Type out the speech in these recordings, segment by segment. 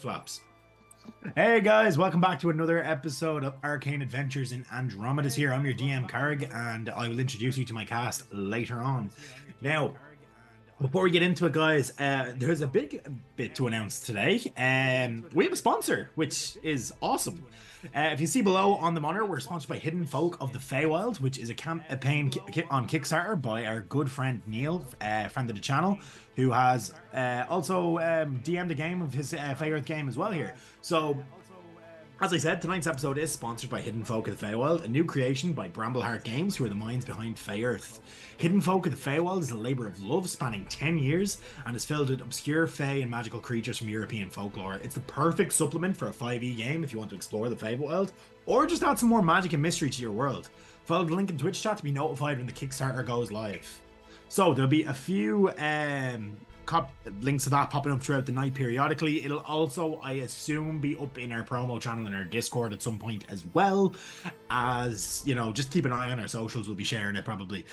flaps. Hey guys, welcome back to another episode of Arcane Adventures in Andromedus here. I'm your DM Carrig, and I will introduce you to my cast later on. Now, before we get into it, guys, there's a big bit to announce today. We have a sponsor, which is awesome. If you see below on the monitor, we're sponsored by Hidden Folk of the Feywild, which is a campaign on Kickstarter by our good friend Neil, friend of the channel, who has also DM'd a game of his Fey game as well here. So, as I said, tonight's episode is sponsored by Hidden Folk of the Feywild, a new creation by Brambleheart Games, who are the minds behind Fey Earth. Hidden Folk of the Feywild is a labour of love spanning 10 years and is filled with obscure Fey and magical creatures from European folklore. It's the perfect supplement for a 5e game if you want to explore the Feywild, or just add some more magic and mystery to your world. Follow the link in Twitch chat to be notified when the Kickstarter goes live. So there'll be a few links to that popping up throughout the night periodically. It'll also, I assume, be up in our promo channel in our Discord at some point as well. As, you know, just keep an eye on our socials. We'll be sharing it probably.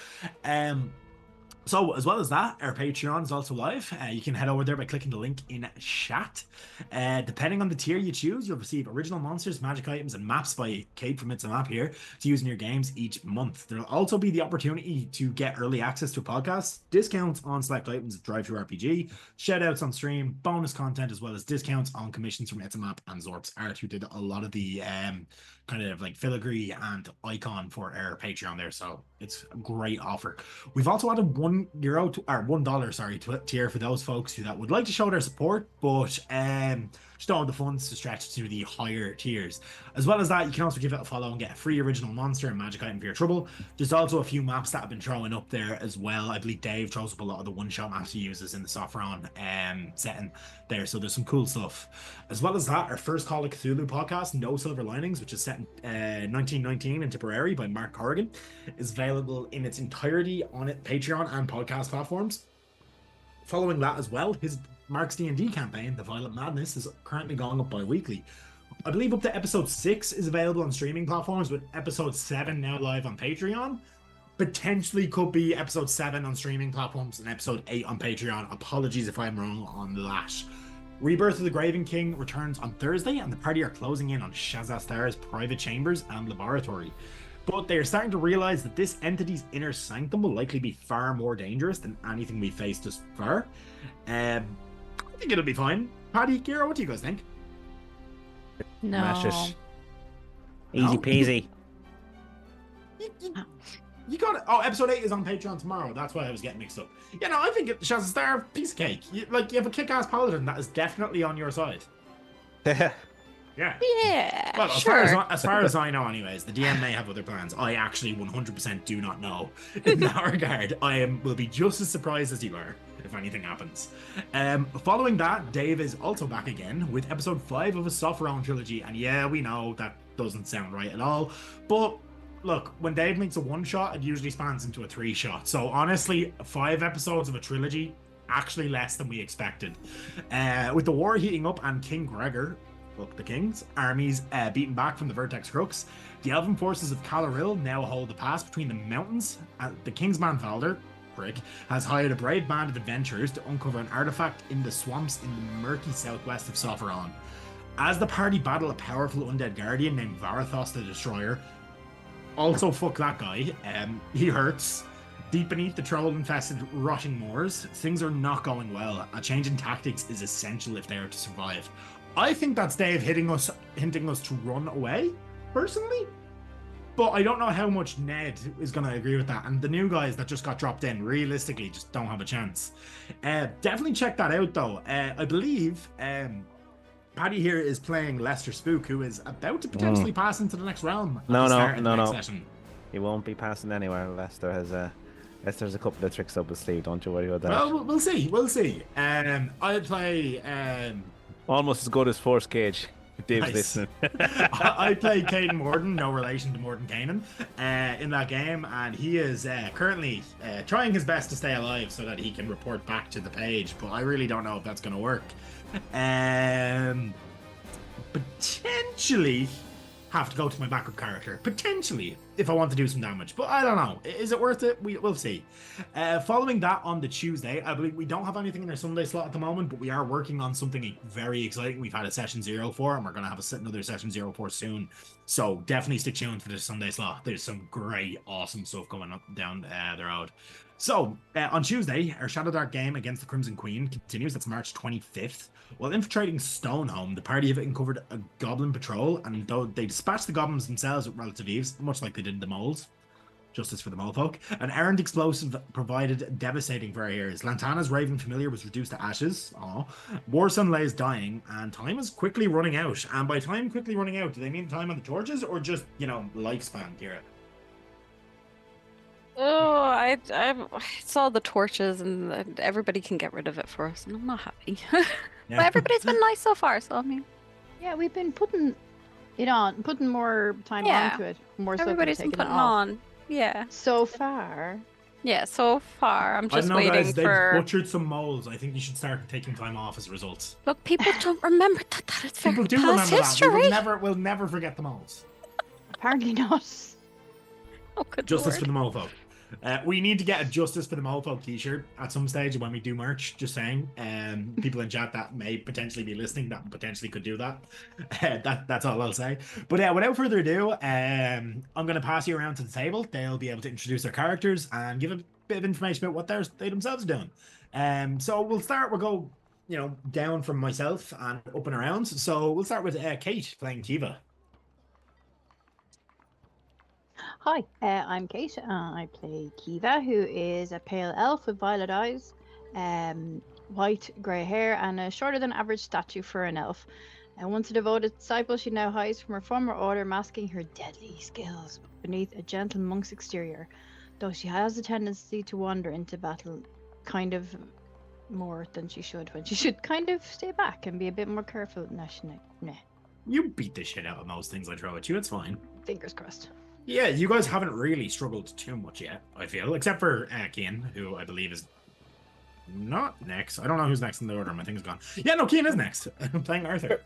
So, as well as that, our Patreon is also live. You can head over there by clicking the link in chat. Depending on the tier you choose, you'll receive original monsters, magic items, and maps by Kate from It's a Map here to use in your games each month. There'll also be the opportunity to get early access to a podcast, discounts on select items at Drive-Thru-RPG, shoutouts on stream, bonus content, as well as discounts on commissions from It's a Map and Zorp's Art, who did a lot of the kind of like filigree and icon for our Patreon there. So it's a great offer. We've also added $1 to tier for those folks that would like to show their support, but just don't have the funds to stretch to the higher tiers. As well as that, you can also give it a follow and get a free original monster and magic item for your trouble. There's also a few maps that have been throwing up there as well. I believe Dave throws up a lot of the one-shot maps he uses in the Saffron setting there, so there's some cool stuff. As well as that, our first Call of Cthulhu podcast, No Silver Linings, which is set in 1919 in Tipperary by Mark Corrigan, is available in its entirety on Patreon and podcast platforms. Following that as well, his Mark's D&D campaign, The Violent Madness, is currently going up bi-weekly. I believe up to episode 6 is available on streaming platforms, with episode 7 now live on Patreon. Potentially could be episode 7 on streaming platforms and episode 8 on Patreon. Apologies if I'm wrong on that. Rebirth of the Graven King returns on Thursday, and the party are closing in on Shazastar's private chambers and laboratory. But they are starting to realize that this entity's inner sanctum will likely be far more dangerous than anything we faced thus far. I think it'll be fine. Paddy, Kira, what do you guys think? No. Mash it. Easy peasy. You got it. Oh, episode 8 is on Patreon tomorrow. That's why I was getting mixed up. You know, I think Shazastar, piece of cake. You have a kick-ass paladin that is definitely on your side. Yeah. Yeah. Well, sure. as far as I know, anyways, the DM may have other plans. I actually 100% do not know in that regard. Will be just as surprised as you are if anything happens. Following that, Dave is also back again with episode 5 of his Saffron trilogy. And yeah, we know that doesn't sound right at all. But look, when Dave makes a one-shot, it usually spans into a 3-shot. So honestly, 5 episodes of a trilogy, actually less than we expected. With the war heating up and King Gregor, the King's armies beaten back from the Vertex Crooks, the elven forces of Calaril now hold the pass between the mountains. The Kingsman Valder, has hired a brave band of adventurers to uncover an artifact in the swamps in the murky southwest of Saffron. As the party battle a powerful undead guardian named Varathos the Destroyer, also fuck that guy, he hurts. Deep beneath the troll-infested rotting moors, things are not going well. A change in tactics is essential if they are to survive. I think that's Dave hinting us to run away, personally. But I don't know how much Ned is going to agree with that. And the new guys that just got dropped in, realistically, just don't have a chance. Definitely check that out, though. I believe Paddy here is playing Lester Spook, who is about to potentially pass into the next realm. No. He won't be passing anywhere. Lester's a couple of tricks up his sleeve. Don't you worry about that. Well, we'll see. I'll play... almost as good as Force Cage. Dave's listening. I play Caden Morden, no relation to Morden Kanan, in that game, and he is currently trying his best to stay alive so that he can report back to the page, but I really don't know if that's going to work. Potentially have to go to my backup character, potentially, if I want to do some damage. But I don't know. Is it worth it? We'll see. Following that on the Tuesday, I believe we don't have anything in our Sunday slot at the moment, but we are working on something very exciting. We've had a session 0 for, and we're going to have another session 0 for soon. So definitely stick tuned for the Sunday slot. There's some great, awesome stuff coming up down the road. So, on Tuesday, our Shadow Dark game against the Crimson Queen continues. That's March 25th. While infiltrating Stoneholm, the party have uncovered a goblin patrol, and though they dispatched the goblins themselves with relative ease, much like they did the moles, justice for the mole folk, an errant explosive provided devastating for our ears. Lantana's Raven Familiar was reduced to ashes. Warsun lays dying, and time is quickly running out. And by time quickly running out, do they mean time on the torches, or just, lifespan, Kira? Oh, I saw the torches and everybody can get rid of it for us, and I'm not happy. Yeah. But everybody's been nice so far, so I mean. Yeah, we've been putting it on, putting more time onto it. More so than Everybody's been taking it putting off. on. Yeah. So far. Yeah, so far. I'm just I don't know, waiting guys, they've for. butchered some moles. I think you should start taking time off as a result. Look, people don't remember that it's People very do past remember history. that. We'll never forget the moles. Apparently not. Oh, good Justice lord. for the mole folk. We need to get a Justice for the Mole Folk t-shirt at some stage when we do merch, just saying. People in chat that may potentially be listening that potentially could do that. That's all I'll say. But without further ado, I'm going to pass you around to the table. They'll be able to introduce their characters and give a bit of information about what they themselves are doing. So we'll go, down from myself and up and around. So we'll start with Kate playing Kiva. Hi, I'm Kate. I play Kiva, who is a pale elf with violet eyes, white grey hair, and a shorter than average stature for an elf. And once a devoted disciple, she now hides from her former order, masking her deadly skills beneath a gentle monk's exterior. Though she has a tendency to wander into battle kind of more than she should, when she should kind of stay back and be a bit more careful. Nah. You beat the shit out of most things I throw at you. It's fine. Fingers crossed. Yeah, you guys haven't really struggled too much yet, I feel, except for Kian, who I believe is not next. I don't know who's next in the order. My thing is gone. Yeah, no, Kian is next. I'm playing Arthur.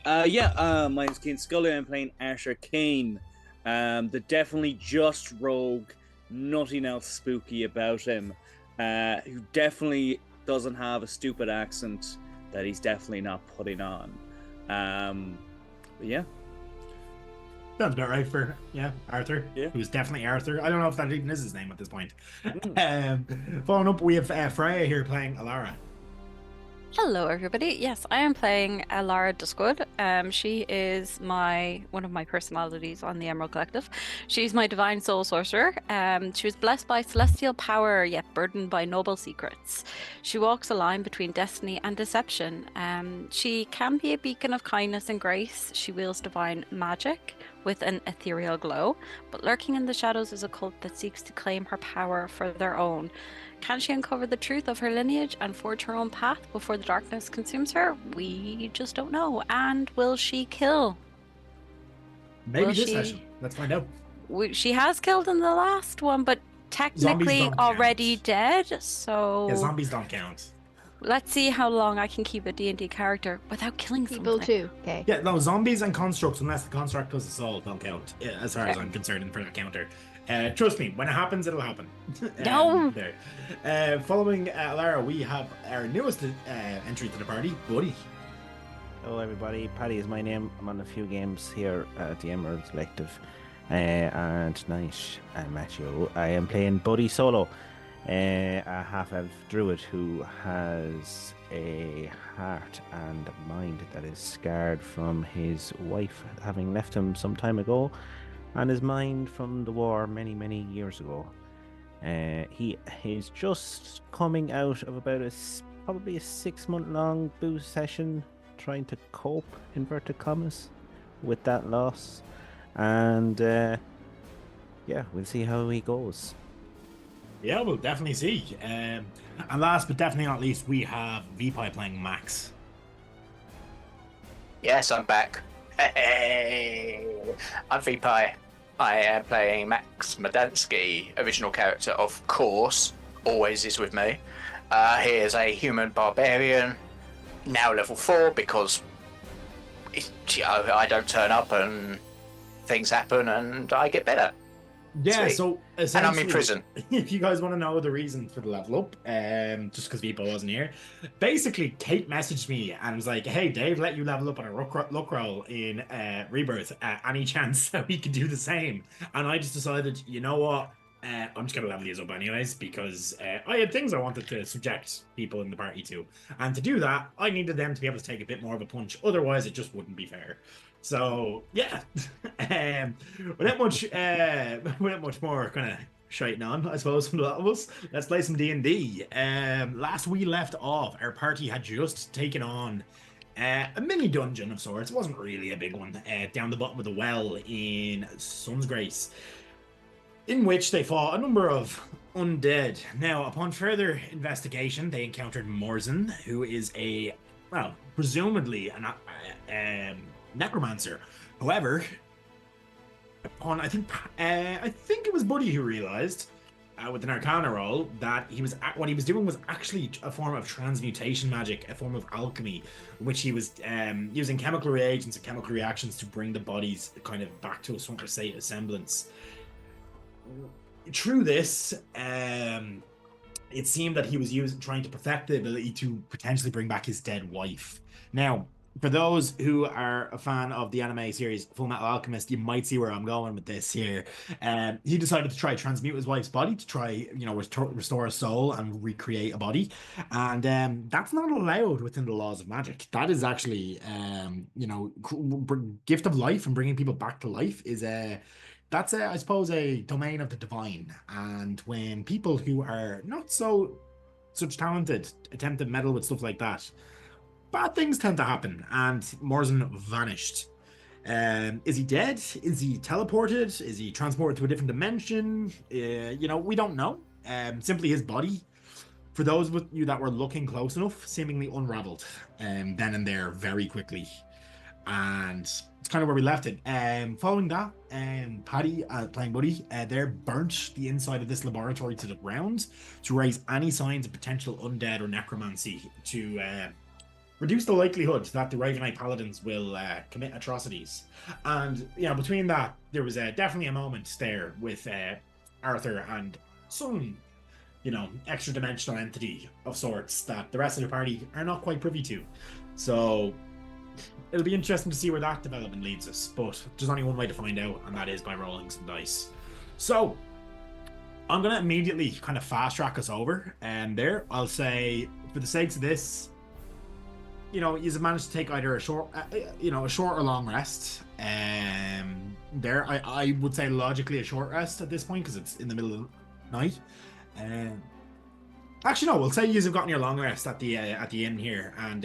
My name's Kian Scully. I'm playing Arcane. The definitely just rogue, nothing else spooky about him. Who definitely doesn't have a stupid accent that he's definitely not putting on. But yeah. Sounds about right for, Arthur. Yeah. Who's definitely Arthur. I don't know if that even is his name at this point. Following up, we have Freya here playing Alara. Hello, everybody. Yes, I am playing Lara Duskwood. She is one of my personalities on the Emerald Collective. She's my divine soul sorcerer. She was blessed by celestial power, yet burdened by noble secrets. She walks a line between destiny and deception. She can be a beacon of kindness and grace. She wields divine magic with an ethereal glow, but lurking in the shadows is a cult that seeks to claim her power for their own. Can she uncover the truth of her lineage and forge her own path before the darkness consumes her? We just don't know. And will she kill? Maybe this session. Let's find out. She has killed in the last one, but technically already dead, so... Yeah, zombies don't count. Let's see how long I can keep a D&D character without killing People something. too. Okay. Yeah, no, zombies and constructs, unless the construct does a soul, don't count, as far as I'm concerned for that counter. Trust me, when it happens, it'll happen. No! Following Lara, we have our newest entry to the party, Buddy. Hello everybody, Paddy is my name. I'm on a few games here at the Emerald Collective. And tonight, Matthew, I am playing Buddy solo. A half-elf druid who has a heart and mind that is scarred from his wife having left him some time ago, and his mind from the war many years ago. He is just coming out of about probably a 6-month-long booze session, trying to cope, inverted commas, with that loss. And we'll see how he goes. Yeah, we'll definitely see. And last but definitely not least, we have VPI playing Max. Yes, I'm back. Hey, I'm VPI. I am playing Max Madansky, original character, of course, always is with me. He is a human barbarian, now level 4 because I don't turn up and things happen and I get better. Yeah, Sweet. so And essentially, I'm in prison. if you guys want to know the reason for the level up, just because Vipo wasn't here, basically Kate messaged me and was like, "Hey, Dave, let you level up on a luck roll in Rebirth. Any chance that we could do the same?" And I just decided, you know what? I'm just gonna level these up anyways because I had things I wanted to subject people in the party to, and to do that, I needed them to be able to take a bit more of a punch. Otherwise, it just wouldn't be fair. So yeah, without much more kind of shiting on, I suppose, from a lot of us, let's play some D&D. Last we left off, our party had just taken on a mini dungeon of sorts. It wasn't really a big one, down the bottom of the well in Sun's Grace, in which they fought a number of undead. Now, upon further investigation, they encountered Morzin, who is presumably an necromancer. However, upon I think it was Buddy who realized with an Arcana roll that what he was doing was actually a form of transmutation magic, a form of alchemy, which he was using chemical reagents and chemical reactions to bring the bodies kind of back to a sort of state of semblance. Through this, it seemed that he was trying to perfect the ability to potentially bring back his dead wife. Now, for those who are a fan of the anime series Full Metal Alchemist, you might see where I'm going with this here. He decided to try transmute his wife's body to try, restore a soul and recreate a body. And that's not allowed within the laws of magic. That is actually, gift of life and bringing people back to life is that's I suppose a domain of the divine. And when people who are not such talented attempt to meddle with stuff like that, bad things tend to happen, and Morzin vanished. Is he dead? Is he teleported? Is he transported to a different dimension? We don't know. Simply his body, for those of you that were looking close enough, seemingly unraveled then and there very quickly. And it's kind of where we left it. Following that, Paddy, playing Buddy, there burnt the inside of this laboratory to the ground to raise any signs of potential undead or necromancy to reduce the likelihood that the Ravenite Paladins will commit atrocities. And, between that, there was definitely a moment there with Arthur and some, extra dimensional entity of sorts that the rest of the party are not quite privy to. So it'll be interesting to see where that development leads us, but there's only one way to find out, and that is by rolling some dice. So I'm going to immediately kind of fast track us over, and there, I'll say, for the sakes of this, you've managed to take either a short or long rest. There, I would say logically a short rest at this point because it's in the middle of the night. Actually, no, we'll say you've gotten your long rest at the inn here, and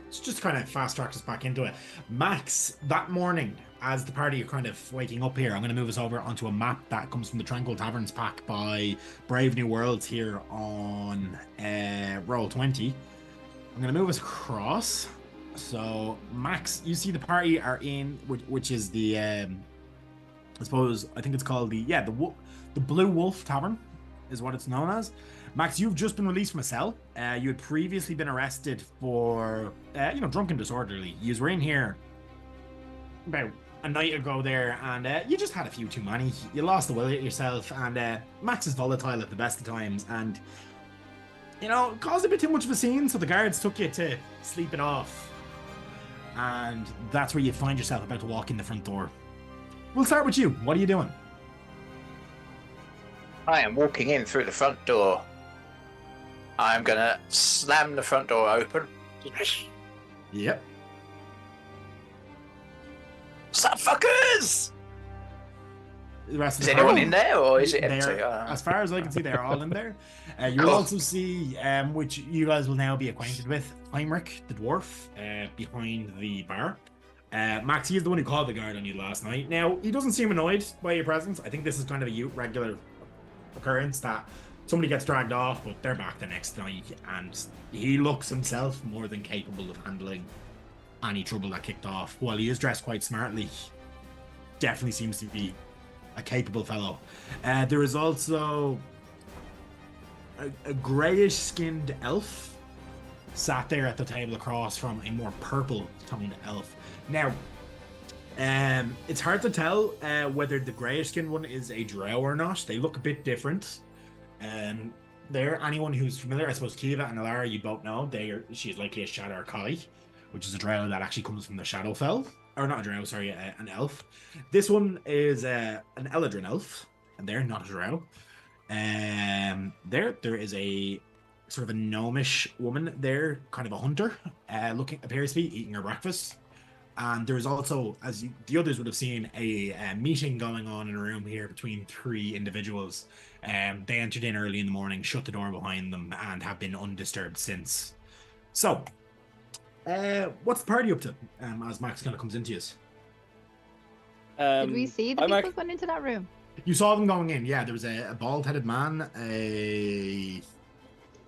it's just kind of fast tracks us back into it. Max, that morning, as the party are kind of waking up here, I'm going to move us over onto a map that comes from the Tranquil Taverns pack by Brave New Worlds here on Roll20. I'm going to move us across. So, Max, you see the party are in, which is the, I think it's called the Blue Wolf Tavern, is what it's known as. Max, you've just been released from a cell. You had previously been arrested for, drunken disorderly. You were in here about a night ago there, and you just had a few too many. You lost the will yourself, and Max is volatile at the best of times, and caused a bit too much of a scene, so the guards took you to sleep it off. And that's where you find yourself about to walk in the front door. We'll start with you. What are you doing? I am walking in through the front door. I'm going to slam the front door open. Yep. What's up, fuckers? The rest of Is the anyone party, in there, or is it empty? As far as I can see, they're all in there. You'll Cool. also see, which you guys will now be acquainted with, Heinrich, the dwarf, behind the bar. Max, he is the one who called the guard on you last night. Now, he doesn't seem annoyed by your presence. I think this is kind of a regular occurrence that somebody gets dragged off, but they're back the next night, and he looks himself more than capable of handling any trouble that kicked off. While he is dressed quite smartly, definitely seems to be a capable fellow. There is also a greyish skinned elf sat there at the table across from a more purple toned elf. Now, It's hard to tell whether the greyish skinned one is a drow or not. They look a bit different. Anyone who's familiar, I suppose Kiva and Alara, you both know, she's likely a Shadar Kai, which is a drow that actually comes from the Shadowfell. Or not a drow, sorry, an elf. This one is an Eladrin elf, and they're not a drow. There is a sort of a gnomish woman there, kind of a hunter, appears to be eating her breakfast. And there's also, as the others would have seen, a meeting going on in a room here between 3 individuals. They entered in early in the morning, shut the door behind them, and have been undisturbed since. So, what's the party up to as Max kind of comes into us? Did we see the people going into that room? You saw them going in, yeah. There was a bald-headed man, a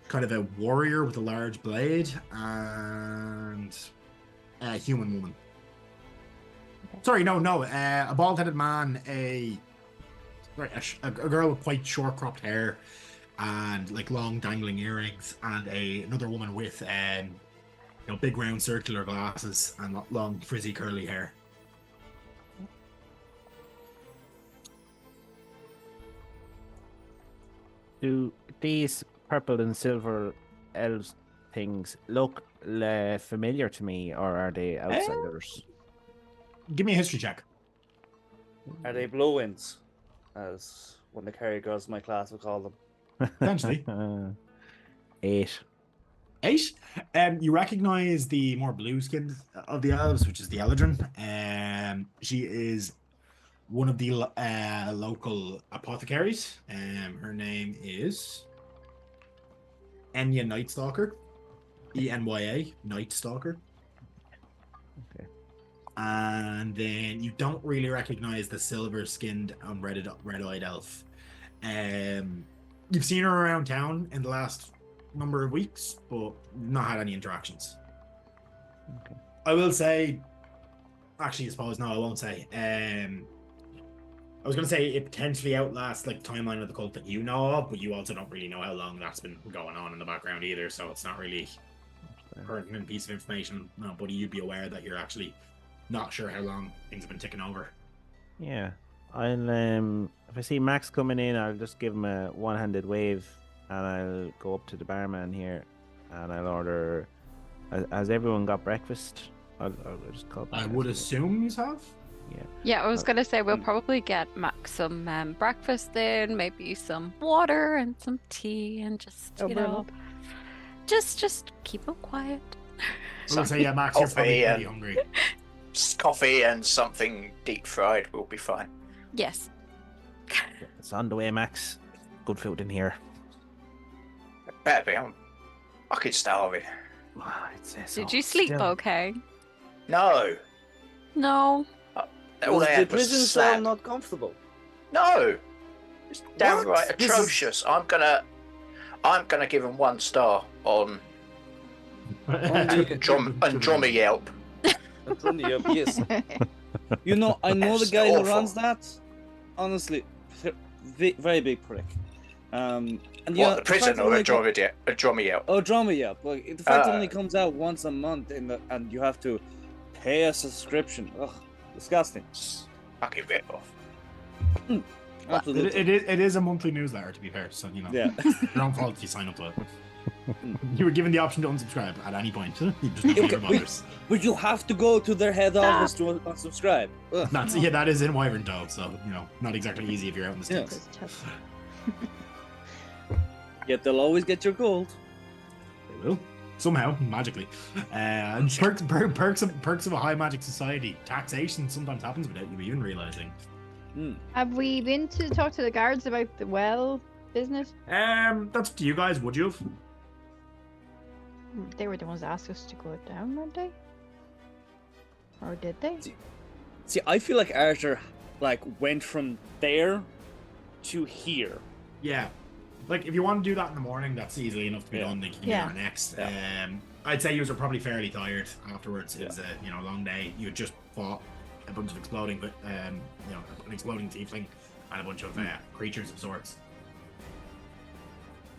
kind of a warrior with a large blade, and a human woman. Sorry, no. A bald-headed man, a girl with quite short-cropped hair, and like long dangling earrings, and another woman with big round circular glasses and long frizzy curly hair. Do these purple and silver elves things look familiar to me, or are they outsiders? Give me a history check. Are they blow-ins, as one of the carrier girls in my class would call them? Potentially. 8. 8. You recognize the more blue-skinned of the elves, which is the Eladrin. She is one of the local apothecaries. Her name is Enya Nightstalker. Enya, Nightstalker. Okay. And then you don't really recognize the silver-skinned red-eyed elf. You've seen her around town in the last number of weeks, but not had any interactions. Okay. I will say, actually, I suppose no, I won't say. I was going to say it potentially outlasts like timeline of the cult that you know of, but you also don't really know how long that's been going on in the background either, so it's not really a pertinent piece of information. No, buddy, you'd be aware that you're actually not sure how long things have been ticking over. Yeah. I'll if I see Max coming in, I'll just give him a one-handed wave, and I'll go up to the barman here, and I'll order. Has everyone got breakfast? I'll just call. I would assume you have. Yeah, I was going to say we'll probably get Max some breakfast then, maybe some water and some tea, and just just keep him quiet. I would say, yeah, Max, you're probably pretty hungry. Coffee and something deep fried will be fine. Yes. It's on the way, Max. Good food in here. Better be. I'm fucking starving. Did you sleep okay? No. No. All they The had was prison cell sand. not comfortable. No. It's downright atrocious. I'm gonna give him 1 star on Andromeda Yelp. Andromeda, yes. You know, I know the guy who runs that. Honestly, very big prick. And What, the prison or Andromeda Yelp? Oh, Andromeda. Like, the fact that only comes out once a month and you have to pay a subscription. Ugh, disgusting. Fucking rip off. Absolutely. It is a monthly newsletter, to be fair, so you know. Yeah. Your own fault if you sign up to it. You were given the option to unsubscribe at any point. You just need your reminders. But you have to go to their head office to unsubscribe. Ugh. That is in Wyvern Dove, so you know, not exactly easy if you're out in the sticks. Yet they'll always get your gold. They will. Somehow, magically. Perks of a high magic society. Taxation sometimes happens without you even realizing. Have we been to talk to the guards about the well business? That's up to you guys. Would you have? They were the ones that asked us to go down, weren't they? Or did they? See, I feel like Arthur went from there to here. Yeah. Like, if you want to do that in the morning, that's easily enough to be done. They can do that next. I'd say you were probably fairly tired afterwards. It was a long day. You had just fought a bunch of exploding, an exploding tiefling and a bunch of creatures of sorts.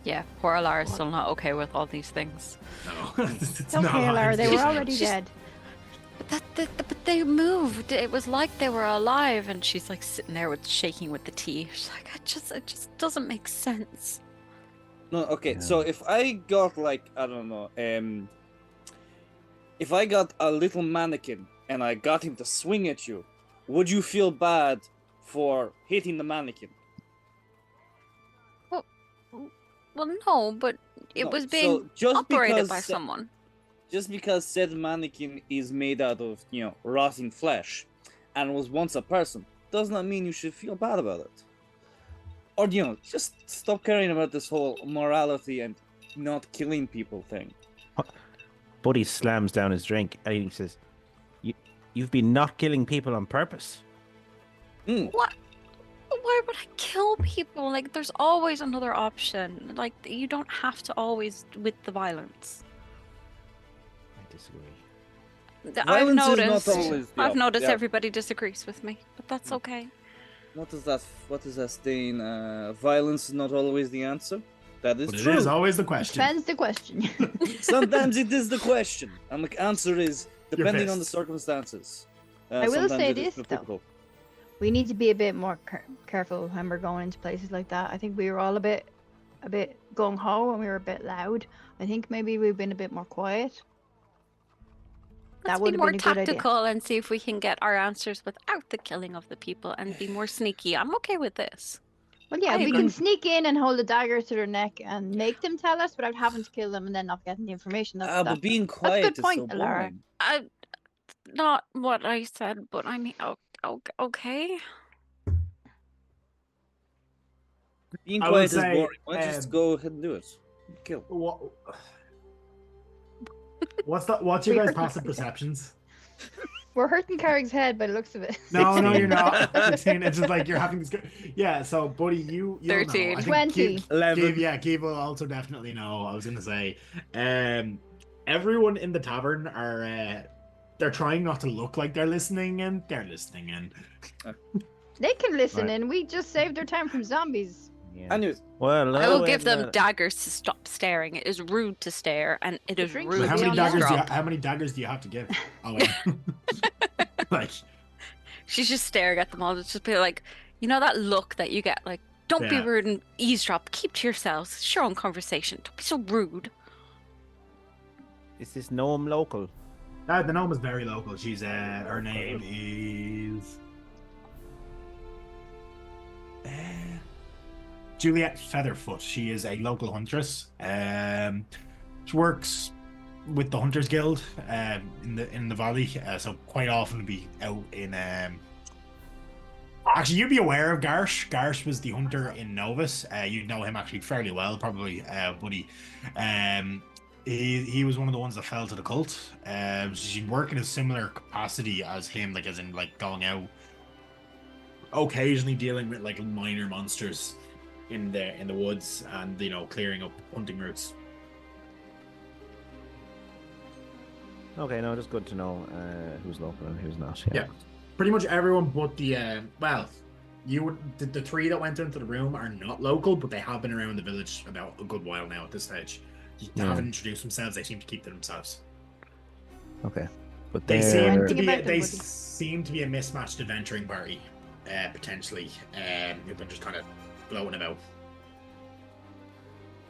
Yeah, poor Alara's still not okay with all these things. No, it's Okay, not Lara, they were She's- already dead. But they moved. It was like they were alive, and she's like sitting there with shaking with the tea. She's like, it just doesn't make sense. No, okay. Yeah. So if I got like I don't know, if I got a little mannequin and I got him to swing at you, would you feel bad for hitting the mannequin? Well, no, but it No, was so being just operated because by someone. Just because said mannequin is made out of, rotting flesh and was once a person, does not mean you should feel bad about it. Or, just stop caring about this whole morality and not killing people thing. Buddy slams down his drink and he says, "You've been not killing people on purpose." What? Why would I kill people? Like, there's always another option. Like, you don't have to always with the violence. I disagree. Violence is not noticed. always the I've op- noticed yeah. everybody disagrees with me, but that's okay. What is that saying? Violence is not always the answer? That is But true. it is always the question. Depends the question. Sometimes it is the question. And the answer is depending on the fists. circumstances. I will sometimes say it is this, though. difficult. We need to be a bit more careful when we're going into places like that. I think we were all a bit gung ho and we were a bit loud. I think maybe we've been a bit more quiet. Let's would be have more been a good idea. tactical and see if we can get our answers without the killing of the people and be more sneaky. I'm okay with this. Well, yeah, I we agree. can sneak in and hold a dagger to their neck and make them tell us without having to kill them and then not getting the information. But being that's a quiet good is point, so Alara. boring. Not what I said, but I mean, okay. Being I would quiet is say, boring. Why don't you just go ahead and do it? Kill. What's your We guys' heard passive that. perceptions? We're hurting Carrick's head by the looks of it. No, 16. you're not. 16. It's just like you're having this. Yeah, so buddy, you 13. know. I think 20. 11. Keith will also definitely know. I was gonna say, everyone in the tavern are they're trying not to look like they're listening, and they're listening in. They can listen Right. in. We just saved their time from zombies. Yeah. Anyways, Well, I will give them well, daggers to stop staring. It is rude to stare, and it is drink rude should How be many on daggers? that. How many daggers do you have to give? Oh wait, like She's just staring at them all. It's just be like, that look that you get, like, don't be Yeah. rude and eavesdrop. Keep to yourselves. It's your own conversation. Don't be so rude. is this gnome local? the gnome is very local. She's her name is Juliet Featherfoot. She is a local huntress. She works with the Hunters Guild in the valley. So quite often be out in. Actually, you'd be aware of Garsh. Garsh was the hunter in Novus. You'd know him actually fairly well, probably, buddy. He was one of the ones that fell to the cult. So she'd work in a similar capacity as him, like as in like going out, occasionally dealing with like minor monsters in the woods and clearing up hunting routes. Okay, no, just good to know who's local and who's not. Yeah. Pretty much everyone but the the three that went into the room are not local, but they have been around the village about a good while now at this stage. They haven't introduced themselves. They seem to keep to themselves. Okay, but They they're... seem to be a mismatched adventuring party, potentially. They've been just kind of blowing about.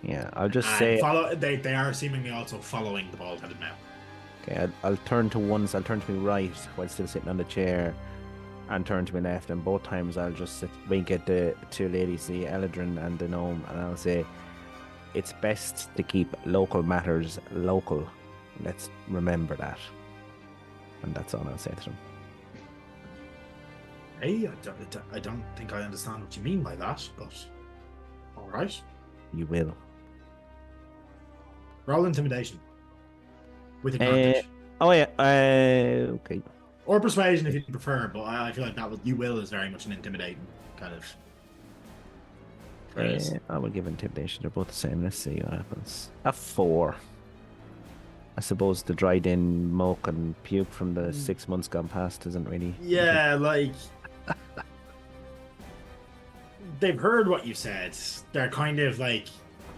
Yeah, I'll just And say... they are seemingly also following the bald-headed man. Okay, I'll turn to my right while still sitting on the chair, and turn to my left, and both times I'll just wink at the two ladies, the Eladrin and the gnome, and I'll say, it's best to keep local matters local. Let's remember that. And that's all I'll say to them. Hey, I don't think I understand what you mean by that, but all right. You will. Roll intimidation with advantage, Oh yeah, okay. or persuasion if you prefer. But I feel like you will is very much an intimidating kind of phrase. I will give intimidation. They're both the same. Let's see what happens. A 4. I suppose the dried in muck and puke from the 6 months gone past isn't really... Yeah, like they've heard what you said. They're kind of like,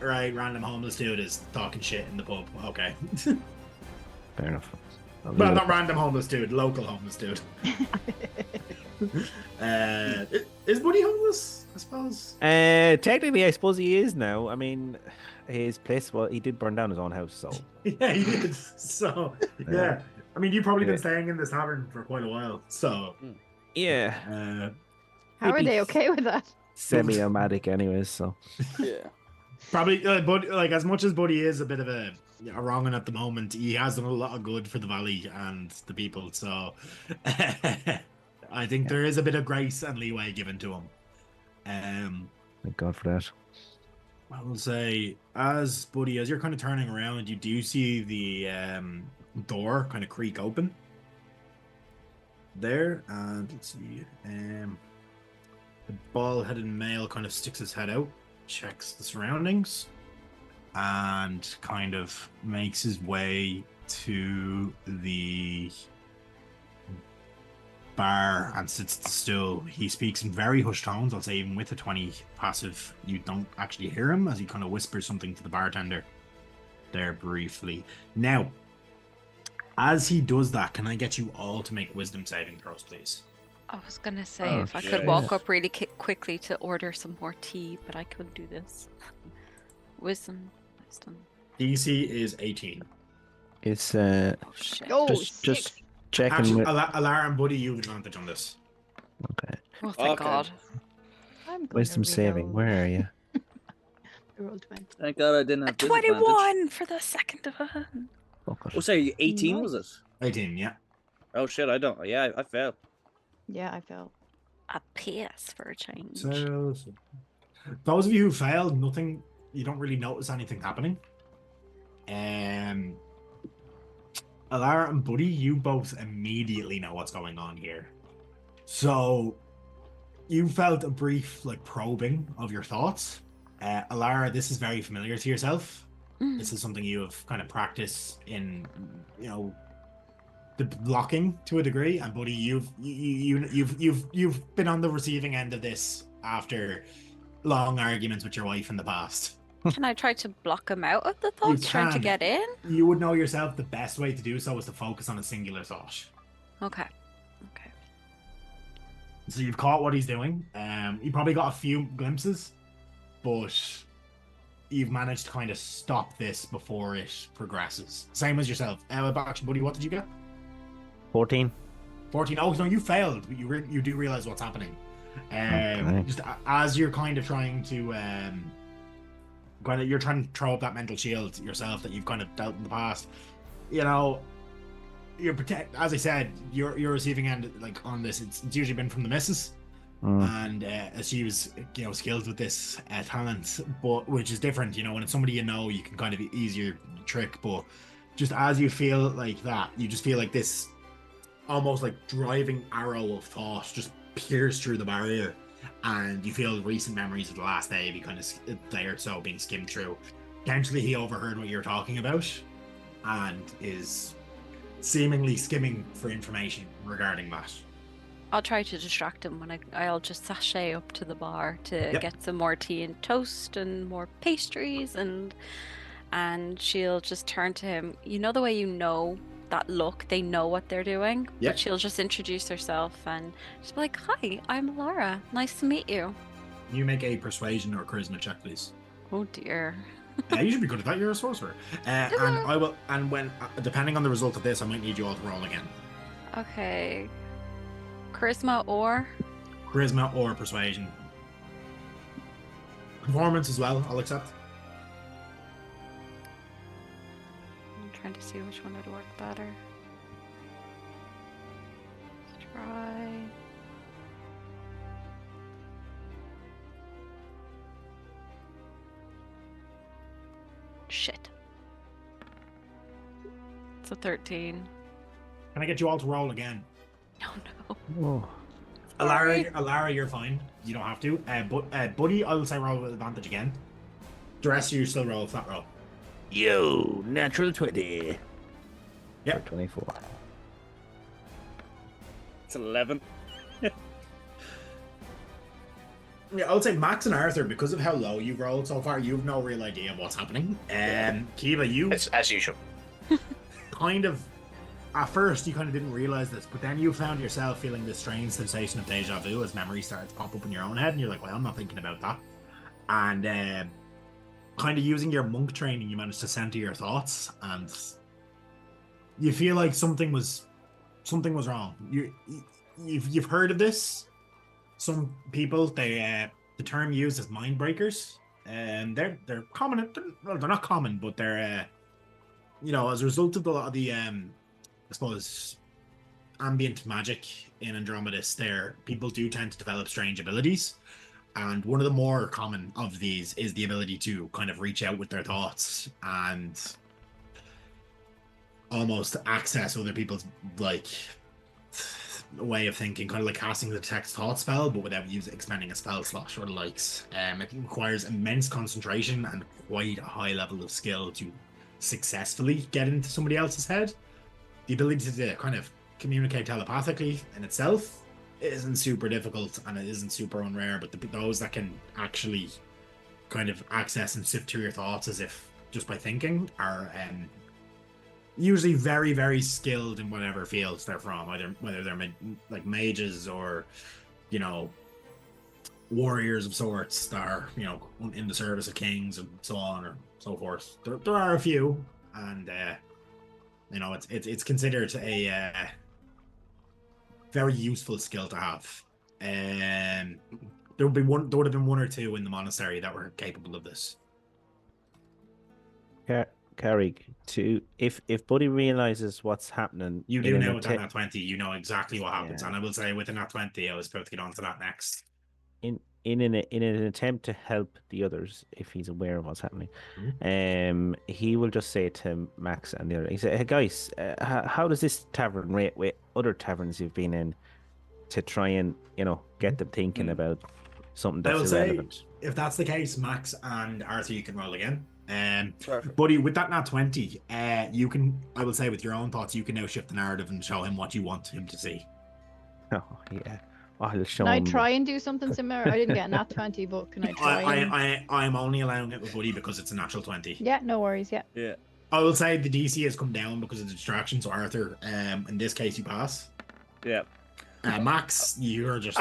right, random homeless dude is talking shit in the pub. Okay. Fair enough. Well, not random homeless dude, local homeless dude. Is Buddy homeless? I suppose. Technically, I suppose he is now. I mean, his place. Well, he did burn down his own house, so. Yeah, he did. So yeah, I mean, you've probably been staying in this tavern for quite a while. So yeah. How are they okay with that? Semi-nomadic, anyways. So. Yeah. Probably, but like as much as Buddy is a bit of a wrong one at the moment, he has done a lot of good for the valley and the people. So I think there is a bit of grace and leeway given to him. Thank God for that. I will say, as Buddy, as you're kind of turning around, you do see the door kind of creak open there, and let's see, the bald-headed male kind of sticks his head out, checks the surroundings, and kind of makes his way to the bar and sits at the stool. He speaks in very hushed tones. I'll say even with a 20 passive, you don't actually hear him as he kind of whispers something to the bartender there briefly. Now, as he does that, can I get you all to make wisdom saving throws, please? I was gonna say if I could walk up really quickly to order some more tea, but I couldn't do this. Wisdom. DC is 18. It's Oh shit. just checking. Actually, Alara and Buddy, you have advantage on this. Okay. Oh thank God. I'm gonna Wisdom saving. reroll. Where are you? Roll 20. Thank God I didn't have disadvantage. 21 for the second one. Oh, sorry, 18 was it? 18, yeah. Oh shit, I don't. Yeah, I failed. Yeah, I fell. A PS for a change. So, those of you who failed, nothing. You don't really notice anything happening. Alara and Buddy, you both immediately know what's going on here. So, you felt a brief probing of your thoughts. Alara, this is very familiar to yourself. This is something you have kind of practiced in, the blocking to a degree. And Buddy, you've been on the receiving end of this after long arguments with your wife in the past. Can I try to block him out of the thoughts trying to can. get in? You would know yourself the best way to do so is to focus on a singular thought. Okay. So you've caught what he's doing. You probably got a few glimpses, but you've managed to kind of stop this before it progresses. Same as yourself. Actually, Buddy, what did you get? 14. 14. Oh, no, you failed. But you do realize what's happening. Okay. Just as you're kind of trying to you're trying to throw up that mental shield yourself that you've kind of dealt in the past. You're as I said, your receiving end on this. It's usually been from the missus, and she was skilled with this talent, but which is different. When it's somebody you can kind of easier trick. But just as you feel like that, you just feel like this almost driving arrow of thought just pierce through the barrier, and you feel recent memories of the last day be kind of a day or so being skimmed through. Potentially he overheard what you're talking about and is seemingly skimming for information regarding that. I'll try to distract him when I'll just sashay up to the bar to get some more tea and toast and more pastries, and she'll just turn to him. The way that look, they know what they're doing. Yep. But she'll just introduce herself and just be like, "Hi, I'm Laura. Nice to meet you." You make a persuasion or charisma check, please. Oh dear. You should be good at that. You're a sorcerer. And I will. And when depending on the result of this, I might need you all to roll again. Okay. Charisma or persuasion. Performance as well. I'll accept. I'm trying to see which one would work better. Let's try. Shit. It's a 13. Can I get you all to roll again? No. Oh. Alara, you're fine. You don't have to. But Buddy, I will say roll with advantage again. The rest of you still roll a flat roll. Yo, natural 20. Yep. 24. It's 11. Yeah, I would say Max and Arthur, because of how low you've rolled so far, you've no real idea of what's happening. Kiva, you As usual. kind of at first you kind of didn't realize this, but then you found yourself feeling this strange sensation of deja vu as memories started to pop up in your own head, and you're like, well, I'm not thinking about that. And kind of using your monk training, you managed to center your thoughts, and you feel like something was wrong. You've heard of this. Some people, the term used is mind breakers, and they're common. Well, they're not common, but they're as a result of a lot of the I suppose ambient magic in Andromedus, there people do tend to develop strange abilities, and one of the more common of these is the ability to kind of reach out with their thoughts and almost access other people's way of thinking, kind of like casting the detect thought spell, but without expending a spell slot or the likes. It requires immense concentration and quite a high level of skill to successfully get into somebody else's head. The ability to kind of communicate telepathically in itself isn't super difficult, and it isn't super unrare, but those that can actually kind of access and sift through your thoughts as if just by thinking are usually very, very skilled in whatever fields they're from, whether they're like mages or, warriors of sorts that are, in the service of kings and so on or so forth. There are a few, and it's considered a very useful skill to have. There would have been one or two in the monastery that were capable of this. Carrick, if Buddy realizes what's happening, you do know with that nat 20, you know exactly what happens, Yeah. and I will say with the nat 20, I was about to get onto that next. In an attempt to help the others, if he's aware of what's happening, he will just say to Max and the other, he said, "Hey guys, how does this tavern rate with other taverns you've been in to try and get them thinking about something that's irrelevant?" Say, if that's the case, Max and Arthur, you can roll again. Perfect. Buddy, with that nat 20, you can, I will say, with your own thoughts, you can now shift the narrative and show him what you want him to see. Oh yeah, I'll show Can I him. try and do something similar? I didn't get a nat 20, but can I try? I'm only allowing it with Buddy because it's a natural 20. Yeah, no worries. Yeah. Yeah. I will say the DC has come down because of the distraction, so Arthur, in this case, you pass. Yeah. Max, you're just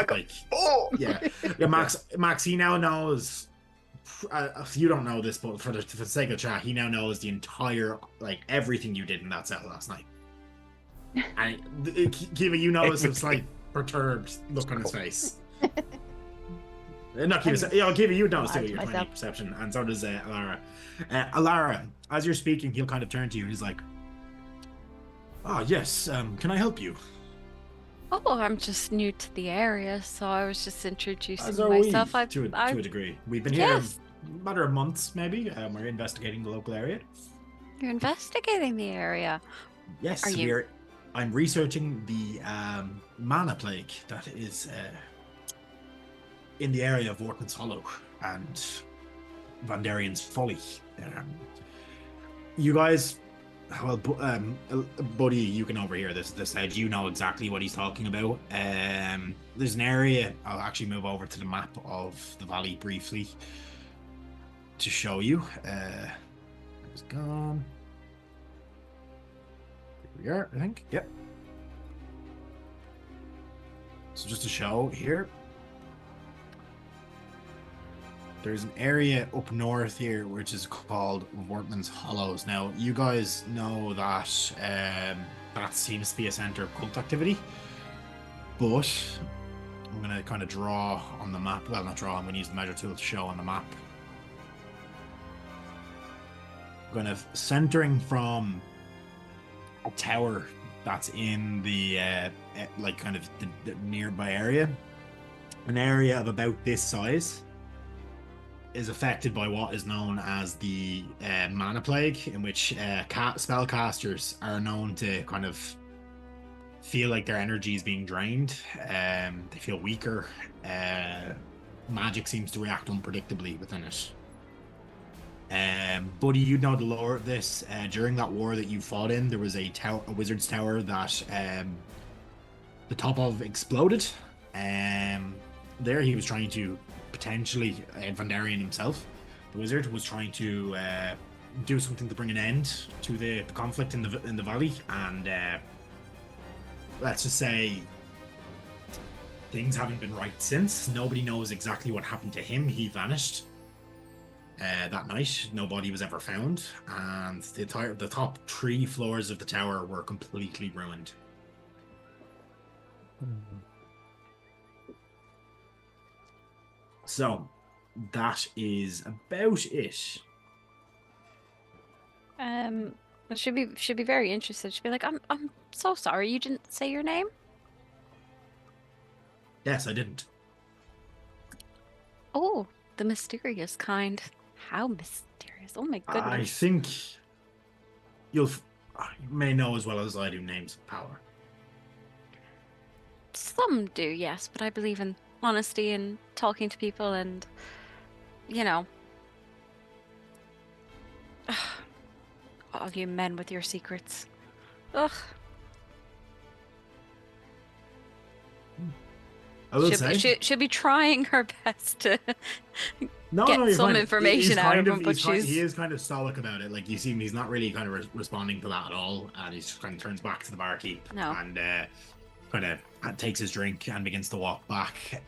yeah, Max, he now knows. You don't know this, but for the sake of chat, he now knows the entire, everything you did in that cell last night. And Kiva, you notice a slight perturbed look on his face. Not Kiva, Kiva, you notice too, your 20 perception, and so does Alara. Alara, as you're speaking, he'll kind of turn to you and he's like, "Oh yes, can I help you?" Oh, I'm just new to the area, so I was just introducing As are myself. we, to a degree. We've been here a matter of months, maybe. We're investigating the local area. You're investigating the area. Yes, Are you? I'm researching the mana plague that is in the area of Workman's Hollow and Vandarian's Folly. You guys, well, Buddy, you can overhear this stage. You know exactly what he's talking about. There's an area. I'll actually move over to the map of the valley briefly to show you. It's gone. Here we are, I think. Yep. So just to show here, there's an area up north here which is called Workman's Hollows. Now, you guys know that that seems to be a center of cult activity, but I'm going to kind of draw on the map. Well, not draw, I'm going to use the measure tool to show on the map. Kind of centering from a tower that's in the kind of the nearby area. An area of about this size is affected by what is known as the mana plague, in which spellcasters are known to kind of feel like their energy is being drained. They feel weaker. Magic seems to react unpredictably within it. Buddy, you know the lore of this. During that war that you fought in, there was a wizard's tower that the top of exploded. There he was trying to potentially, Vandarian himself, the wizard, was trying to do something to bring an end to the conflict in the valley, and let's just say things haven't been right since. Nobody knows exactly what happened to him. He vanished that night. No body was ever found, and the top 3 floors of the tower were completely ruined. So that is about it. She'd be very interested. She'd be like, I'm so sorry you didn't say your name. Yes, I didn't. Oh, the mysterious kind. How mysterious! Oh my goodness. I think you may know as well as I do names of power. Some do, yes, but I believe in honesty and talking to people and, you know. All you men with your secrets. Ugh. I will say. She'll be trying her best to No, get some fine. information out of him, but he is kind of stoic about it. Like, you see him, he's not really kind of responding to that at all, and he just kind of turns back to the barkeep and kind of takes his drink and begins to walk back.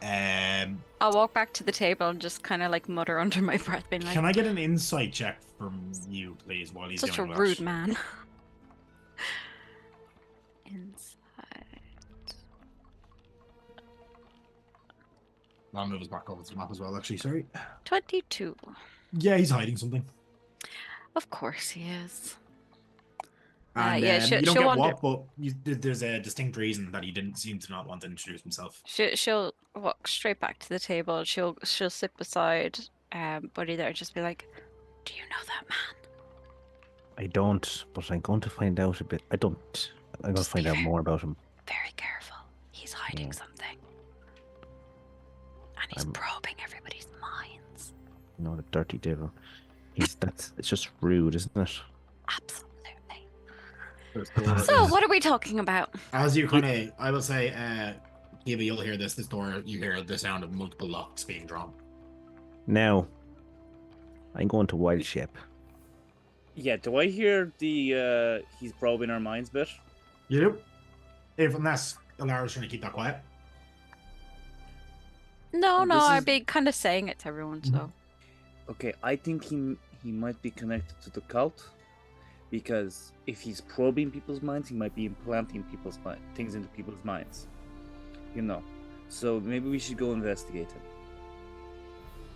I'll walk back to the table and just kind of like mutter under my breath, being like, "Can I get an insight check from you, please, while he's such doing a that?" rude man. Insight. I'll move us back over to the map as well, actually. Sorry. 22. Yeah, he's hiding something. Of course he is. And, yeah, you don't she'll get wonder. what, but there's a distinct reason that he didn't seem to not want to introduce himself. She'll walk straight back to the table. She'll sit beside Buddy there and just be like, "Do you know that man?" I don't, but I'm going to find out a bit. I'm going to find out more about him. Very careful. He's hiding something. And he's probing everybody's minds. You know, the dirty devil. It's just rude, isn't it? Absolutely. So, what are we talking about? As you kind of, I will say, Kiva, you'll hear this door, you hear the sound of multiple locks being drawn. Now, I'm going to wild shape. Yeah, do I hear the he's probing our minds bit? You do? Unless Alara's trying to keep that quiet. No, I'd be kind of saying it to everyone, so. Okay, I think he might be connected to the cult, because if he's probing people's minds, he might be implanting things into people's minds. You know, so maybe we should go investigate him.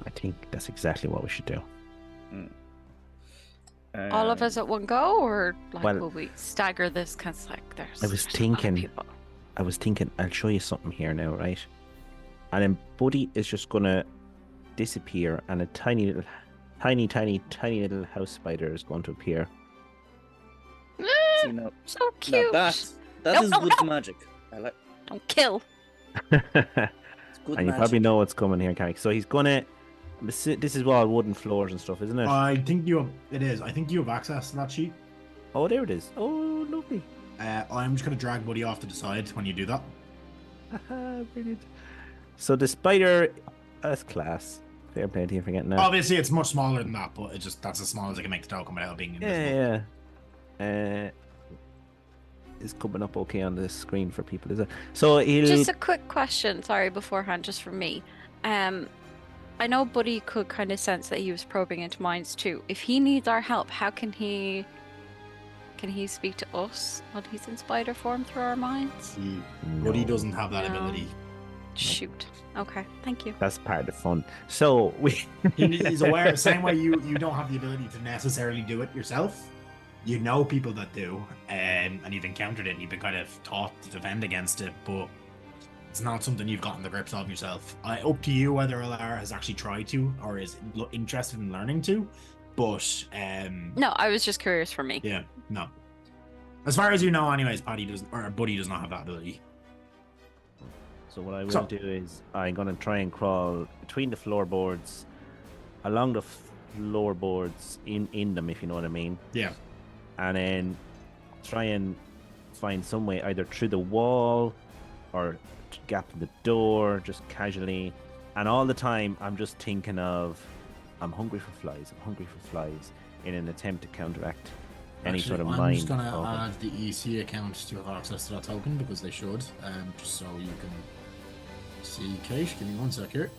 I think that's exactly what we should do. All of us at one go, or like well, will we stagger this? Because like there's. I was thinking, I'll show you something here now, right? And then Buddy is just gonna disappear, and a tiny little house spider is going to appear. See, now, so cute. Now that is good magic. I like. Don't kill. It's good And magic. you probably know what's coming here, Carrick. So he's gonna. This is all wooden floors and stuff, isn't it? I think it is. I think you have access to that sheet. Oh, there it is. Oh, lovely. I'm just going to drag Buddy off to the side when you do that. Brilliant. So the spider, that's class. Fair play to you for getting that. Obviously, it's much smaller than that, but that's as small as I can make the token without being invisible. Yeah. Is coming up okay on the screen for people, is it? So he'll... Just a quick question, sorry, beforehand, just from me. I know Buddy could kind of sense that he was probing into minds too. If he needs our help, how can he speak to us while he's in spider form through our minds? Buddy doesn't have that ability. Shoot. Okay, thank you. That's part of the fun. So he's aware, same way you don't have the ability to necessarily do it yourself. You know people that do, and you've encountered it, and you've been kind of taught to defend against it, but it's not something you've gotten the grips of yourself. Up to you whether Alara has actually tried to or is interested in learning to, but no, I was just curious for me. Yeah, no. As far as you know, anyways, Buddy does not have that ability. So what I will do is I'm gonna try and crawl between the floorboards, along the floorboards in them, if you know what I mean. Yeah. And then try and find some way either through the wall or gap in the door, just casually. And all the time I'm just thinking of, I'm hungry for flies in an attempt to counteract any Actually, sort of I'm mine. just gonna token. add the EC account to have access to that token because they should. Just so you can see Kate. Give me 1 sec here.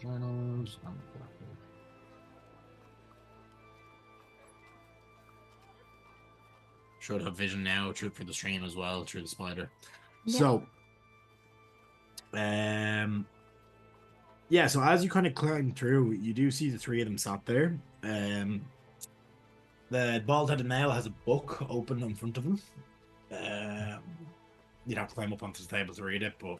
Journals. Should have vision now through for the stream as well through the spider. Yeah. So, yeah. So as you kind of climb through, you do see the three of them sat there. The bald-headed male has a book open in front of him. You'd have to climb up onto the table to read it, but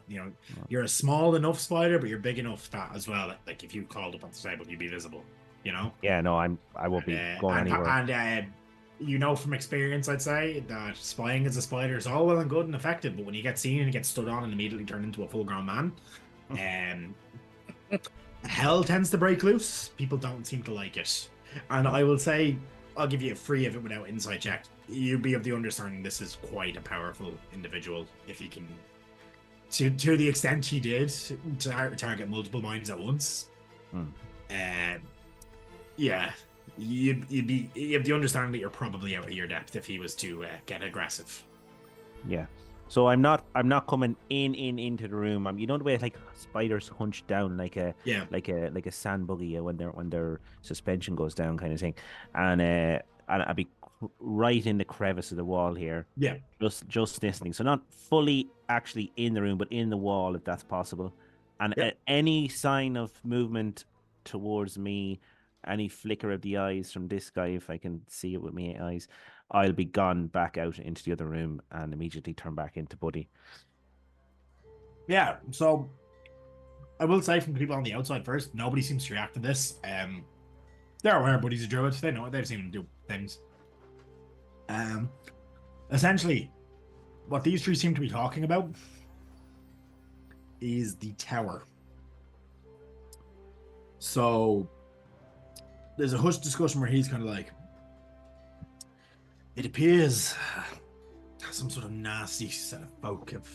you're a small enough spider, but you're big enough that as well. Like if you crawled up onto the table, you'd be visible. Yeah, no, I won't be going anywhere. And from experience, I'd say that spying as a spider is all well and good and effective, but when you get seen and you get stood on and immediately turn into a full-grown man, hell tends to break loose. People don't seem to like it, and I will say, I'll give you a free of it without insight check. You'd be of the understanding this is quite a powerful individual if he can, to the extent he did, target multiple minds at once. Yeah. You have the understanding that you're probably out of your depth if he was to get aggressive. Yeah. So I'm not coming into the room. You know the way like spiders hunch down like a sand buggy when their suspension goes down kind of thing, and I'd be right in the crevice of the wall here. Yeah. Just listening. So not fully actually in the room, but in the wall if that's possible. And any sign of movement towards me, any flicker of the eyes from this guy, if I can see it with my eyes, I'll be gone back out into the other room and immediately turn back into Buddy. Yeah, so I will say from the people on the outside first, nobody seems to react to this. They're aware Buddy's a druid. They know it. They've seen him do things. Essentially, what these three seem to be talking about is the tower. So there's a hushed discussion where he's kind of like, it appears some sort of nasty set of folk have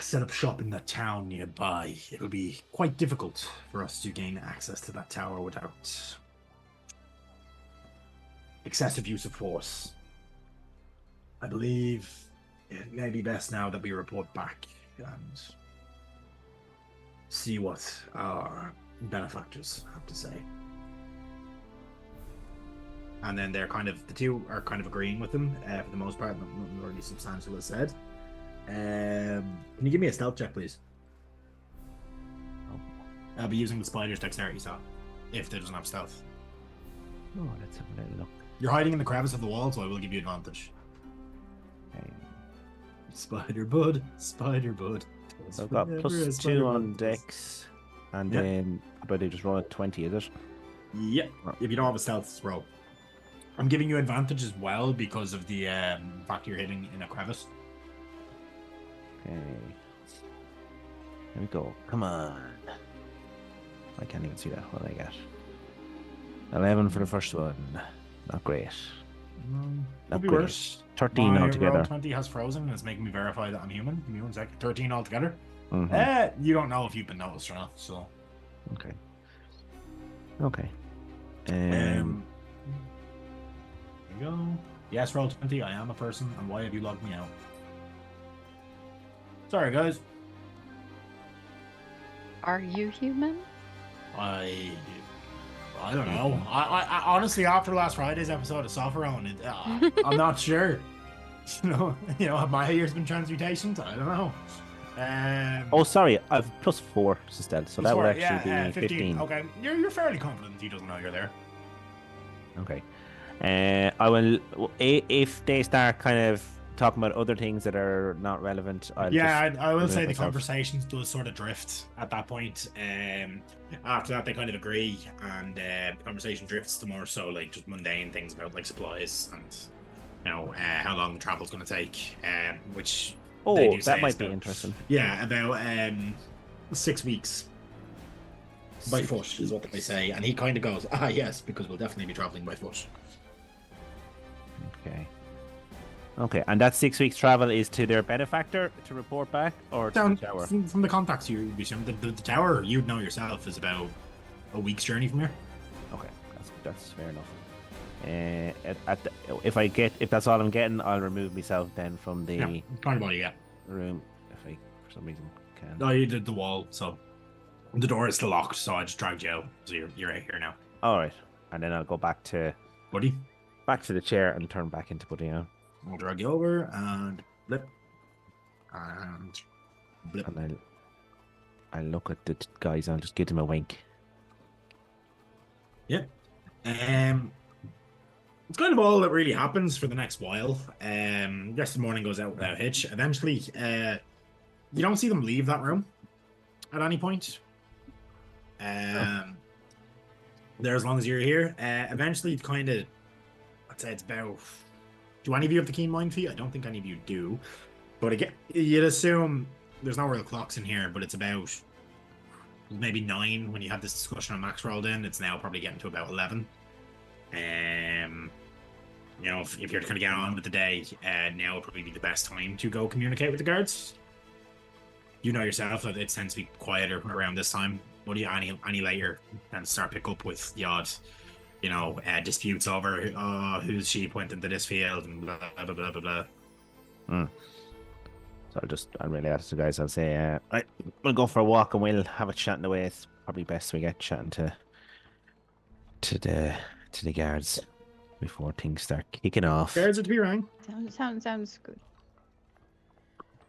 set up shop in that town nearby. It'll be quite difficult for us to gain access to that tower without excessive use of force. I believe it may be best now that we report back and see what our benefactors have to say. And then the two are kind of agreeing with them for the most part. Nothing really substantial is said. Can you give me a stealth check, please? I'll be using the spider's dexterity style if they doesn't have stealth. Oh, let's have a little look. You're hiding in the crevice of the wall, so I will give you advantage. Okay. Spider bud. So I've got +2 on dex, and then but they just roll a 20, is it? Yep. If you don't have a stealth roll, I'm giving you advantage as well because of the fact you're hitting in a crevice. Okay. Here we go. Come on. I can't even see that. What did I get? 11 for the first one. Not great. Could be worse. 13 altogether. Roll 20 has frozen and it's making me verify that I'm human. Give me 1 second. 13 altogether. Mm-hmm. You don't know if you've been noticed or not, so. Okay. There you go. Yes, roll 20. I am a person. And why have you logged me out? Sorry, guys. Are you human? I don't know. I honestly, after last Friday's episode of Sofferone, I'm not sure. Have my ears been transmutations? I don't know. Oh, sorry. I've +4 to stealth, so that would actually be 15. Okay, you're fairly confident he doesn't know you're there. Okay. I will. If they start kind of talking about other things that are not relevant, I will say the conversations does sort of drift at that point. After that, they kind of agree, and the conversation drifts to more so like just mundane things about like supplies and how long the travel's going to take, which that might be interesting. Yeah, about 6 weeks by foot is what they say, and he kind of goes, yes, because we'll definitely be traveling by foot. Okay, and that 6 weeks travel is to their benefactor to report back, or to Down the tower? from the contacts you'd be assuming. The tower, you'd know yourself, is about a week's journey from here. Okay, that's fair enough. If that's all I'm getting, I'll remove myself then from the Yeah, kind of all you get. room if I for some reason can. No, you did the wall, so the door is still locked. So I just dragged you out, so you're out here now, All right, and then I'll go back to buddy. the chair and turn back into Buddy now. We'll drag you over and blip and blip. And I'll look at the guys and I'll just give them a wink. Yeah. It's kind of all that really happens for the next while. Rest of the morning goes out without a hitch. Eventually, you don't see them leave that room at any point. There as long as you're here. Eventually, it kind of, I'd say it's about. Do any of you have the keen mind feat? I don't think any of you do. But again, you'd assume there's no real clocks in here, but it's about maybe 9 when you had this discussion on Max rolled in. It's now probably getting to about 11. You know, if you're going to get on with the day, now would probably be the best time to go communicate with the guards. You know yourself that it tends to be quieter around this time. What do you any later and start pick up with the odd, you know, disputes over whose sheep went into this field and blah blah blah blah blah. So I'll really ask the guys. I'll say, we'll go for a walk and we'll have a chat in the way. It's probably best we get chatting to the guards before things start kicking off. Guards are to be rang. Sounds good.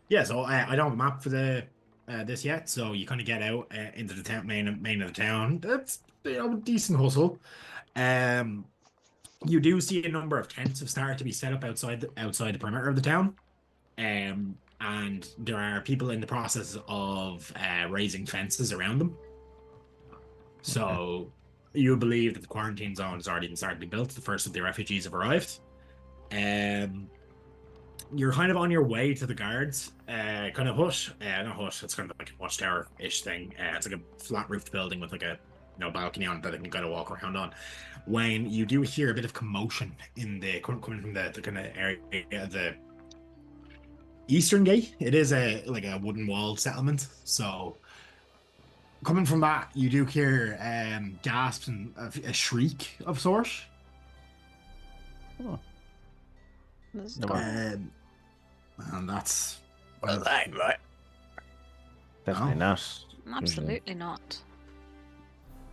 Yeah, so I don't have a map for the this yet, so you kind of get out into the town, main of the town. That's, you know, decent hustle. You do see a number of tents have started to be set up outside the perimeter of the town, and there are people in the process of raising fences around them. So you believe that the quarantine zone has already been started to be built. The first of the refugees have arrived. You're kind of on your way to the guards. Kind of hush. Not hush. It's kind of like a watchtower-ish thing. It's like a flat-roofed building with like a balcony on it that they can kind of walk around on. When you do hear a bit of commotion in the coming from the kind of area, the eastern gate. It is like a wooden walled settlement. So coming from that, you do hear gasps and a shriek of sort. Oh. And that's Well, that ain't right. Definitely No. not. Absolutely not.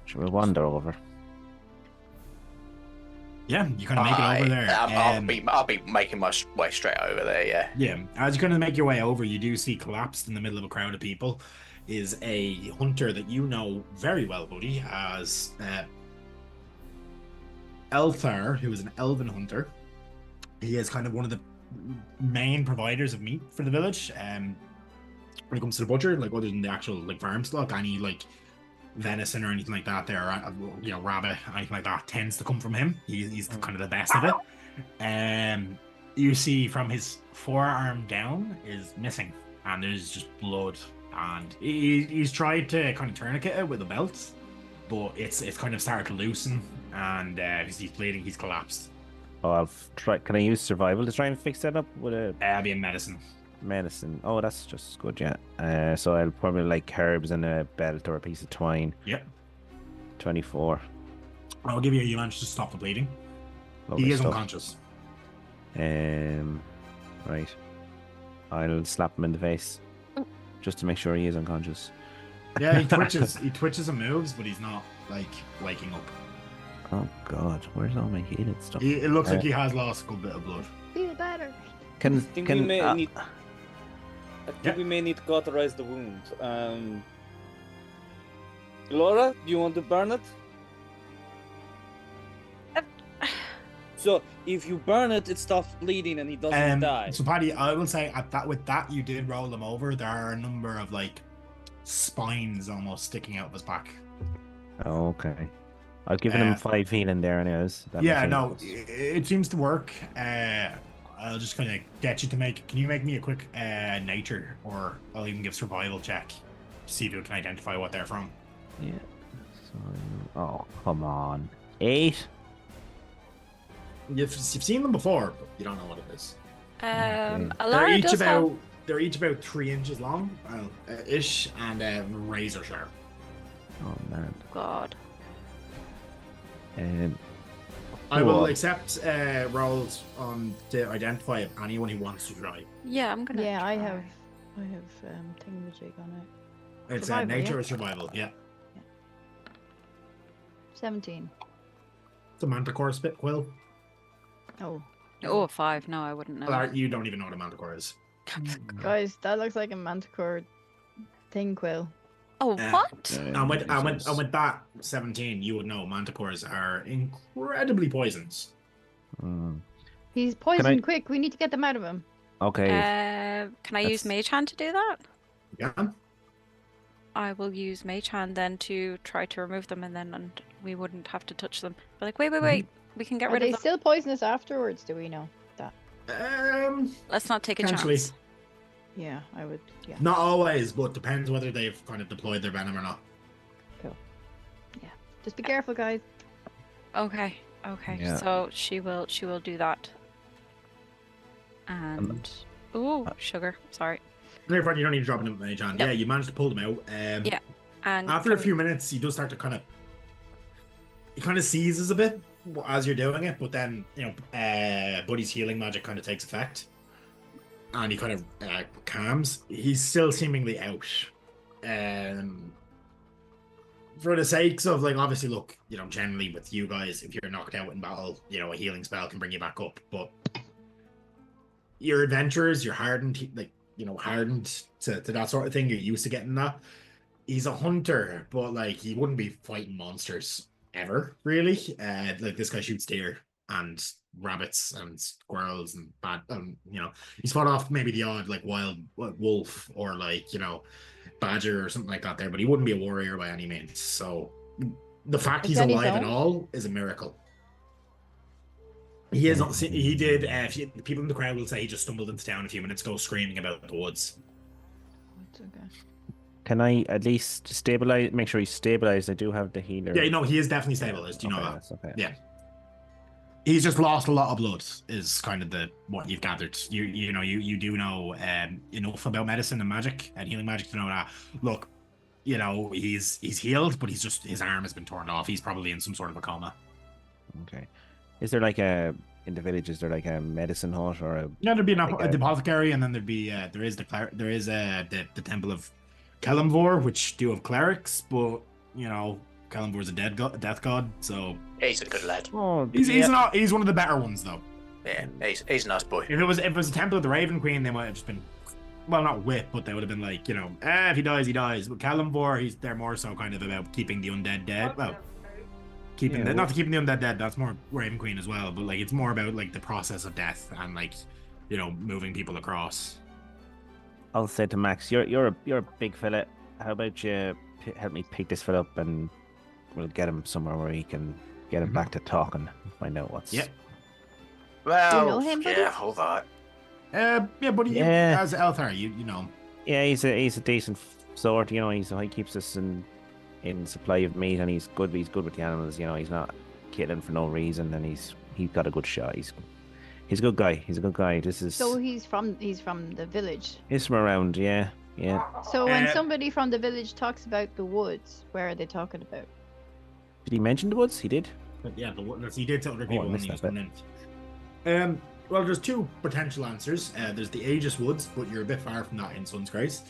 Should we wander over? yeah. You kind of make it over there. I'll be making my way straight over there. Yeah. Yeah, as you kind of make your way over, you do see collapsed in the middle of a crowd of people is a hunter that you know very well, buddy, as Elthar, who is an elven hunter. He is kind of one of the main providers of meat for the village. When it comes to the butcher, like other than the actual like farm stock, any like venison or anything like that, there, you know, rabbit, anything like that tends to come from him. He's kind of the best of it. You see from his forearm down is missing, and there's just blood. And he's tried to kind of tourniquet it with a belt, but it's kind of started to loosen, and he's bleeding. He's collapsed. Oh, I'll try. Can I use survival to try and fix that up with a Be in medicine. medicine? Oh, that's just good, yeah. So I'll probably like herbs and a belt or a piece of twine. Yep. 24. I'll give you managed to stop the bleeding. Lovely He is stuff. unconscious. Right. I'll slap him in the face just to make sure he is unconscious. Yeah, he twitches. He twitches and moves, but he's not like waking up. Oh God, where's all my heated stuff? It looks like he has lost a good bit of blood. Feel better. Can I think we may need. I think Yeah. we may need to cauterize the wound. Laura, do you want to burn it? So if you burn it, it stops bleeding and he doesn't die. So Paddy, I will say with that you did roll him over. There are a number of like spines almost sticking out of his back. Oh, okay. I've given him 5 healing there, anyways. That Yeah, makes no, sense. it seems to work. I'll just kind of get you to make. Can you make me a quick nature, or I'll even give survival check to see if you can identify what they're from. Yeah. So, oh, come on. 8. You've seen them before, but you don't know what it is. They're Alara each does have. about 3 inches long, ish, and razor sharp. Oh man. God. I will Cool. accept rolls on to identify anyone who wants to try. Yeah, I'm gonna. Yeah, I try. have thingamajig on it. It's Survival, nature yeah? or survival. Yeah, 17. it's a manticore spit quill. Oh, Oh, 5. No, I wouldn't know. Well, you don't even know what a manticore is. guys, that looks like a manticore thing quill. Oh, Yeah. what? And with that 17, you would know manticores are incredibly poisonous. He's poisoned. I- Quick, we need to get them out of him. Okay. Can I use That's- Mage Hand to do that? Yeah. I will use Mage Hand then to try to remove them, and we wouldn't have to touch them. But like, wait, we can get Are rid they of them. still poisonous afterwards? Do we know that? Let's not take a Potentially. chance. Yeah, I would. Yeah. Not always, but depends whether they've kind of deployed their venom or not. Just be careful, guys. Okay. Yeah. So she will do that. And sugar. Sorry. No, Fred, you don't need to drop them in mage hand. Nope. Yeah, you managed to pull them out. Yeah. And After a few minutes, he does start to he kind of seizes a bit as you're doing it, but then Buddy's healing magic kind of takes effect, and he kind of calms. He's still seemingly out. For the sakes of obviously, look, generally with you guys, if you're knocked out in battle, a healing spell can bring you back up. But your adventurers, you're hardened, hardened to that sort of thing. You're used to getting that. He's a hunter, but he wouldn't be fighting monsters ever, really. This guy shoots deer and rabbits and squirrels and he's fought off maybe the odd wild wolf or badger or something like that there, but he wouldn't be a warrior by any means. So the fact he's Is that his alive at own? all is a miracle. He is. He did. People in the crowd will say he just stumbled into town a few minutes ago, screaming about the woods. It's okay. Can I at least stabilize? Make sure he's stabilized. I do have the healer. Yeah, no, he is definitely stabilized. You know that. That's okay. Yeah. He's just lost a lot of blood. Is kind of what you've gathered. You do know enough about medicine and magic and healing magic to know that. Look, he's healed, but his arm has been torn off. He's probably in some sort of a coma. Okay. Is there in the village? Is there a medicine hut or a? Yeah, there'd be an Like a- apothecary, and then there'd be the temple of Kelimvor, which do have clerics, but Kelimvor's a death god, so He's a good lad. Oh, he's one of the better ones though. Yeah, he's a nice boy. If it was a temple of the Raven Queen, they might have just been, well, not whipped, but they would have been if he dies, he dies. But Kelimvor, they're more so kind of about keeping the undead dead. Well, keeping Yeah, not to keeping the undead dead. That's more Raven Queen as well. But it's more about the process of death and moving people across. I'll say to Max, you're a big fella. How about you help me pick this fella up and we'll get him somewhere where he can get him back to talking, find out what's. Yep. Well, Do you know him, buddy? yeah, hold on. Yeah, buddy. Yeah. As Elthar, you know. Yeah, he's a decent sort. He keeps us in supply of meat, and he's good with the animals. He's not killing for no reason, and he's got a good shot. He's a good guy. He's a good guy. So he's from the village. He's from around. Yeah. So when Uh, somebody from the village talks about the woods, where are they talking about? Did he mention the woods? He did. But yeah, he did to other people I when missed he was that coming in. Well, there's two potential answers. There's the Aegis Woods, but you're a bit far from that in Sun's Grace.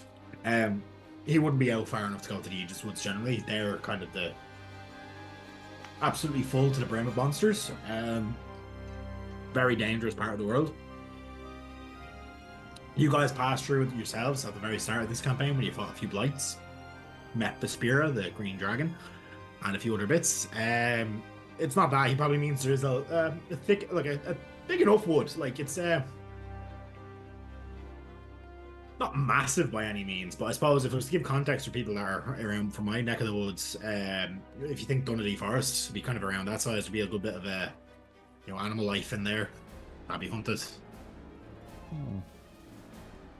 He wouldn't be out far enough to go to the Aegis Woods generally. They're kind of the absolutely full to the brim of monsters. Very dangerous part of the world. You guys passed through it yourselves at the very start of this campaign when you fought a few blights. Met Bespira, the green dragon, and a few other bits. It's not that. He probably means there's a thick, a big enough wood. It's not massive by any means, but I suppose if it was to give context for people that are around from my neck of the woods, if you think Dunedin Forest, it'd be kind of around that size. There'd be a good bit of animal life in there. That'd be hunted.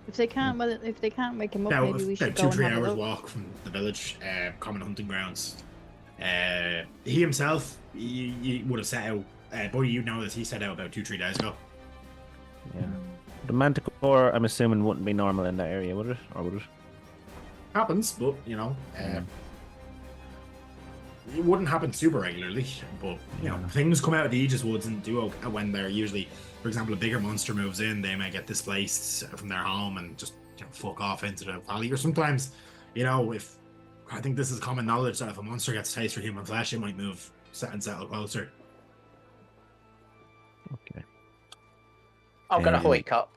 If they can't wake him up, Now, maybe we should about go and 2-3 have a hours look. walk from the village, common hunting grounds. He himself, he would have set out. Boy, you know this. He set out about 2-3 days ago. Yeah. The manticore, I'm assuming, wouldn't be normal in that area, would it? Or would it? Happens, but it wouldn't happen super regularly. But things come out of the Aegis Woods and do when they're usually, for example, a bigger monster moves in, they may get displaced from their home and just fuck off into the valley. Or sometimes, if I think this is common knowledge that if a monster gets a taste for human flesh, it might move and settle closer. Okay. I'm gonna hoik up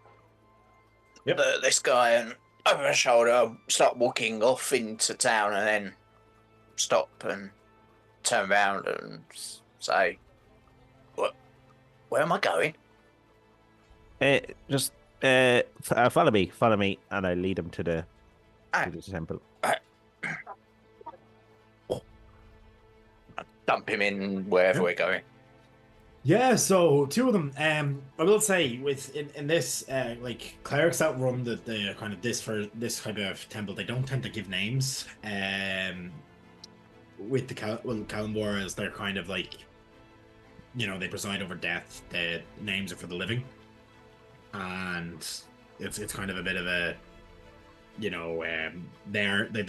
this guy and over my shoulder, start walking off into town, and then stop and turn around and say, "What? Where am I going?" Just follow me, and I lead him to the temple. Dump him in wherever we're going. Yeah, so two of them. I will say in this, like clerics that run the kind of this type of temple, they don't tend to give names. With the Kalimdor, as they're kind of like, they preside over death. The names are for the living, and it's kind of a bit of a, they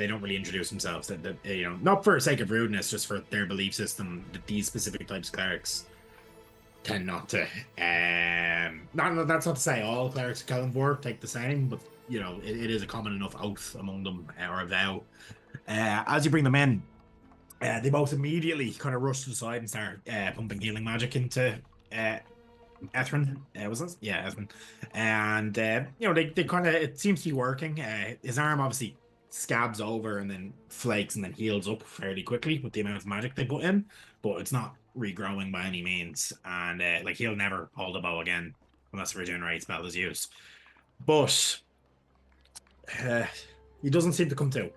don't really introduce themselves. That not for the sake of rudeness, just for their belief system. That these specific types of clerics tend not to. That's not to say all clerics of Kalimdor take the same, but it is a common enough oath among them, or a vow. As you bring them in, they both immediately kind of rush to the side and start pumping healing magic into Ethrin. Was this? Yeah, Ethrin. And they kind of, it seems to be working. His arm obviously scabs over and then flakes and then heals up fairly quickly with the amount of magic they put in, but it's not regrowing by any means, and he'll never hold a bow again unless a regenerate spell is used. But he doesn't seem to come to.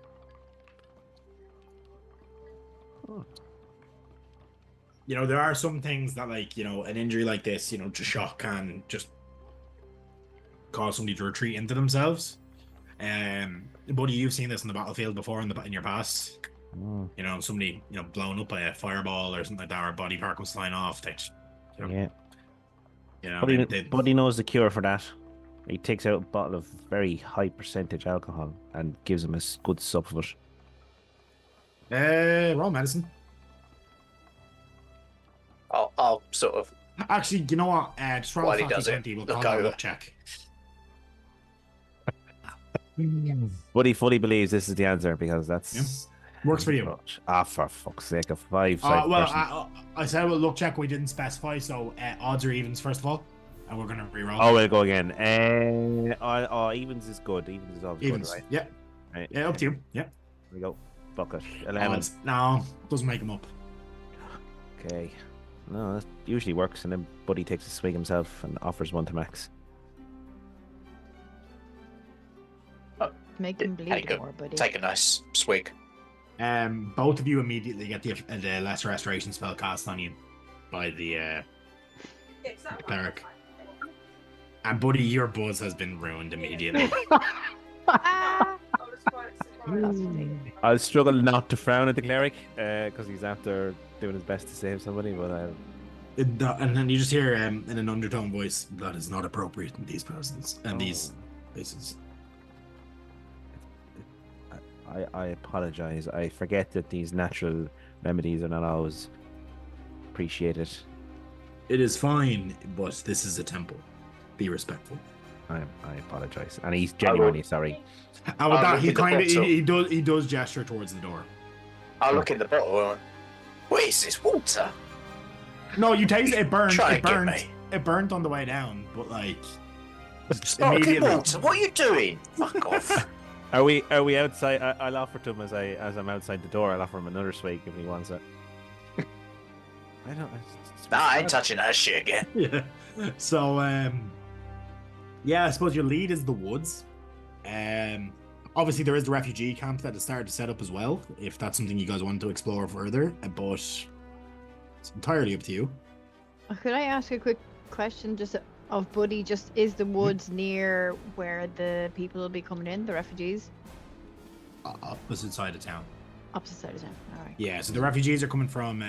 There are some things that, like, an injury like this, just shock can just cause somebody to retreat into themselves. Buddy, you've seen this on the battlefield before in your past. Somebody, blown up by a fireball or something like that, or a body part comes flying off. Buddy knows the cure for that. He takes out a bottle of very high percentage alcohol and gives him a good sup of it. Roll medicine. I'll sort of. Actually, you know what? Just roll a 20. We'll call it a luck check. Buddy fully believes this is the answer because that's works for you. For fuck's sake, a 5. I said we'll luck check. We didn't specify, so odds or evens first of all, and we're gonna reroll. Oh, we'll go again. Evens is good. Evens is always evens. Good, right? Yeah. Right. Yeah, up to you. Yeah. Here we go. Bucket. 11. Odds. No, doesn't make them up. Okay. No, that usually works, and then Buddy takes a swig himself and offers one to Max. Make him bleed more, buddy. Take a nice swig. Both of you immediately get the lesser restoration spell cast on you by the cleric. And Buddy, your buzz has been ruined immediately. I'll struggle not to frown at the cleric because he's after doing his best to save somebody, but and then you just hear in an undertone voice, "That is not appropriate in these persons and these places." I apologize. I forget that these natural remedies are not always appreciated. It is fine, but this is a temple. Be respectful. I apologize, and he's genuinely sorry. And with that, he does gesture towards the door. I'll look in the bottle. What is this, water? No, you taste it. It burned. It burned on the way down, but like sparkling water. What are you doing? Fuck off. Are we outside? I'll offer to him as I'm outside the door. I'll offer him another swig if he wants it. I ain't touching that shit again. Yeah. So I suppose your lead is the woods. Obviously there is the refugee camp that has started to set up as well, if that's something you guys want to explore further, but it's entirely up to you. Could I ask a quick question just of Buddy? Just is the woods near where the people will be coming in, the refugees? Opposite side of town. Opposite side of town, alright. Yeah, so the refugees are coming from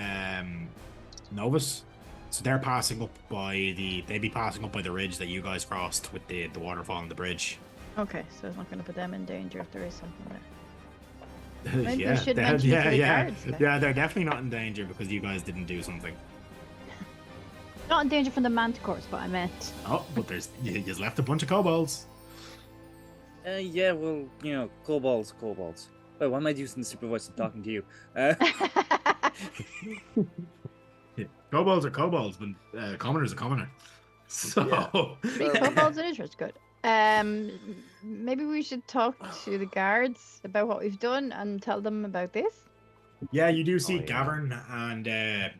Novus, So they're passing up by they'd be passing up by the ridge that you guys crossed with the waterfall and the bridge. Okay, so it's not going to put them in danger if there is something there. Maybe we Yeah, should mention it to the guards then. yeah, they're definitely not in danger because you guys didn't do something. Not in danger from the manticores, but I meant. Oh, but you just left a bunch of kobolds. Yeah, well, you know, kobolds. Wait, why am I using the super voice and talking to you? Kobolds are kobolds, but commoner's a commoner. So Kobolds and interest, good. Maybe we should talk to the guards about what we've done and tell them about this. yeah, you do see yeah. Gavin and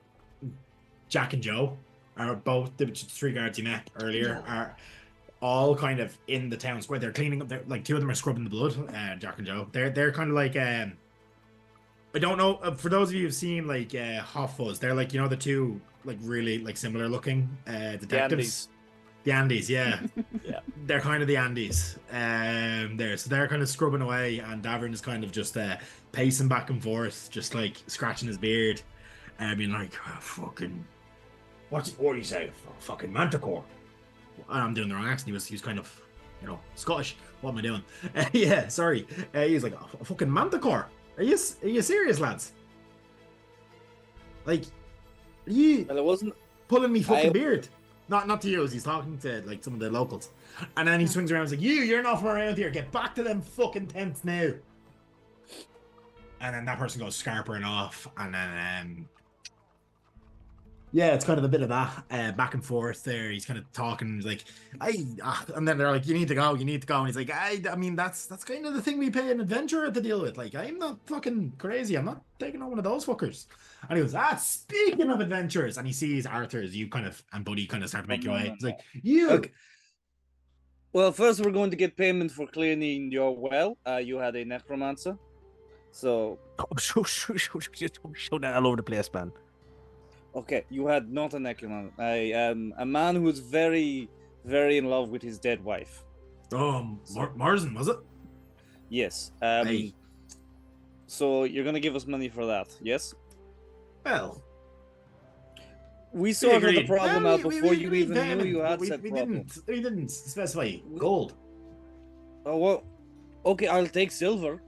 Jack and Joe are both the 3 guards you met earlier are all kind of in the town square. They're cleaning up. They're, like 2 of them are scrubbing the blood. Jack and Joe. They're kind of like I don't know. For those of you who've seen like Hot Fuzz, they're like, you know, the 2 like really like similar looking detectives. The Andes, yeah. Yeah. They're kind of the Andes. There. So they're kind of scrubbing away, and Davern is kind of just pacing back and forth, just like scratching his beard. And being like, fucking, what do you say? Fucking manticore. And I'm doing the wrong accent. He was kind of, you know, Scottish. What am I doing? Yeah, sorry. He's like, a fucking manticore. Are you serious, lads? Like, are you Well, it wasn't. pulling me fucking beard? Not to you, as he's talking to like some of the locals. And then he swings around and is like, you're not from around here. Get back to them fucking tents now. And then that person goes scarpering off, and then yeah, it's kind of a bit of that back and forth there. He's kind of talking like, and then they're like, you need to go, and he's like, I mean, that's kind of the thing we pay an adventurer to deal with. Like, I'm not fucking crazy. I'm not taking on one of those fuckers. And he goes, speaking of adventurers, and he sees Arthur as you kind of and Buddy kind of start to make your way. He's like, you. Okay. Well, first we're going to get payment for cleaning your well. You had a necromancer, so Show that all over the place, man. okay, you had not a necromancer. A man who was very, very in love with his dead wife. Marzen, was it? Yes. Hey. So you're gonna give us money for that, yes? Well, We sorted the problem Well, out before you agreed even payment, knew you but had we said problem. we didn't specify gold. Oh well. Okay, I'll take silver.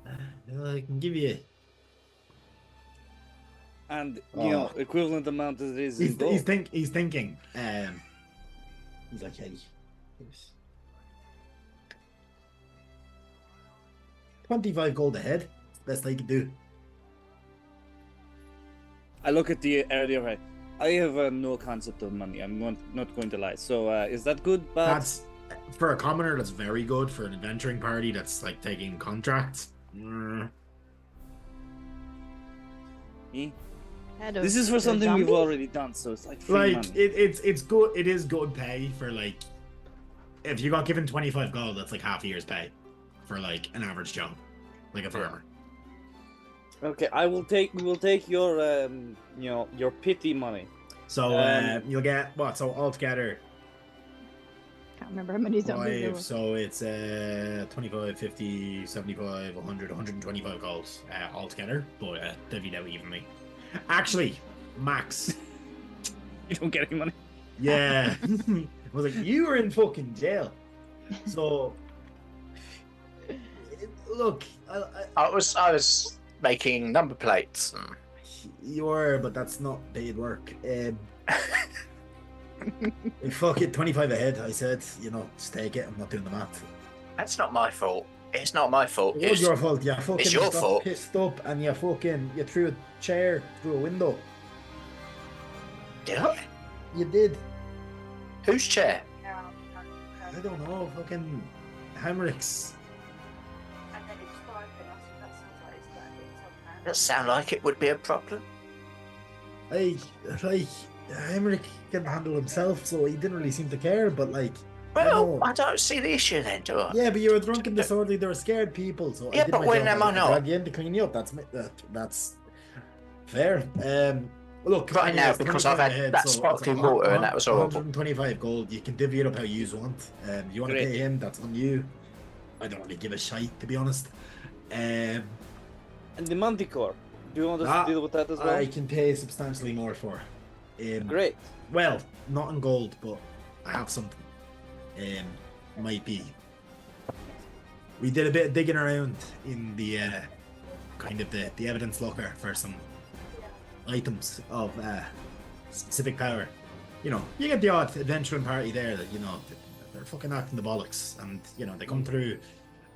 I can give you. And you know, equivalent amount as it is in gold. He's thinking. He's like, hey, 25 gold ahead. Best I can do. I look at the area right. I have no concept of money. I'm not going to lie. So is that good? Bad? That's for a commoner. That's very good. For an adventuring party, that's like taking contracts. Me? Head of This is for the something we've zombies? already done, so it's like free Like money. it's good. It is good pay for like if you got given 25 gold, that's like half a year's pay for like an average job, like a farmer. Okay, we will take your you know, your pity money. So you'll get what? So altogether, Can't remember how many zombies there 5, were. so it's 25, 50, 75, 100, 125 gold altogether, but divvied out evenly. Actually, max. You don't get any money. Yeah. I was like, you were in fucking jail. So, look, I was making number plates. you were, but that's not paid work. Fuck it, 25 ahead. I said, you know, just take it. I'm not doing the math. That's not my fault. It's not my fault. It was your fault. You fucking it's your got fault. pissed up and you threw a chair through a window. Did I? You did. Whose chair? I don't know. Fucking Heinrich's. Doesn't sound like it would be a problem. Heinrich can handle himself, so he didn't really seem to care. But like, Well, I don't see the issue then, do I? yeah, but you were drunk and disorderly. They were scared people. So Yeah, I did but my when job. am I not? Drag you in to clean you up. That's fair. Look, Right now, it's because 25 I've had ahead, that so it's sparkling water and that was horrible. 125 gold. You can divvy it up how you want. You want to Great. pay him? That's on you. I don't really give a shite, to be honest. And the manticore. Do you want us to deal with that as well? I can pay substantially more for. Great. Well, not in gold, but I have something. Might be. We did a bit of digging around in the kind of the evidence locker for some items of specific power. You know, you get the odd adventuring party there that, you know, they're fucking acting the bollocks, and, you know, they come through,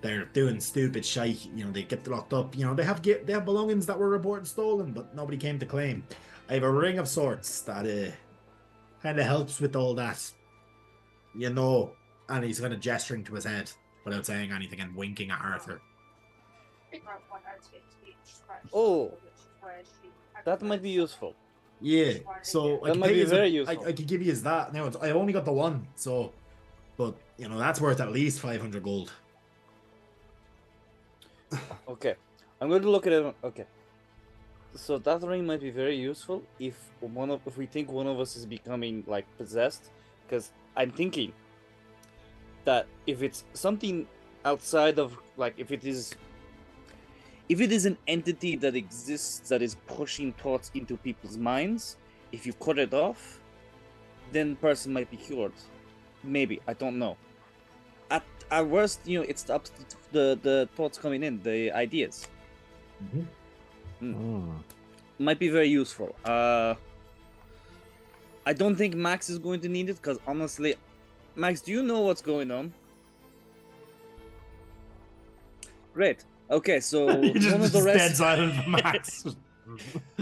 they're doing stupid shite, you know, they get locked up, you know, they have belongings that were reported stolen, but nobody came to claim. I have a ring of sorts that kind of helps with all that, you know, and he's kind of gesturing to his head without saying anything and winking at Arthur. Oh, that might be useful. Yeah, so that might be very useful. I could give you that. Now, I only got the one, so, but, you know, that's worth at least 500 gold. Okay, I'm going to look at it. Okay, so that ring might be very useful if we think one of us is becoming like possessed, because I'm thinking that if it's something outside of, like, if it is an entity that exists that is pushing thoughts into people's minds, if you cut it off, then the person might be cured. Maybe, I don't know. At worst, you know, it's the thoughts coming in, the ideas. Might be very useful. I don't think Max is going to need it, because honestly, Max, do you know what's going on? Great. Okay, so one of the rest dead silent for Max.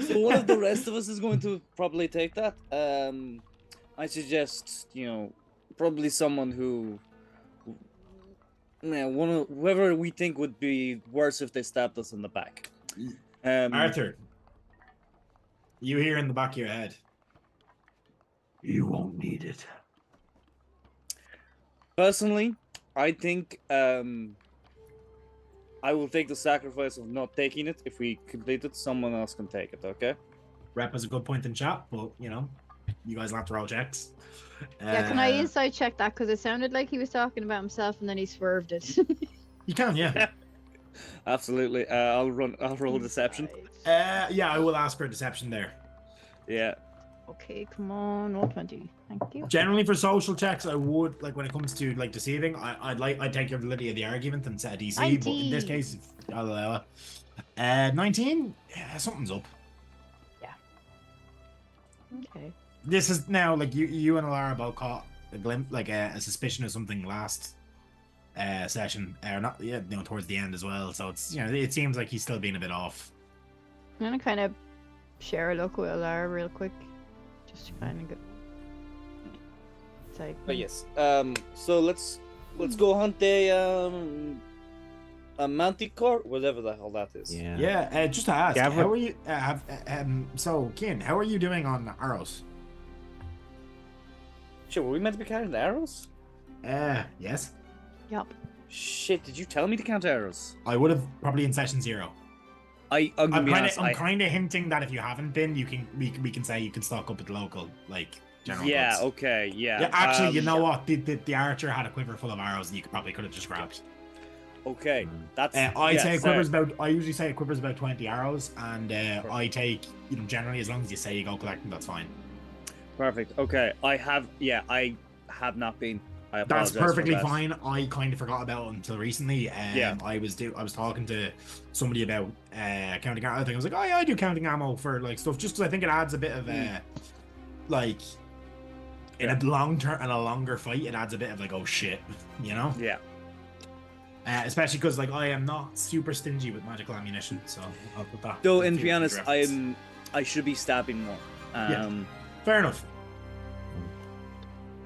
So one of the rest of us is going to probably take that. I suggest, you know, probably someone who, whoever we think would be worse if they stabbed us in the back. Arthur, you hear in the back of your head, you won't need it. Personally, I think I will take the sacrifice of not taking it. If we complete it, someone else can take it, okay? Rep has a good point in chat, but, you know, you guys will have to roll checks. Yeah, can I inside check that? Because it sounded like he was talking about himself and then he swerved it. You can, yeah. Absolutely. I'll roll deception. Yeah, I will ask for a deception there. Yeah. Okay, come on, roll 20. Thank you. Generally, for social checks, I would, like, when it comes to, like, deceiving, I'd take your validity of the argument and set a DC. 19. But in this case, I'll allow it. 19? Yeah, something's up. Yeah. Okay. This is now, like, you and Alara both caught a glimpse, like, a suspicion of something last session, or not, yeah, you know, towards the end as well. So it's, you know, it seems like he's still being a bit off. I'm gonna kind of share a look with Alara real quick, just to kind of go. But yes, so let's go hunt a manticore, whatever the hell that is. Yeah. Just to ask, Gavin? how are you? So, Ken, how are you doing on arrows? Shit, were we meant to be counting the arrows? Yes. Yup. Shit, did you tell me to count arrows? I would have probably in session 0. I'm kind of hinting that if you haven't been, we can say you can stock up at the local, like, general Yeah. goods. Okay. Yeah. Yeah, actually, you know what? The archer had a quiver full of arrows, and you could have just grabbed. Okay. That's. I usually say a quiver's about 20 arrows, and I take, you know, generally as long as you say you go collecting, that's fine. Perfect. Okay. I have not been. I apologize. That's perfectly for that. fine. I kind of forgot about it until recently. Yeah. I was talking to somebody about counting ammo. I think I was like, oh yeah, I do counting ammo for, like, stuff, just because I think it adds a bit of like, in a longer fight, it adds a bit of, like, oh shit, you know? Yeah. Especially because, like, I am not super stingy with magical ammunition, so I'll put that. Though, and to be honest, I should be stabbing more. Fair enough.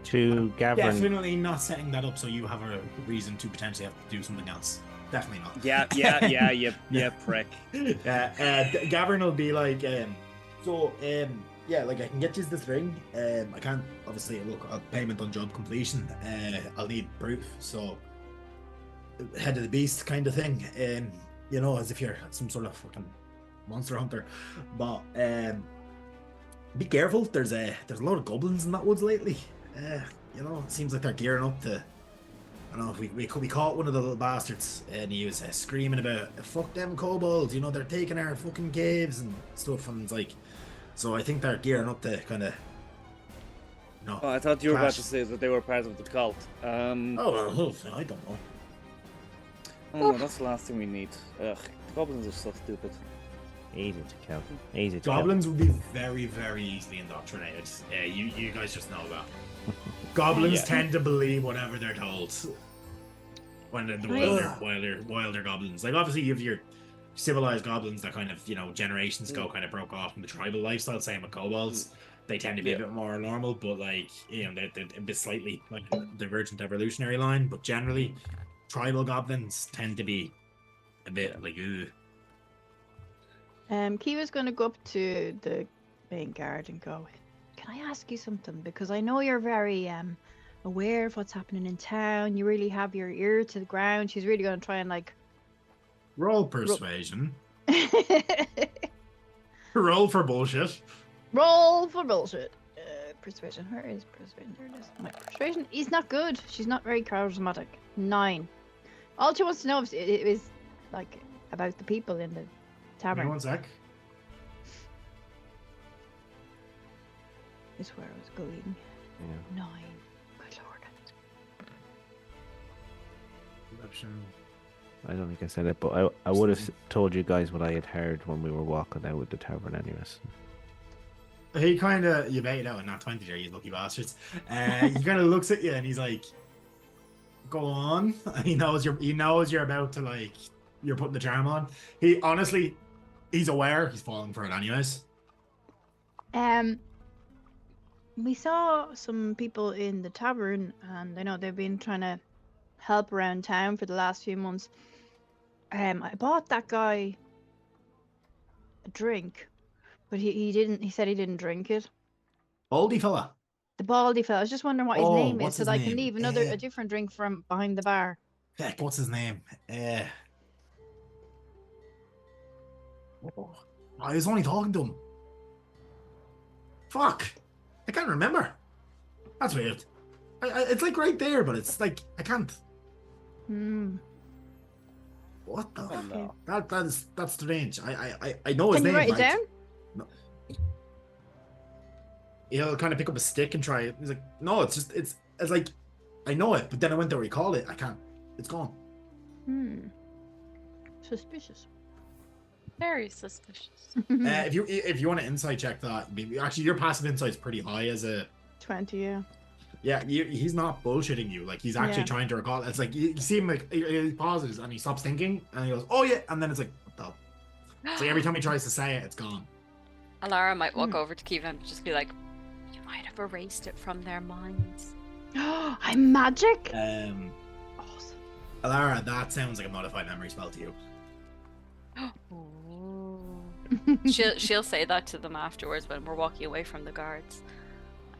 To Gavin. Definitely not setting that up so you have a reason to potentially have to do something else. Definitely not. Yeah, prick. Gavin will be like, yeah, like, I can get you this ring. I can't, obviously, look, payment on job completion. I'll need proof, so head of the beast kind of thing. You know, as if you're some sort of fucking monster hunter. But be careful. There's a lot of goblins in that woods lately. You know, it seems like they're gearing up to. I don't know if we caught one of the little bastards, and he was screaming about, "Fuck them kobolds! You know, they're taking our fucking caves and stuff." And it's like, So I think they're gearing up to kind of. No. Oh, I thought you were about clash. to say that they were part of the cult. Oh, well, I don't know. Oh no, that's the last thing we need. Ugh, goblins are so stupid. Easy to kill. Easy to Goblins would be very, very easily indoctrinated. Yeah, you guys just know that. Goblins Yeah. tend to believe whatever they're told. When the wilder goblins. Like, obviously, you have your civilized goblins that kind of, generations ago kind of broke off from the tribal lifestyle. Same with kobolds. They tend to be a bit more normal, but, like, they're a bit slightly, like, divergent evolutionary line. But generally, tribal goblins tend to be a bit, like, ugh. Kiva's going to go up to the main guard and go, "Can I ask you something? Because I know you're very aware of what's happening in town. You really have your ear to the ground." She's really going to try and like Roll persuasion. Roll for bullshit. roll for bullshit. Persuasion. Where is persuasion? There it is. My persuasion is not good. She's not very charismatic. 9. All she wants to know is it is like about the people in the Give me tavern. 1 sec. Is where I was going. Yeah. 9. Good lord. Perception. I don't think I said it, but I would have told you guys what I had heard when we were walking out with the tavern anyways. He kind of, you bait it out and not 20 there, you lucky bastards. He kind of looks at you and he's like, "Go on." He knows you're about to, like, you're putting the charm on. He honestly, he's aware he's falling for it anyways. We saw some people in the tavern, and I know they've been trying to help around town for the last few months. I bought that guy a drink, but he didn't. He said he didn't drink it. Baldy fella. The baldy fella. I was just wondering what his Oh, name is, what's so his that I can name? leave a different drink from behind the bar. Heck, what's his name? I was only talking to him. Fuck. I can't remember. That's weird. It's like right there, but it's like I can't. Hmm. What the? Oh, no. That's strange. I know his Can you name. write it right? down? No. He'll kind of pick up a stick and try it. He's like, "No, it's like I know it, but then I went to recall it. I can't. It's gone." Hmm. Suspicious. Very suspicious. If you want to insight check that, actually your passive insight's pretty high as a. 20. Yeah. Yeah, he's not bullshitting you. Like, he's actually Yeah. trying to recall. It's like you see him, like, he pauses and he stops thinking and he goes, "Oh yeah," and then it's like, what the? So every time he tries to say it, it's gone. Alara might walk over to Kiva and just be like, "You might have erased it from their minds." I'm magic. Awesome. Alara, that sounds like a modified memory spell to you. She'll say that to them afterwards when we're walking away from the guards,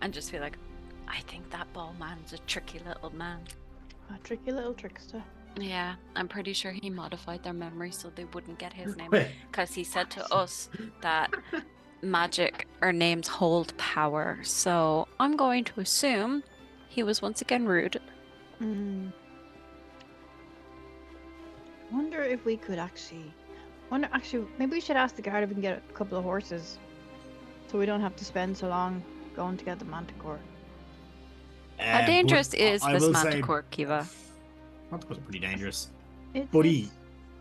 and just be like, "I think that ball man's a tricky little man." A tricky little trickster. Yeah, I'm pretty sure he modified their memory so they wouldn't get his name, Wait. because he said to us that magic or names hold power. So I'm going to assume he was once again rude. Hmm. Wonder if we could actually. Maybe we should ask the guard if we can get a couple of horses, so we don't have to spend so long going to get the manticore. How dangerous but is I this will say- manticore, Kiva? Manticore's pretty dangerous. It's-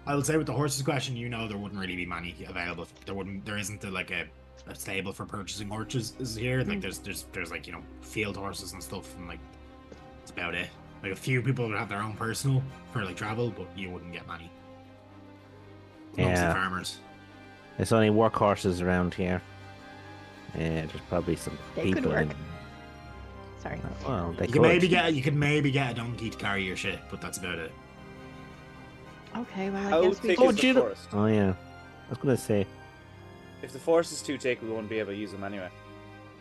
I will say with the horses question, there wouldn't really be many available. There isn't a stable for purchasing horses is here. Like there's like, field horses and stuff, and like that's about it. Like a few people would have their own personal for like travel, but you wouldn't get many. Mostly Yeah. farmers. There's only workhorses around here. There's probably some They could people work. in. Sorry. Well, they You could. could maybe get a donkey to carry your shit, but that's about it. Okay, well, I How guess we thick Oh, is could. the Judah- forest? Oh yeah, I was gonna say. If the forest is too thick, we won't be able to use them anyway.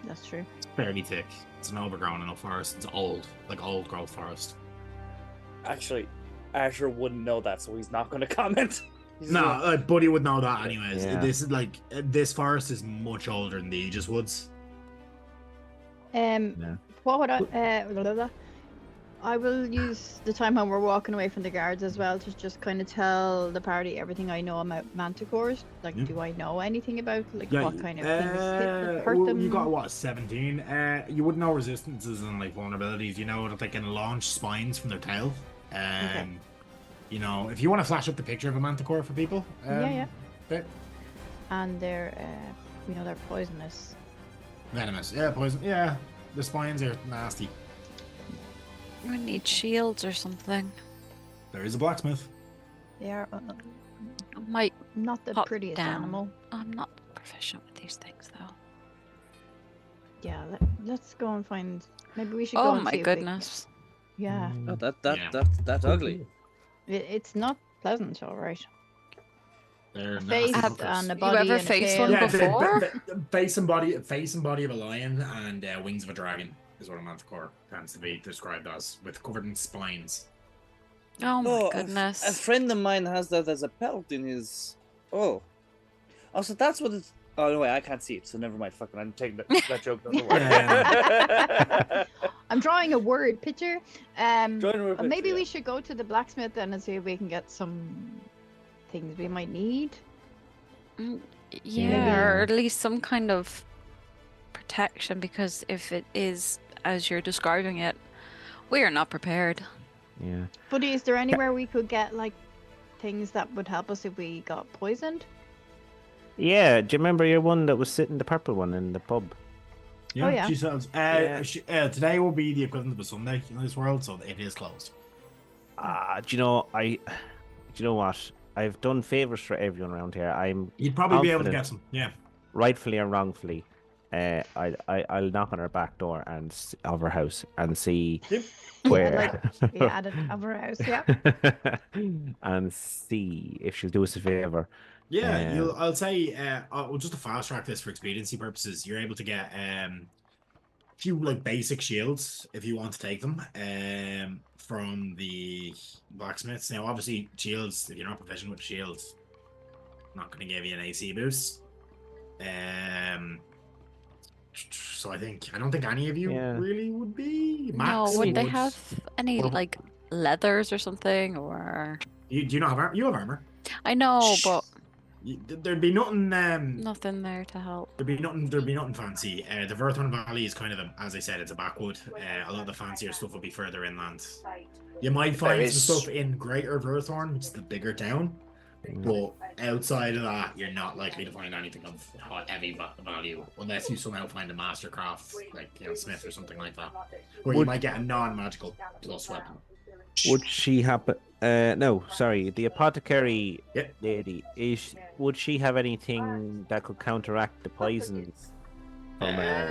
That's true. It's fairly thick. It's an overgrown enough forest. It's old growth forest. Actually, Asher wouldn't know that, so he's not going to comment. He's No, like, Buddy would know that anyways. Yeah. This is like this forest is much older than the Aegis Woods. Yeah. What would I? Blah, blah, blah. I will use the time when we're walking away from the guards as well to just kind of tell the party everything I know about manticores. Like, Yeah. do I know anything about like Yeah, what kind of things hurt well, them? you got what, 17? You wouldn't know resistances and like vulnerabilities. You know that they can launch spines from their tail. Okay. You know, if you want to flash up the picture of a manticore for people. Yeah. They're And they're, we know they're poisonous. venomous. Yeah, poison. Yeah, the spines are nasty. We need shields or something. There is a blacksmith. They are I might. not the Pop prettiest down. animal. I'm not proficient with these things though. Yeah, let's go and find. Maybe we should go Oh and my see if goodness. Yeah, Oh, Yeah. that's ugly. it's not pleasant, all right. They're A face nasty hookers. and a You body ever and a faced tail. one Yeah, before? the face and body of a lion and wings of a dragon is what a manticore tends to be described as, with covered in spines. Oh my A goodness. friend of mine has that as a pelt in his. Oh. Oh, so that's what it's. Oh, no, wait, I can't see it, so never mind. Fucking, I'm taking that joke. Doesn't work. I'm drawing a word picture. Drawing a word Maybe picture, we yeah. should go to the blacksmith then and see if we can get some things we might need. Yeah, or at least some kind of protection, because if it is as you're describing it, we are not prepared. Yeah. But is there anywhere we could get like things that would help us if we got poisoned? Yeah, do you remember your one that was sitting, the purple one in the pub? Yeah, Oh, yeah. she sells. Yeah. Today will be the equivalent of a Sunday in this world, so it is closed. Do you know, do you know what? I've done favors for everyone around here. I'm You'd probably be able to confident, get some. Yeah. rightfully or wrongfully. I'll knock on her back door and of her house and see where. Yeah, added of our house, yeah. And see if she'll do us a favor. Yeah, I'll say, well, just to fast track this for expediency purposes, you're able to get a few like basic shields if you want to take them from the blacksmiths. Now, obviously, shields, if you're not proficient with shields, not going to give you an AC boost. So I don't think any of you really would be. Max No, would they would. have any like leathers or something, or Do you not have armor? You have armor. I know, but There'd be nothing. nothing there to help. There'd be nothing fancy. The Verthorn Valley is kind of, as I said, it's a backwood. A lot of the fancier stuff will be further inland. You might find some stuff in Greater Verthorn, which is the bigger town. But outside of that, you're not likely to find anything of heavy value, unless you somehow find a mastercraft, like Smith or something like that, or you might get a non-magical plus weapon. Would she happen? No, sorry. The apothecary Yep. lady would she have anything that could counteract the poisons from a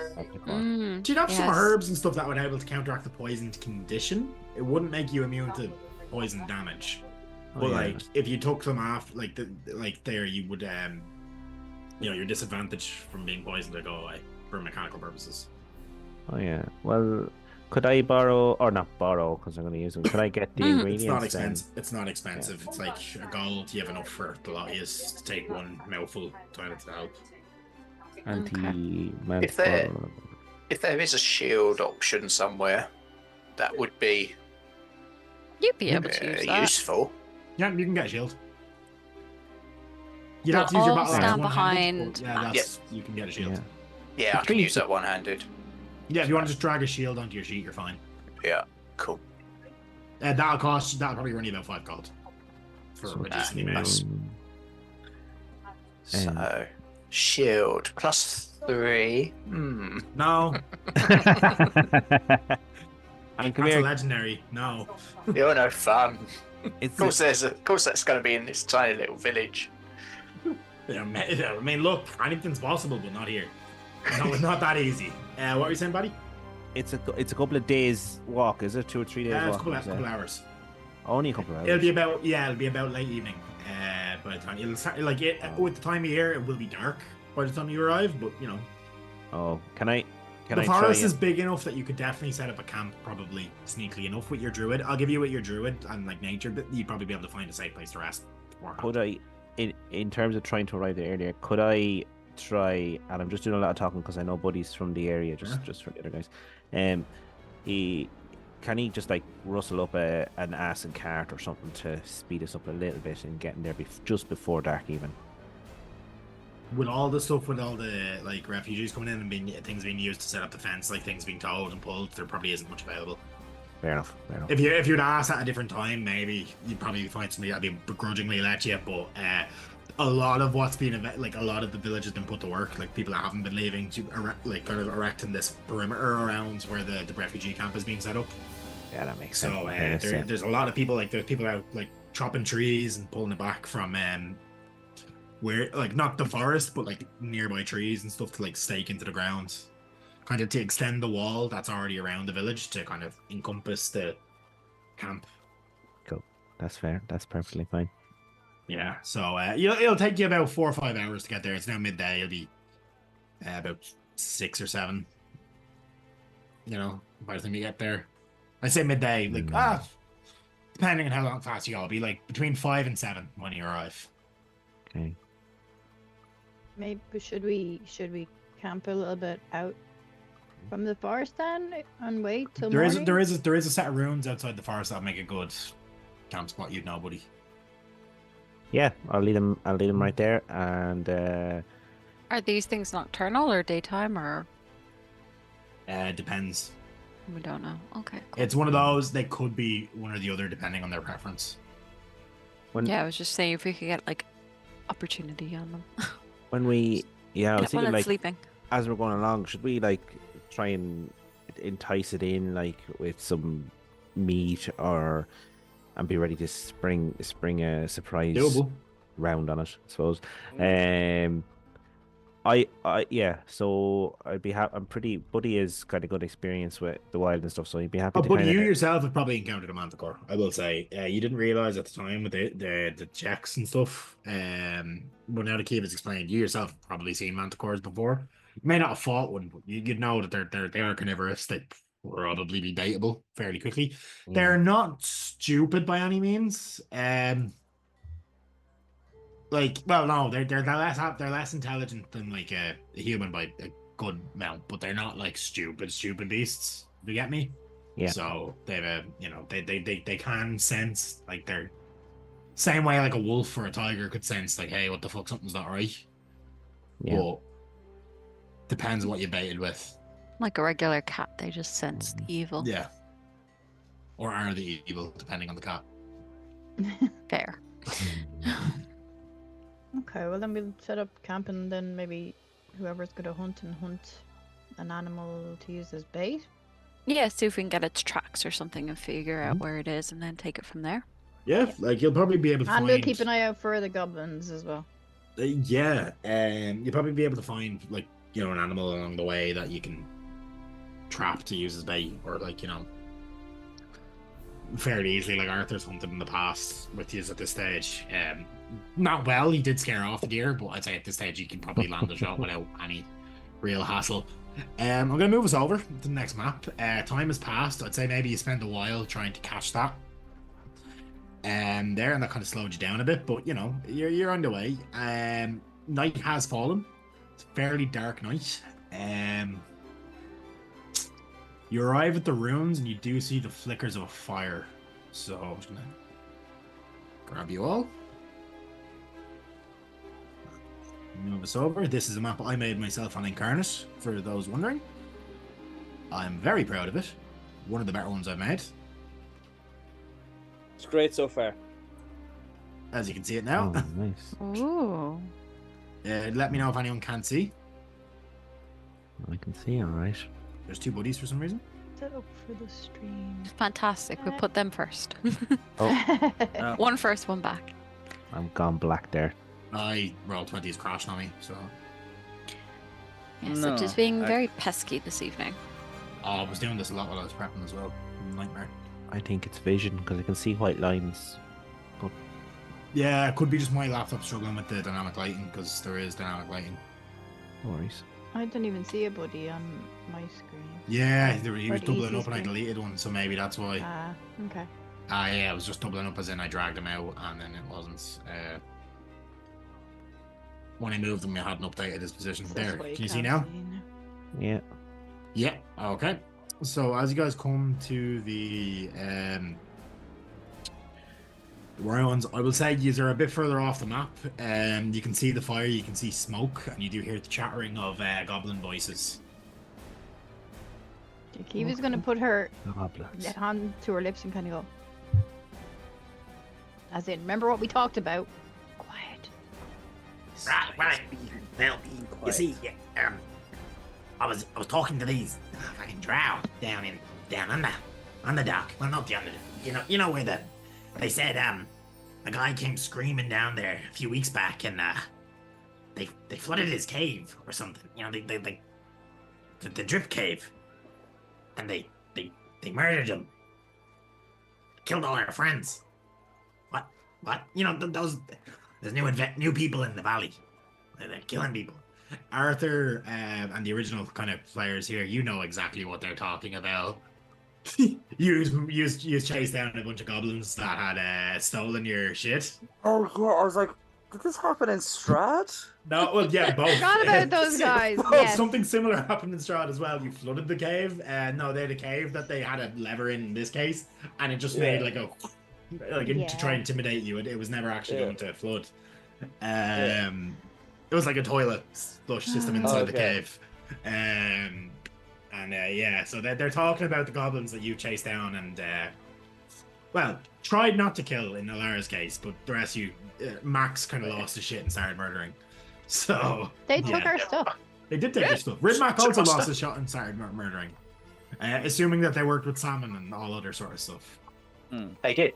She'd have some yes. herbs and stuff that would be able to counteract the poisoned condition. It wouldn't make you immune to poison damage. But like, if you took them off, you would, your disadvantage from being poisoned would go away for mechanical purposes. Oh yeah. Well, could I borrow or not borrow because I'm going to use them? Could I get the ingredients? It's not then? expensive. It's not expensive. It's like a gold. You have enough for the lot of you to take one mouthful to help. If there is a shield option somewhere, that would be You'd be able to use that. useful. Yeah, you can get a shield. You'd We'll have to use your all battle axe stand one-handed, behind but yeah, you can get a shield. Yeah, I can use that one-handed. Yeah, if you want to just drag a shield onto your sheet, you're fine. Yeah, cool. That'll probably run you about 5 gold for a decent amount. So, shield +3. No, And that's a legendary. No. You're no fun. It's Of course, that's going to be in this tiny little village. I mean, look, anything's possible, but not here. No, it's not that easy. What were you saying, buddy? it's a couple of days walk, is it? 2 or 3 days It's walk? a couple hours. Only a couple of hours. It'll be about late evening. By the time it'll start, with the time of year, it will be dark by the time you arrive. But Oh, can I the try forest it? is big enough that you could definitely set up a camp, probably sneakily enough with your druid. I'll give you with your druid and like nature, but you'd probably be able to find a safe place to rest. Could I, in terms of trying to arrive there earlier, could I try? And I'm just doing a lot of talking because I know Buddy's from the area, just for the other guys. can he just like rustle up an ass and cart or something to speed us up a little bit and getting there just before dark even? With all the stuff, with all the like refugees coming in and things being used to set up the fence, like things being towed and pulled, there probably isn't much available. Fair enough. Fair enough. If you'd asked at a different time, maybe you'd probably find somebody that'd be begrudgingly let you. But a lot of what's been like a lot of the village has been put to work. Like people that haven't been leaving to like kind of erecting this perimeter around where the refugee camp is being set up. Yeah, that makes sense. So there's a lot of people, like there's people out like chopping trees and pulling it back from where, like, not the forest but like nearby trees and stuff to like stake into the ground, kind of to extend the wall that's already around the village to kind of encompass the camp. Cool. That's fair. That's perfectly fine. Yeah, so it'll take you about 4 or 5 hours to get there. It's now midday. It'll be about 6 or 7, you know, by the time you get there. I say midday, like depending on how long fast you all be, like between 5 and 7 when you arrive. Okay. Maybe should we camp a little bit out from the forest then and wait till morning? There is a set of ruins outside the forest that'll make a good camp spot. You'd know, buddy. Yeah, I'll lead him right there. And Are these things nocturnal or daytime or? Depends. We don't know. Okay. Cool. It's one of those. They could be one or the other depending on their preference. Yeah, I was just saying if we could get like opportunity on them. When we, I was thinking like sleeping. As we're going along, should we like try and entice it in like with some meat and be ready to spring a surprise round on it, I suppose. So I'd be happy. I'm pretty. Buddy is kind of good experience with the wild and stuff, so he'd be happy. But you yourself have probably encountered a manticore. I will say, you didn't realize at the time with the checks and stuff. But now that Keith has explained, you yourself have probably seen manticores before. You may not have fought one, but you'd know that they are carnivorous. They probably be baitable fairly quickly. Yeah. They're not stupid by any means. They're less intelligent than like a human by a good amount, but they're not like stupid beasts. You get me? Yeah. So they've they can sense, like, they're same way like a wolf or a tiger could sense like, hey, what the fuck, something's not right. Yeah. But depends what you baited with. Like a regular cat, they just sense the evil. Yeah. Or are the evil, depending on the cat. Fair. Okay, well then we'll set up camp and then maybe whoever's going to hunt an animal to use as bait. Yeah, see if we can get its tracks or something and figure out where it is and then take it from there. Yeah, like you'll probably be able to find... And we'll keep an eye out for the goblins as well. You'll probably be able to find, like, you know, an animal along the way that you can trap to use as bait, or like, you know, fairly easily. Like Arthur's hunted in the past with you at this stage. Not well, he did scare off the deer, but I'd say at this stage you can probably land a shot without any real hassle. I'm going to move us over to the next map. Time has passed. I'd say maybe you spend a while trying to catch that. And that kind of slowed you down a bit, but you know, you're on the way. Night has fallen. It's a fairly dark night. You arrive at the ruins and you do see the flickers of a fire. So I'm just gonna grab you all. Move us over. This is a map I made myself on Incarnate, for those wondering. I'm very proud of it. One of the better ones I've made. It's great so far. As you can see it now. Oh, nice. Ooh. Let me know if anyone can't see. I can see, alright. There's 2 buddies for some reason. Set up for the stream. Fantastic. We'll put them first. Oh. One first, one back. I'm gone black there. I rolled 20s crashed on me, so. Yes, no, just being very pesky this evening. I was doing this a lot while I was prepping as well. Nightmare. I think it's vision, because I can see white lines. But... yeah, it could be just my laptop struggling with the dynamic lighting, because there is dynamic lighting. No worries. I didn't even see a buddy on my screen. Yeah, he was doubling up and I deleted one, so maybe that's why. Okay. Yeah, I was just doubling up as in I dragged him out, and then it wasn't. When I moved him, I hadn't updated his position. There, can you see now? Yeah. Yeah, okay. So as you guys come to the rounds, I will say you are a bit further off the map. You can see the fire, you can see smoke, and you do hear the chattering of goblin voices. Kiva's gonna put her Goblins. hand to her lips and kind of go, as in, remember what we talked about? Quiet. Right. Well, Being you quiet. see, I was talking to these fucking drow down on the dock. Well, not the under. You know where they said a guy came screaming down there a few weeks back, and they flooded his cave or something. You know, the drip cave, and they murdered him, killed all our friends. What? You know, there's new people in the valley. They're killing people. Arthur and the original kind of players here, you know exactly what they're talking about. you chased down a bunch of goblins that had stolen your shit. Oh yeah, I was like, did this happen in Strad? No, well, yeah, both. Forgot about those guys. Both. Yes. Something similar happened in Strahd as well. You flooded the cave. No, they had a cave that they had a lever in this case, and it just made like to try and intimidate you. It was never actually going to flood. It was like a toilet flush system inside the cave. So they're talking about the goblins that you chased down and, well, tried not to kill in Alara's case, but the rest of you, Max kind of lost his shit and started murdering. So They took our stuff. they did take your stuff. Ridmac also lost his shot and started murdering, assuming that they worked with Salmon and all other sort of stuff. They did.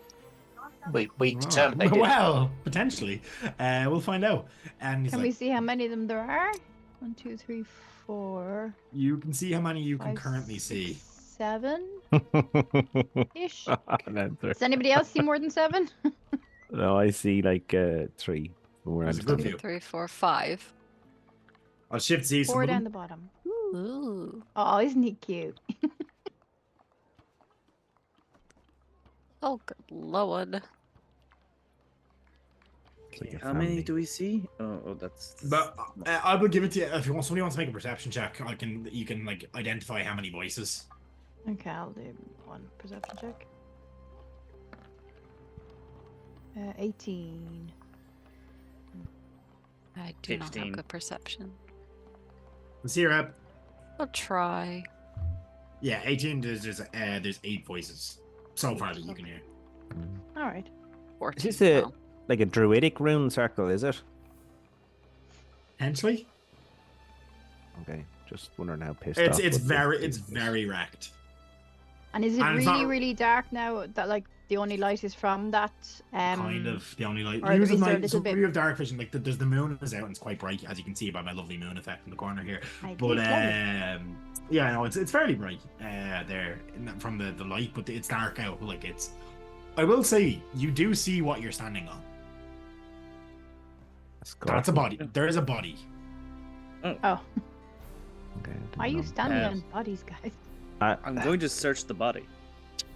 We determined they did. Well, potentially. We'll find out. And he's Can like, we see how many of them there are? 1, 2, 3, 4. you can see how many you can 5, currently 6, see. 7 ish. An Does anybody else see more than 7? No, I see like 3. That's a good view. 2, 3, 4, 5. I'll shift Z some 4 of down them. the bottom. Ooh. Oh, isn't he cute? Oh, good lord. How many do we see? Oh, that's. But I will give it to you if somebody wants to make a perception check. You can like identify how many voices. Okay, I'll do one perception check. 18. I do not 15. have good perception. Let's see her up. I'll try. Yeah, 18. There's 8 voices so far that you can hear. All right. 14. Is this now. like a druidic rune circle, is it? Potentially, Okay, just wondering how pissed it's off. it's would very be. it's very wrecked. And is it And it's really, not- really dark now that like the only light is from that? Kind of the only light. or Use is there a night. little So bit- we have dark vision. Like there's the moon is out and it's quite bright, as you can see by my lovely moon effect in the corner here. But yeah, no, it's fairly bright there from the light, but it's dark out. Like it's. I will say you do see what you're standing on. That's a body. There is a body. Oh, Okay, why are you didn't know. standing on bodies, guys? I'm going to search the body.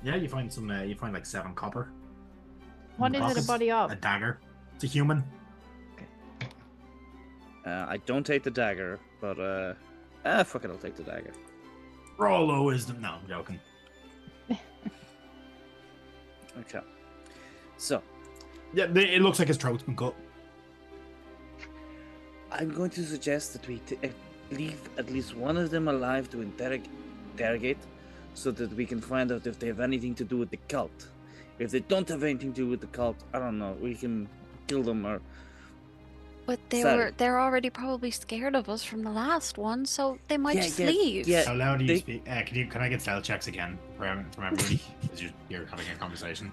Yeah, you find some. You find like 7 copper. What is it a Pockets, body of? A dagger. It's a human. I don't take the dagger, but fuck it, I'll take the dagger. Roll low wisdom. No, I'm joking. Okay. So Yeah, it looks like his throat's been cut. I'm going to suggest that we leave at least one of them alive to interrogate, so that we can find out if they have anything to do with the cult. If they don't have anything to do with the cult, I don't know. We can kill them or. But Sorry. they're already probably scared of us from the last one, so they might Yeah, just yeah, leave. yeah. How loud do you they- speak? Can I get stealth checks again from everybody? Because you're having a conversation.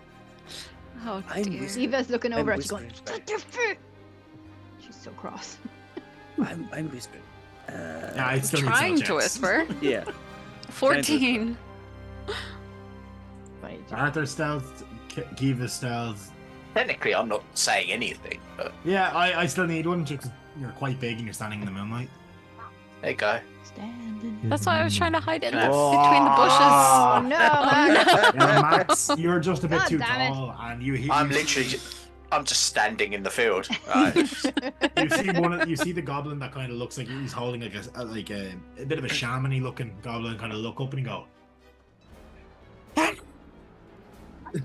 Oh I'm dear. whispering. Eva's looking over at you going, whispering. "Shut your foot!" She's so cross. I'm whispering. Yeah, I still need Trying stealth to checks. whisper. Yeah. 14. Right. Arthur stealth, Kiva stealth. Technically, I'm not saying anything, but Yeah, I still need one. Just 'cause you're quite big and you're standing in the moonlight. there you go. Standing. That's why I was trying to hide it Oh. between the Oh bushes. no, man. Yeah, Max, you're just a bit God too damn it. tall, and you hear. I'm literally, I'm just standing in the field. Right. You see the goblin that kind of looks like he's holding like a bit of a shamany looking goblin, kind of look up and go,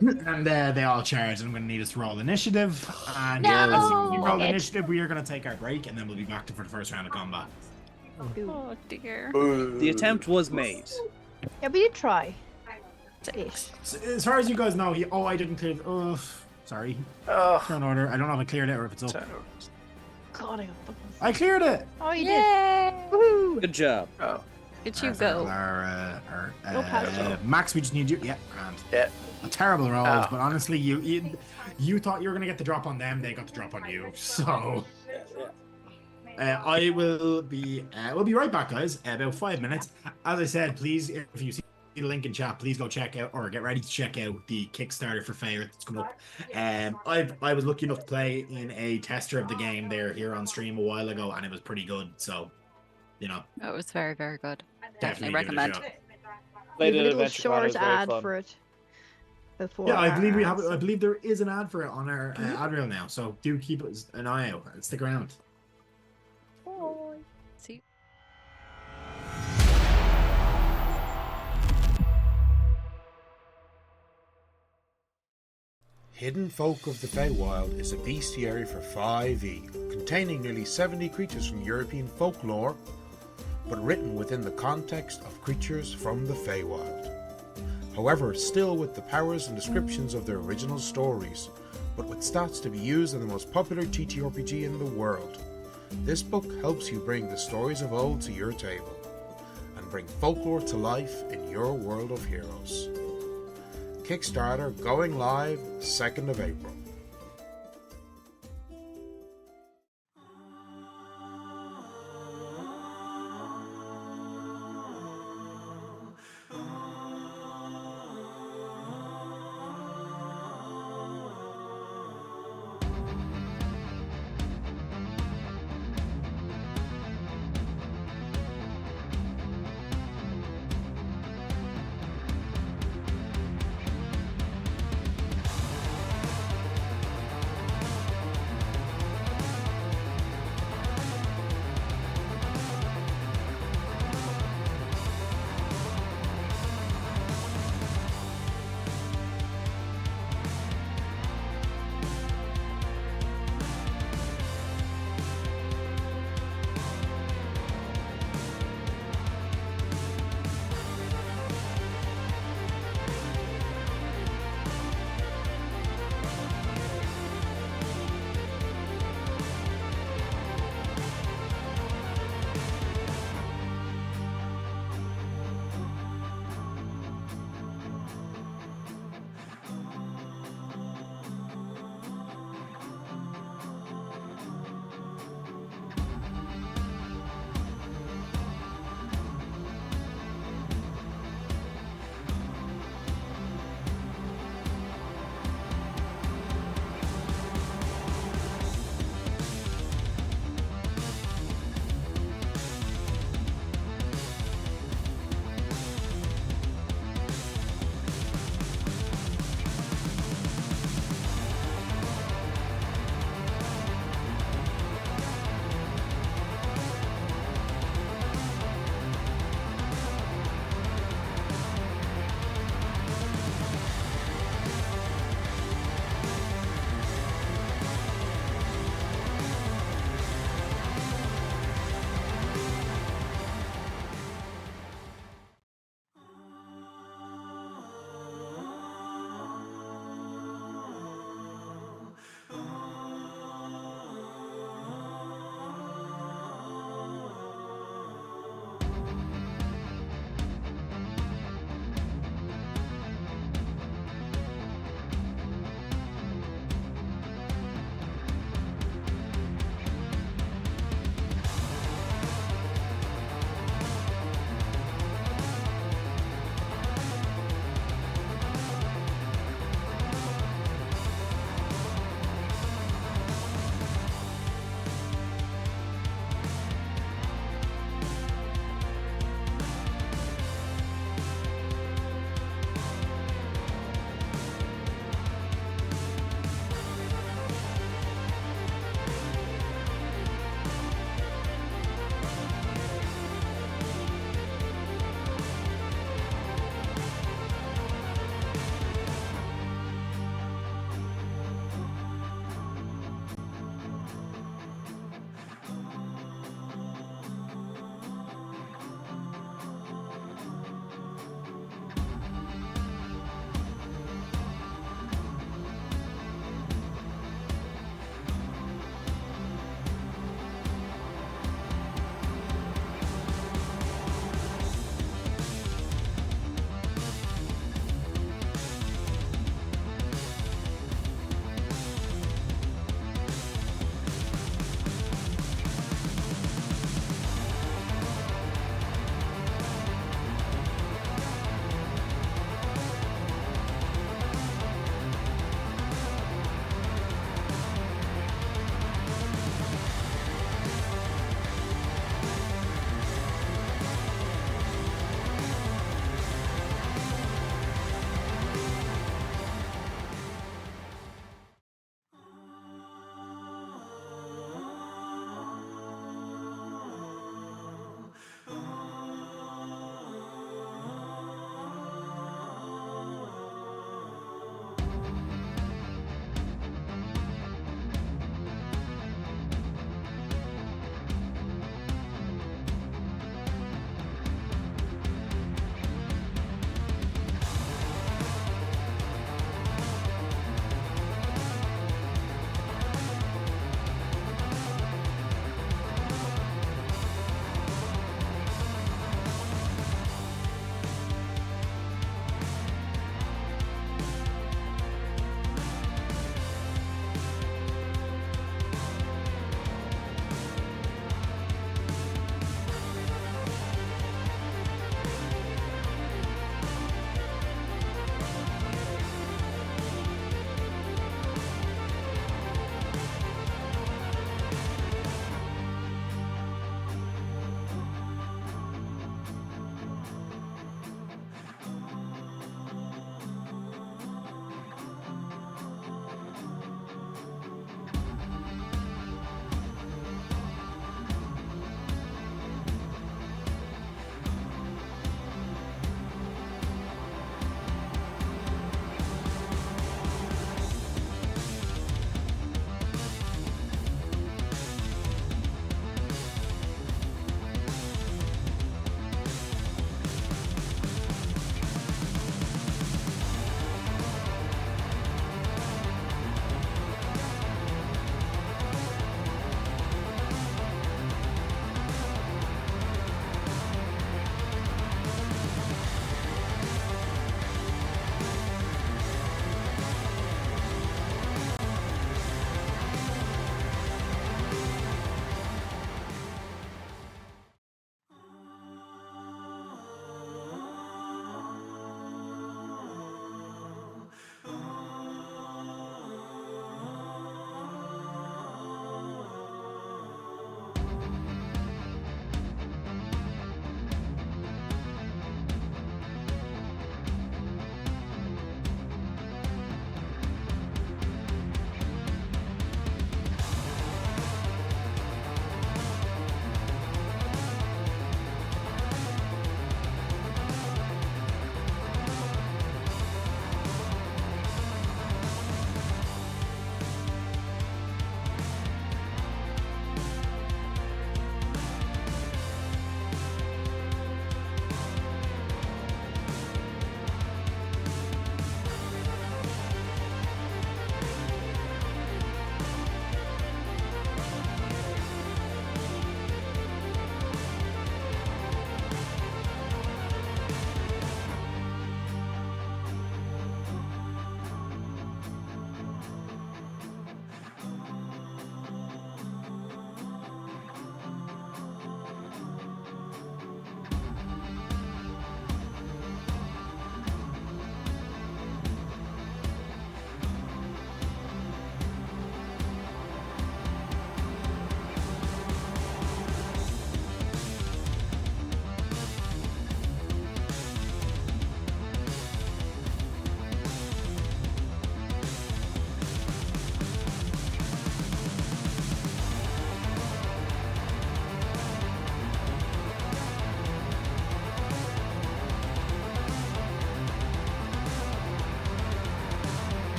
And they all charge. I'm going to need us to roll initiative. And No! as soon as we roll It. initiative, we are going to take our break, and then we'll be back for the first round of combat. Oh dear. The attempt was made. Yeah, we did try. Six. So, as far as you guys know, I didn't clear. Sorry. Oh, Turn order. I don't know if I cleared it or if it's up. God, I got buttons. I cleared it. Oh, you did. Yay! Woohoo! Good job. oh, Did you Perfect. go? Go past Max, we just need you. Yeah, grand. yeah. A terrible rolls, Oh. but honestly, you thought you were gonna get the drop on them. They got the drop on you. So I will be. We'll be right back, guys. About 5 minutes. As I said, please, if you see the link in chat, please go check out or get ready to check out the Kickstarter for Fair that's come up. I was lucky enough to play in a tester of the game here on stream a while ago, and it was pretty good. So, you know, It was very, very good. definitely Definitely give it a recommend. shot. Played We it have a little Adventure Con, it was short very ad fun. for it. Before Yeah, I believe we our have. I ads. believe there is an ad for it on our ad reel now. So do keep an eye out. Stick around. See. Hidden Folk of the Feywild is a bestiary for 5e, containing nearly 70 creatures from European folklore, but written within the context of creatures from the Feywild. However, still with the powers and descriptions of their original stories, but with stats to be used in the most popular TTRPG in the world. This book helps you bring the stories of old to your table, and bring folklore to life in your world of heroes. Kickstarter going live 2nd of April.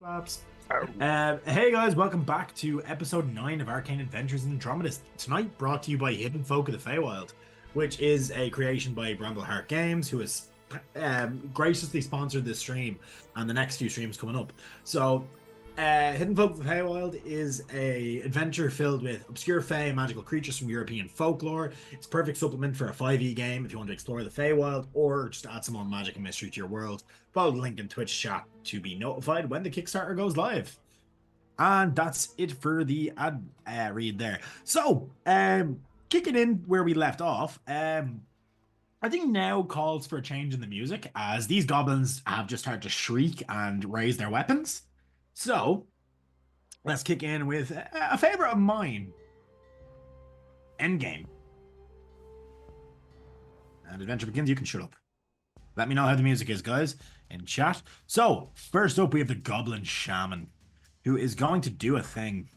Hey guys, welcome back to episode 9 of Arcane Adventures in Andromedus. Tonight brought to you by Hidden Folk of the Feywild, which is a creation by Brambleheart Games, who has graciously sponsored this stream and the next few streams coming up. So Hidden Folk of the Feywild is a adventure filled with obscure Fey and magical creatures from European folklore. It's a perfect supplement for a 5e game if you want to explore the Feywild or just add some more magic and mystery to your world. Follow the link in Twitch chat to be notified when the Kickstarter goes live. And that's it for the ad read there. So, kicking in where we left off, I think now calls for a change in the music, as these goblins have just started to shriek and raise their weapons. So, let's kick in with a favorite of mine. Endgame. And adventure begins. You can shut up. Let me know how the music is, guys, in chat. So, first up, we have the Goblin Shaman, who is going to do a thing.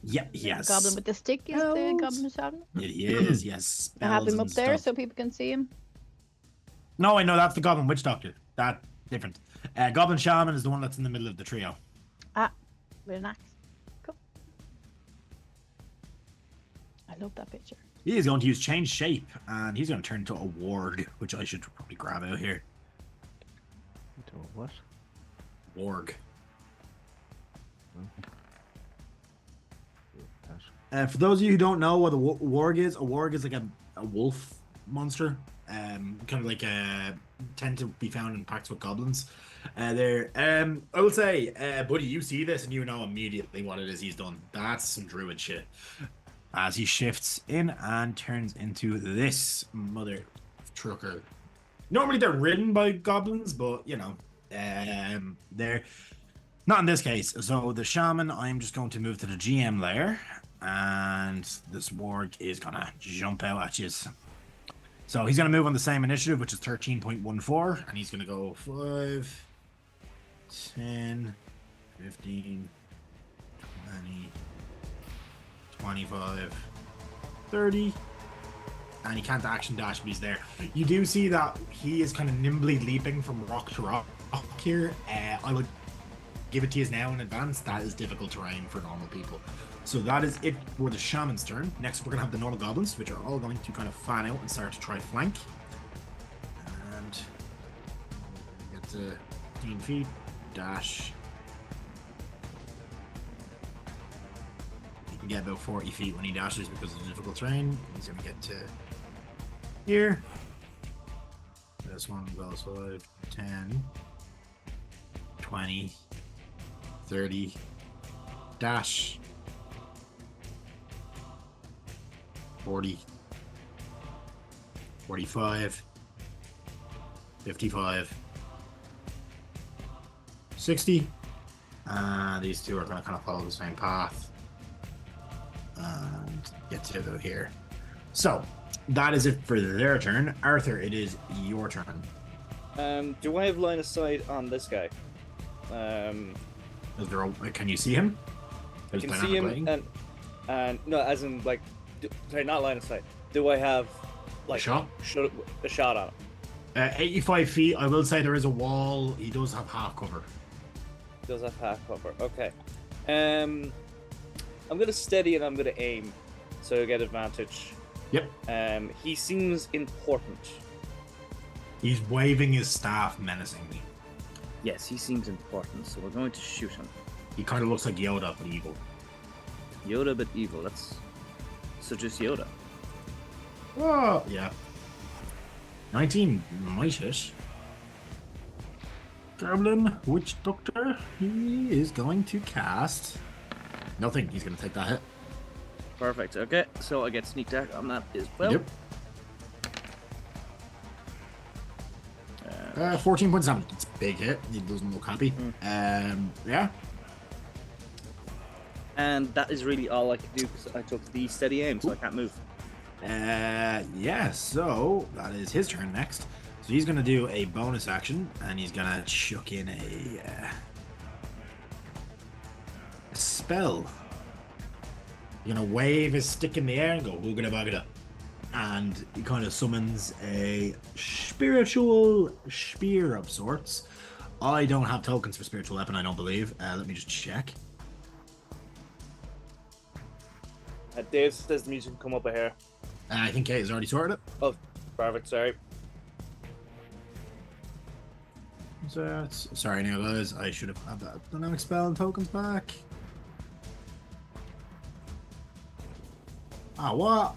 Yep, yes. The goblin with the stick is the Goblin Shaman? It is, yes. I have him up there stuff. so people can see him. No, I know that's the Goblin Witch Doctor. That different. Goblin Shaman is the one that's in the middle of the trio. Ah, with an axe. Cool. I love that picture. He is going to use change shape, and he's going to turn into a warg, which I should probably grab out here. Into a what? Warg. For those of you who don't know what a warg is like a wolf monster. Kind of like tend to be found in packs with goblins. I will say, buddy, you see this and you know immediately what it is he's done. That's some druid shit. As he shifts in and turns into this mother trucker. Normally they're ridden by goblins, but you know, they're not in this case. So the shaman, I'm just going to move to the GM layer, and this warg is gonna jump out at you. So he's gonna move on the same initiative, which is 13.14, and he's gonna go 5, 10, 15, 20, 25, 30, and he can't action dash, but he's there. You do see that he is kind of nimbly leaping from rock to rock here. I would give it to you now in advance. That is difficult terrain for normal people. So that is it for the shaman's turn. Next, we're going to have the normal goblins, which are all going to kind of fan out and start to try flank. And get to 15 feet, dash. He can get about 40 feet when he dashes because of the difficult terrain. He's going to get to here. This one goes 5, 10, 20, 30, dash. 40, 45, 55, 60. These two are going to kind of follow the same path and get to about here. So that is it for their turn. Arthur, it is your turn. Do I have line of sight on this guy? Is there can you see him? I can see him, and no, as in like. Sorry, not line of sight. Do I have like a shot on him? 85 feet. I will say there is a wall. He does have half cover. Does have half cover. Okay. I'm gonna steady and I'm gonna aim, so I get advantage. Yep. He seems important. He's waving his staff menacingly. Yes, he seems important, so we're going to shoot him. He kind of looks like Yoda, but evil. Yoda, but evil. That's so just Yoda. Oh, yeah. 19 might hit. Goblin Witch Doctor. He is going to cast nothing. He's going to take that hit. Perfect. Okay, so I get sneak attack on that as well. Yep. 14.7. It's a big hit. He doesn't look happy. Yeah. And that is really all I can do because I took the steady aim, so I can't move. Yeah, so that is his turn next. So he's going to do a bonus action, and he's going to chuck in a spell. He's going to wave his stick in the air and go, Oogada Bagada. and he kind of summons a spiritual spear of sorts. I don't have tokens for spiritual weapon, I don't believe. Let me just check. Dave says the music can come up a hair. I think Kate has already sorted it. Oh, perfect. Sorry. So, sorry, now guys, I should have had that dynamic spell and tokens back. Ah, what?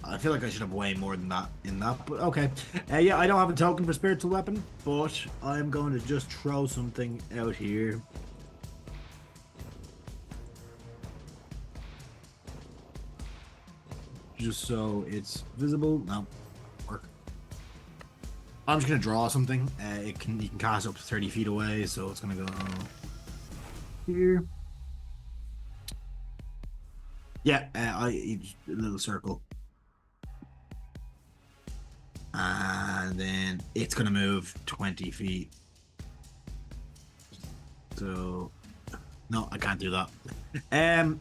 I feel like I should have way more than that in that, but okay. Yeah, I don't have a token for spiritual weapon, but I'm going to just throw something out here. Just so it's visible. No, work. I'm just gonna draw something. You can cast up to 30 feet away, so it's gonna go here. Yeah, a little circle, and then it's gonna move 20 feet. So, no, I can't do that. 5,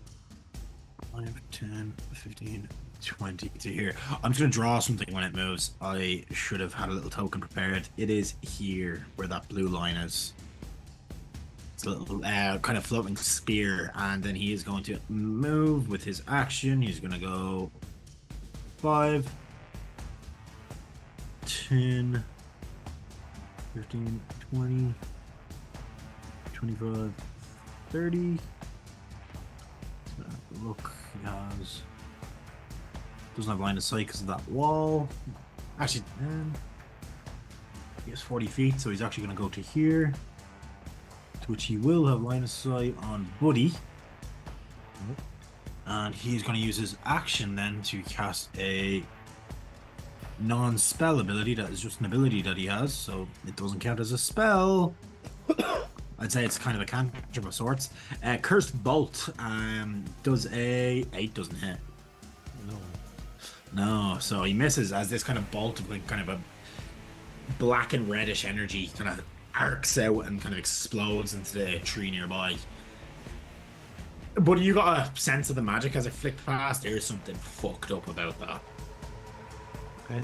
10, 15. 20 to here. I'm just gonna draw something when it moves. I should have had a little token prepared. It is here where that blue line is. It's a little kind of floating spear, and then he is going to move with his action. He's gonna go 5, 10, 15, 20, 25, 30. Look, he has. Doesn't have line of sight because of that wall. Actually, he has 40 feet, so he's actually going to go to here, to which he will have line of sight on Buddy. And he's going to use his action then to cast a non-spell ability that is just an ability that he has, so it doesn't count as a spell. I'd say it's kind of a cantrip of sorts. Cursed Bolt does a 8, doesn't hit. No, so he misses as this kind of bolt of like kind of a black and reddish energy kind of arcs out and kind of explodes into the tree nearby. But you got a sense of the magic as it flicked past. There's something fucked up about that. Okay.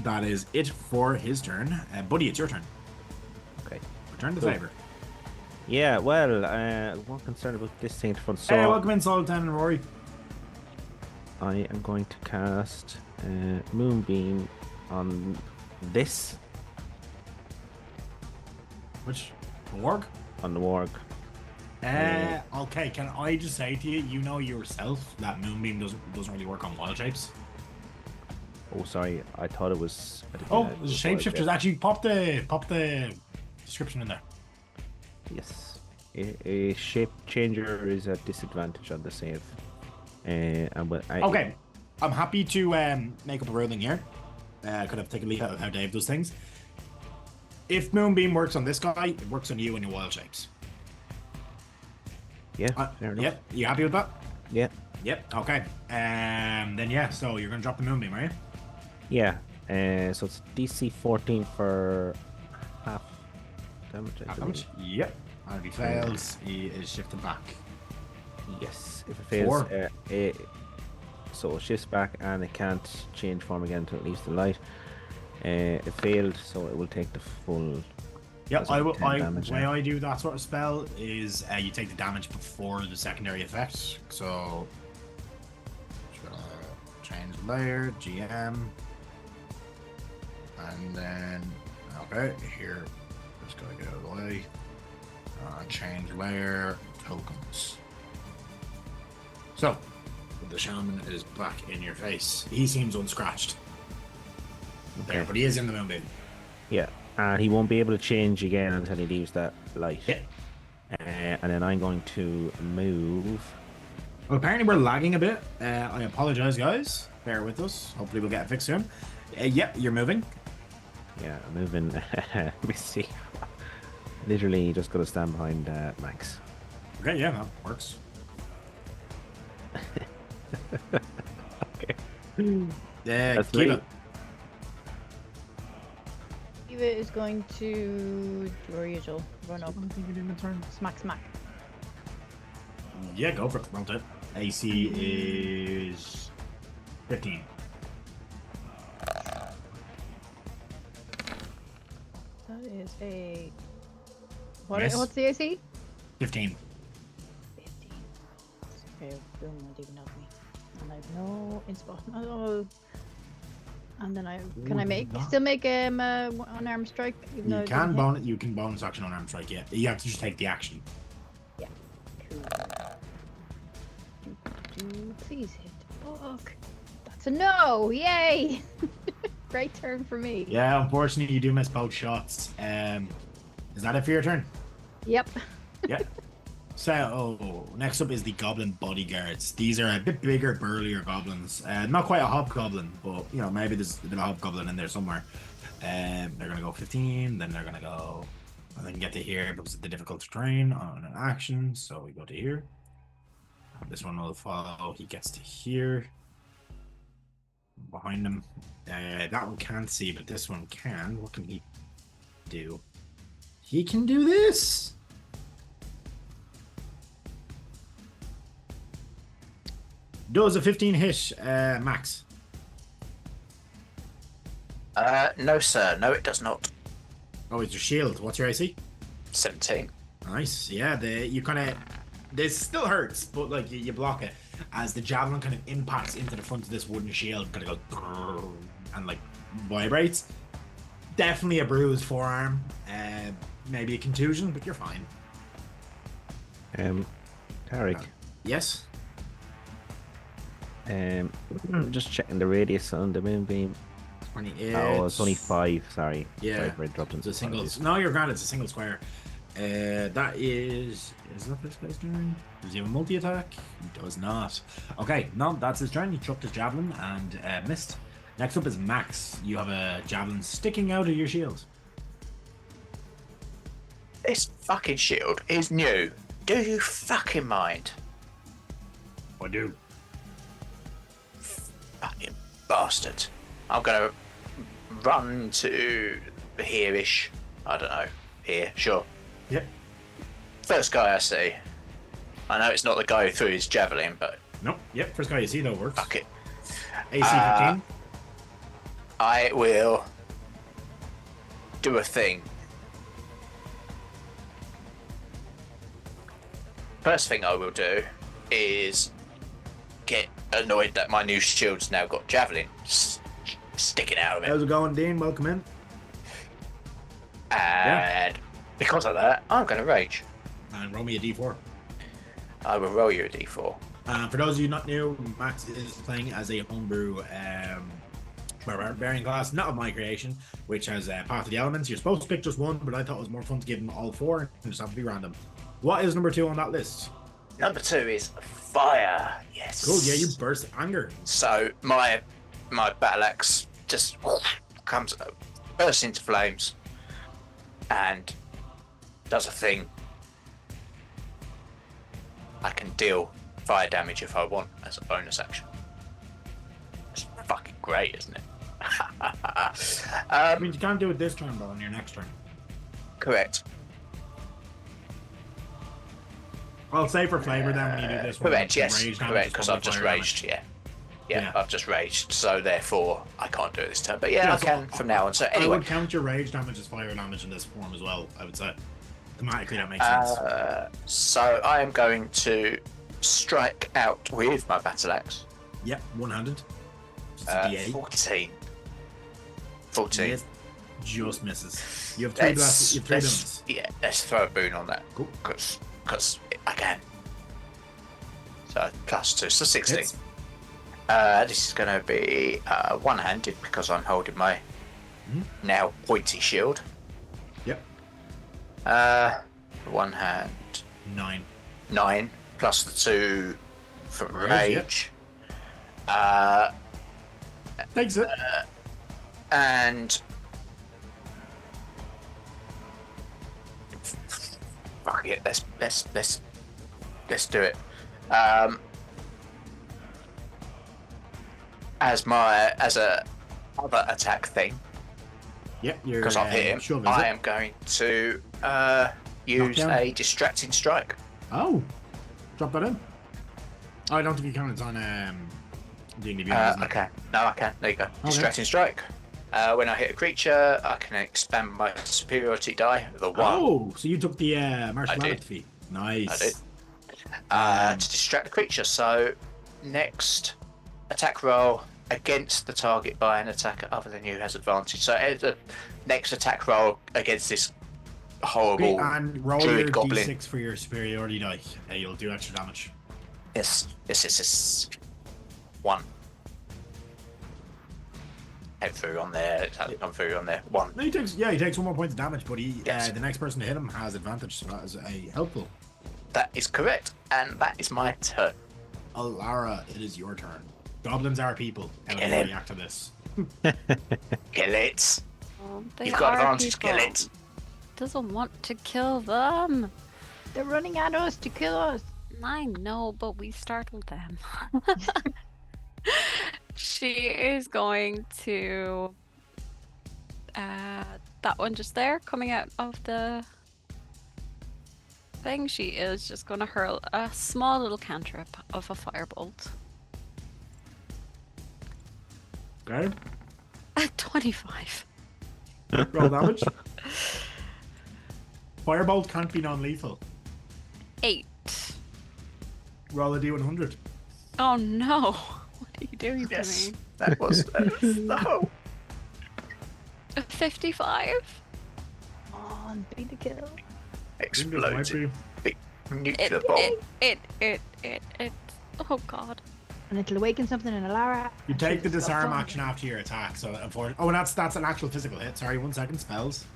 That is it for his turn. Buddy, it's your turn. Okay. Return the Cool. favor. Yeah, well, I'm more concerned about this thing at the front. So Hey, welcome in, Sultan and Rory. I am going to cast Moonbeam on this. Which? Warg? On the warg. Okay, can I just say to you, you know yourself that Moonbeam doesn't really work on wild shapes. Oh, sorry, I thought it was. Oh, there's a shapeshifters. Actually, pop the description in there. Yes, a shape changer is at disadvantage on the save. Okay, I'm happy to make up a ruling here. Could have taken a leaf out of how Dave does things. If Moonbeam works on this guy, it works on you and your wild shapes. Yeah, fair enough. Yep, you happy with that? Yeah. Yep. Okay. Then yeah, so you're gonna drop the Moonbeam, are you? Yeah. So it's DC 14 for half damage. I Half believe. damage? Yep. And if he fails, he is shifted back. Yes. If it fails, 4. So it shifts back and it can't change form again until it leaves the light. It failed, so it will take the full. Yeah, That's the like 10 damage, way yeah. I do that sort of spell is you take the damage before the secondary effect. So just gonna change layer, GM, and then okay, here, just gotta get out of the way. Change layer, tokens. So the shaman is back in your face. He seems unscratched. There, but he is in the Moonbeam. Yeah, and he won't be able to change again until he leaves that light. Yeah. And then I'm going to move. Well, apparently we're lagging a bit. I apologize, guys. Bear with us. Hopefully we'll get it fixed soon. Yep, you're moving. Yeah, I'm moving. Let me see. Literally just got to stand behind Max. Okay, yeah, that works. Okay. Kiva. me. Eva is going to do her usual run up. I think you did in turn. Smack, smack. Yeah, go for it. Roll it. AC is 15. That is a. What? Miss. What's the AC? 15. 15. Okay, boom, won't even help me. And I have no inspo. Oh. And then can I still make an unarmed strike? Even though You I can didn't hit? you can bonus action on arm strike, yeah. You have to just take the action. Yeah. Cool. Please hit. Fuck. That's a no! Yay! Great turn for me. Yeah, unfortunately you do miss both shots. Is that it for your turn? Yep. Yeah. So next up is the goblin bodyguards. These are a bit bigger, burlier goblins. Not quite a hobgoblin, but you know, maybe there's a bit of hobgoblin in there somewhere. They're gonna go 15, then they're gonna go, and then get to here because of the difficult terrain on an action. So we go to here. This one will follow. He gets to here. Behind him. That one can't see, but this one can. What can he do? He can do this. Does a 15 hit, Max? No, sir. No, it does not. Oh, it's your shield. What's your AC? 17. Nice. Yeah, you kind of. This still hurts, but like you block it as the javelin kind of impacts into the front of this wooden shield, kind of goes and like vibrates. Definitely a bruised forearm, maybe a contusion, but you're fine. Tarek. Yes. Just checking the radius on the moonbeam. 28. Oh, it's only 5. Sorry. Yeah. Sorry for interrupting. It's a single. No, you're grand. It's a single square. That is. Is that this guy's turn? Does he have a multi attack? He does not. Okay, no, that's his turn. He chucked his javelin and missed. Next up is Max. You have a javelin sticking out of your shield. This fucking shield is new. Do you fucking mind? I do. Fucking bastard. I'm gonna run to here-ish. I don't know. Here, sure. Yep. First guy I see. I know it's not the guy who threw his javelin, but Nope. Yep. First guy you see though works. fuck it. AC 15. I will do a thing. First thing I will do is get annoyed that my new shield's now got javelin sticking out of it. How's it going, Dean? Welcome in. And because of that, I'm going to rage. And roll me a D4. I will roll you a d4. For those of you not new, Max is playing as a homebrew barbarian class, not of my creation, which has part of the elements. You're supposed to pick just one, but I thought it was more fun to give them all 4 and just have to be random. What is number 2 on that list? Number 2 is fire. Yes. Cool. Yeah, you burst anger. So my battle axe just bursts into flames and does a thing. I can deal fire damage if I want as a bonus action. It's fucking great, isn't it? I mean, you can't do it this turn, but on your next turn. Correct. I'll say for flavor then when you do this one. Correct, yes. rage damage Correct, is because probably I've just fire raged, damage. yeah, I've just raged, so therefore I can't do it this turn. But Yeah, I so can from now on. So I anyway, would count your rage damage as fire damage in this form as well, I would say. Thematically, that makes sense. so I am going to strike out with my battle axe. Yep, one-handed. It's a D8. 14. 14. Yes, just misses. You have 3 blasts. You have 3 boons. Yeah, let's throw a boon on that. Cool. Because I can. So +2, so 16. Hits. This is going to be one-handed because I'm holding my now pointy shield. Yep. One hand. 9. 9 plus the 2 from Rage, rage. Takes it. And fuck it, let's do it. As a other attack thing, Yep, you're. because I've hit him, sure visit. I am going to use Knockdown? a distracting strike. Oh, drop that in. Oh, I don't think you count. It's on Okay. No, I can. There you go. Distracting strike. When I hit a creature, I can expand my superiority die. The 1. Oh, so you took the martial I art did. feat. Nice. I did. To distract the creature. So next attack roll against the target by an attacker other than you has advantage. So the next attack roll against this horrible and roll druid your goblin. d6 for your superiority die. You'll do extra damage. Yes. 1. Head through on there. Come through on there. 1. No, he takes 1 more point of damage, but the next person to hit him has advantage, so that is helpful. That is correct, and that is my turn. Alara, it is your turn. Goblins are people. How do you react to this? Kill it. They You've got are advantage. people. Kill it. Doesn't want to kill them. They're running at us to kill us. I know, but we startled them. She is going to that one just there, coming out of the thing. She is just going to hurl a small little cantrip of a firebolt. Okay. At 25. Roll damage. Firebolt can't be non-lethal. 8. Roll a d100. Oh no! What are you doing to me? That was no. A 55. On, be the kill. Exploding. Big nuclear It, bomb. it. Oh god. And it'll awaken something in Alara. You take the disarm action after your attack, so unfortunately. Oh, and that's an actual physical hit. Sorry, 1 second. Spells.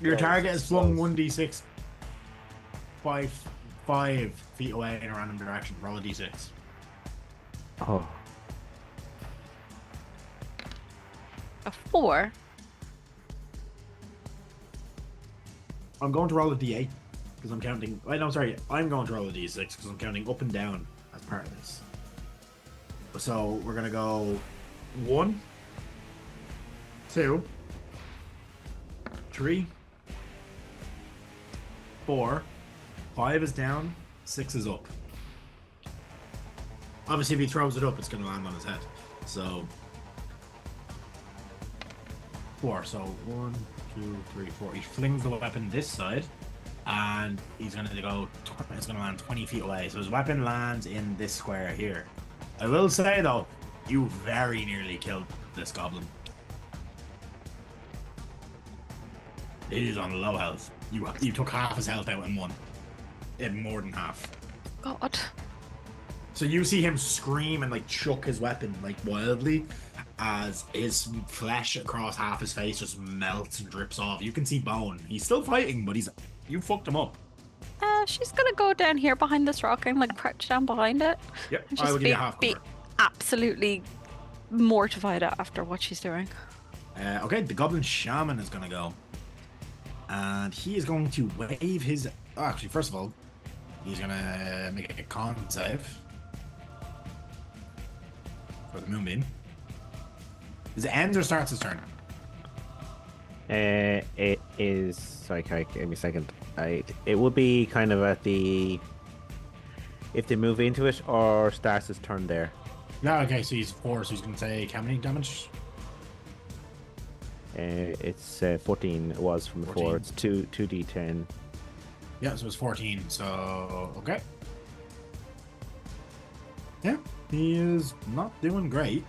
Your target is flung 1d6 5 feet away in a random direction. Roll a d6. Oh. A 4. I'm going to roll a d8 because I'm counting. Wait, no, sorry. I'm going to roll a d6 because I'm counting up and down as part of this. So we're gonna go 1, 2, 3, 4, 5 is down, 6 is up. Obviously, if he throws it up, it's gonna land on his head. So 4. So 1, 2, 3, 4. He flings the weapon this side, and he's gonna go. It's gonna land 20 feet away. So his weapon lands in this square here. I will say though, you very nearly killed this goblin. It is on low health. You took half his health out in one. In more than half. God. So you see him scream and like chuck his weapon like wildly as his flesh across half his face just melts and drips off. You can see bone. He's still fighting, but you fucked him up. She's gonna go down here behind this rock and like crouch down behind it. Yep, And I will give you half be cover. absolutely mortified after what she's doing. Okay, the goblin shaman is gonna go. And he is going to wave his... Oh, actually, first of all, he's gonna make a con save. For the moonbeam. Is it ends or starts his turn? It is. Sorry, Kai, give me a second. It would be kind of at the. If they move into it or starts his turn there. Yeah, okay, so he's 4, so he's gonna take how many damage? It's 14. It was from the 4. 14. It's 2d10. Yeah, so it's 14, so... Okay. Yeah, he is not doing great.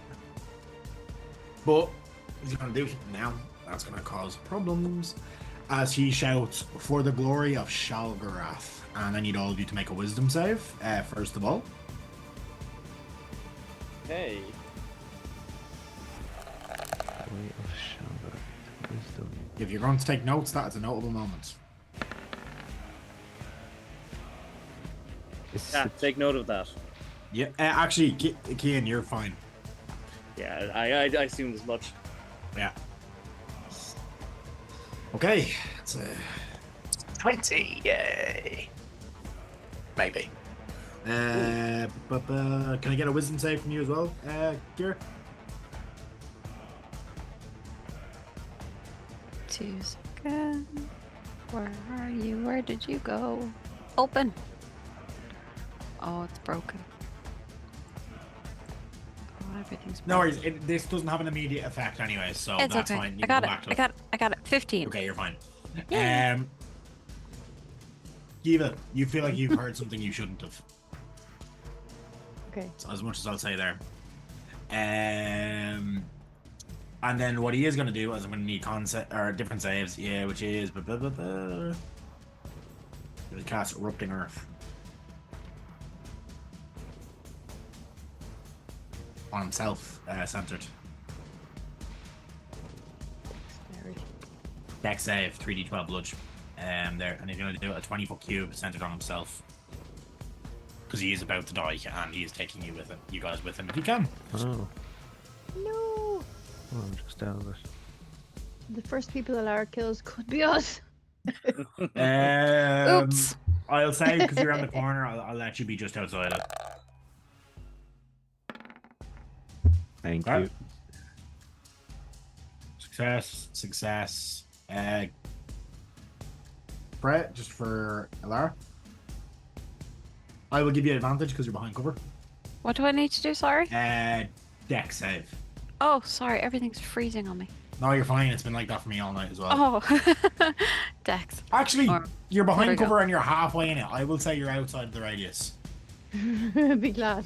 But he's gonna do something now. That's gonna cause problems. As he shouts, "For the glory of Shalgarath." And I need all of you to make a wisdom save, first of all. Hey. If you're going to take notes, that is a notable moment. Yeah, take note of that. Yeah, actually, Kian, you're fine. Yeah, I assumed as much. Yeah. Okay, it's 20, yay. Maybe. but can I get a wisdom save from you as well, Kira? 2 seconds. Where are you? Where did you go? Open. Oh, it's broken. Oh, everything's broken. No worries. This doesn't have an immediate effect anyway, so It's that's okay. fine. You I can got go it. back to I got it. I got it. 15. Okay, you're fine. Yay. Kiva, you feel like you've heard something you shouldn't have. Okay. As much as I'll say there. And then what he is going to do is I'm going to need different saves, yeah, which is cast Erupting Earth on himself, centered. Dexterity. Dex save 3d12 bludge. There, and he's going to do a 20-foot cube centered on himself because he is about to die and he is taking you guys with him if he can. Oh, No. I'm just out of it. The first people Alara kills could be us. Oops. I'll say because you're around the corner, I'll let you be just outside it. Thank Right. you. Success. Brett, just for Alara. I will give you advantage because you're behind cover. What do I need to do? Sorry. Dex save. Oh, sorry. Everything's freezing on me. No, you're fine. It's been like that for me all night as well. Oh. Dex. Actually, Or- you're there we behind go. cover and you're halfway in it. I will say you're outside the radius. Be glad.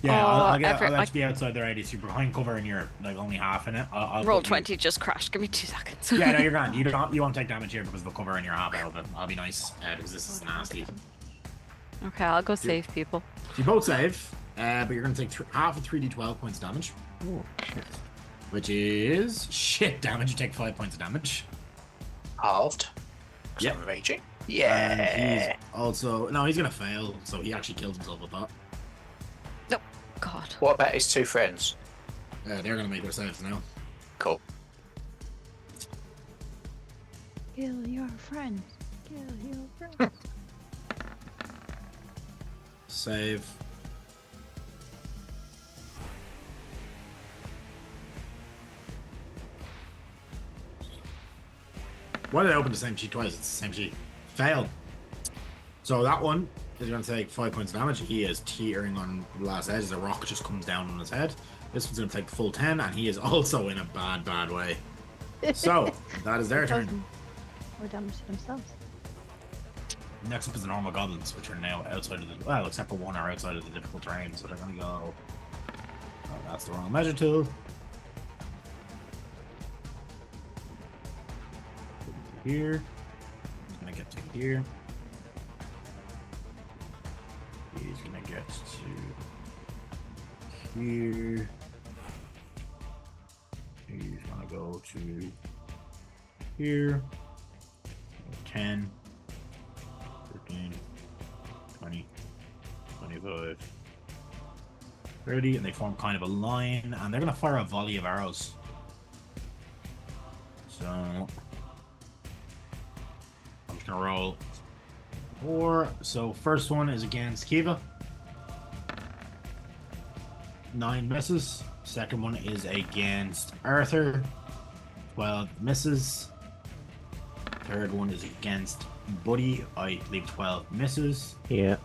Yeah, Oh, I'll let I- you be outside the radius. You're behind cover and you're like only half in it. I'll Roll put you- 20 just crashed. Give me 2 seconds. Yeah, no, you're grand. You won't take damage here because of the cover and you're half out of it. I'll be nice because this is nasty. Okay, I'll go save people. So you both save, but you're going to take half of 3d12 points of damage, Oh, shit. which is shit damage. You take 5 points of damage. Halved. Yep. So I'm raging. And Yeah. he's also no, he's going to fail, so he actually kills himself with that. No. God. What about his two friends? They're going to make their saves now. Cool. Kill your friends. Kill your friends. Save. Why did I open the same sheet twice? It's the same sheet. Failed. So that one is going to take 5 points of damage. He is teetering on the last edge as a rock just comes down on his head. This one's going to take the full 10, and he is also in a bad way. So, that is their turn. Or damage to themselves. Next up is the normal goblins, which are now outside of the... Well, except for one are outside of the difficult terrain, so they're going to go... Oh, that's the wrong measure tool. Here. He's going to get to here. He's going to get to here. He's going to go to here. 10. 15, 20, 25, 30, and they form kind of a line, and they're going to fire a volley of arrows. So, I'm just going to roll 4. So, first one is against Kiva. 9 misses. Second one is against Arthur. 12 misses. Third one is against Buddy. I believe 12 misses. Yeah.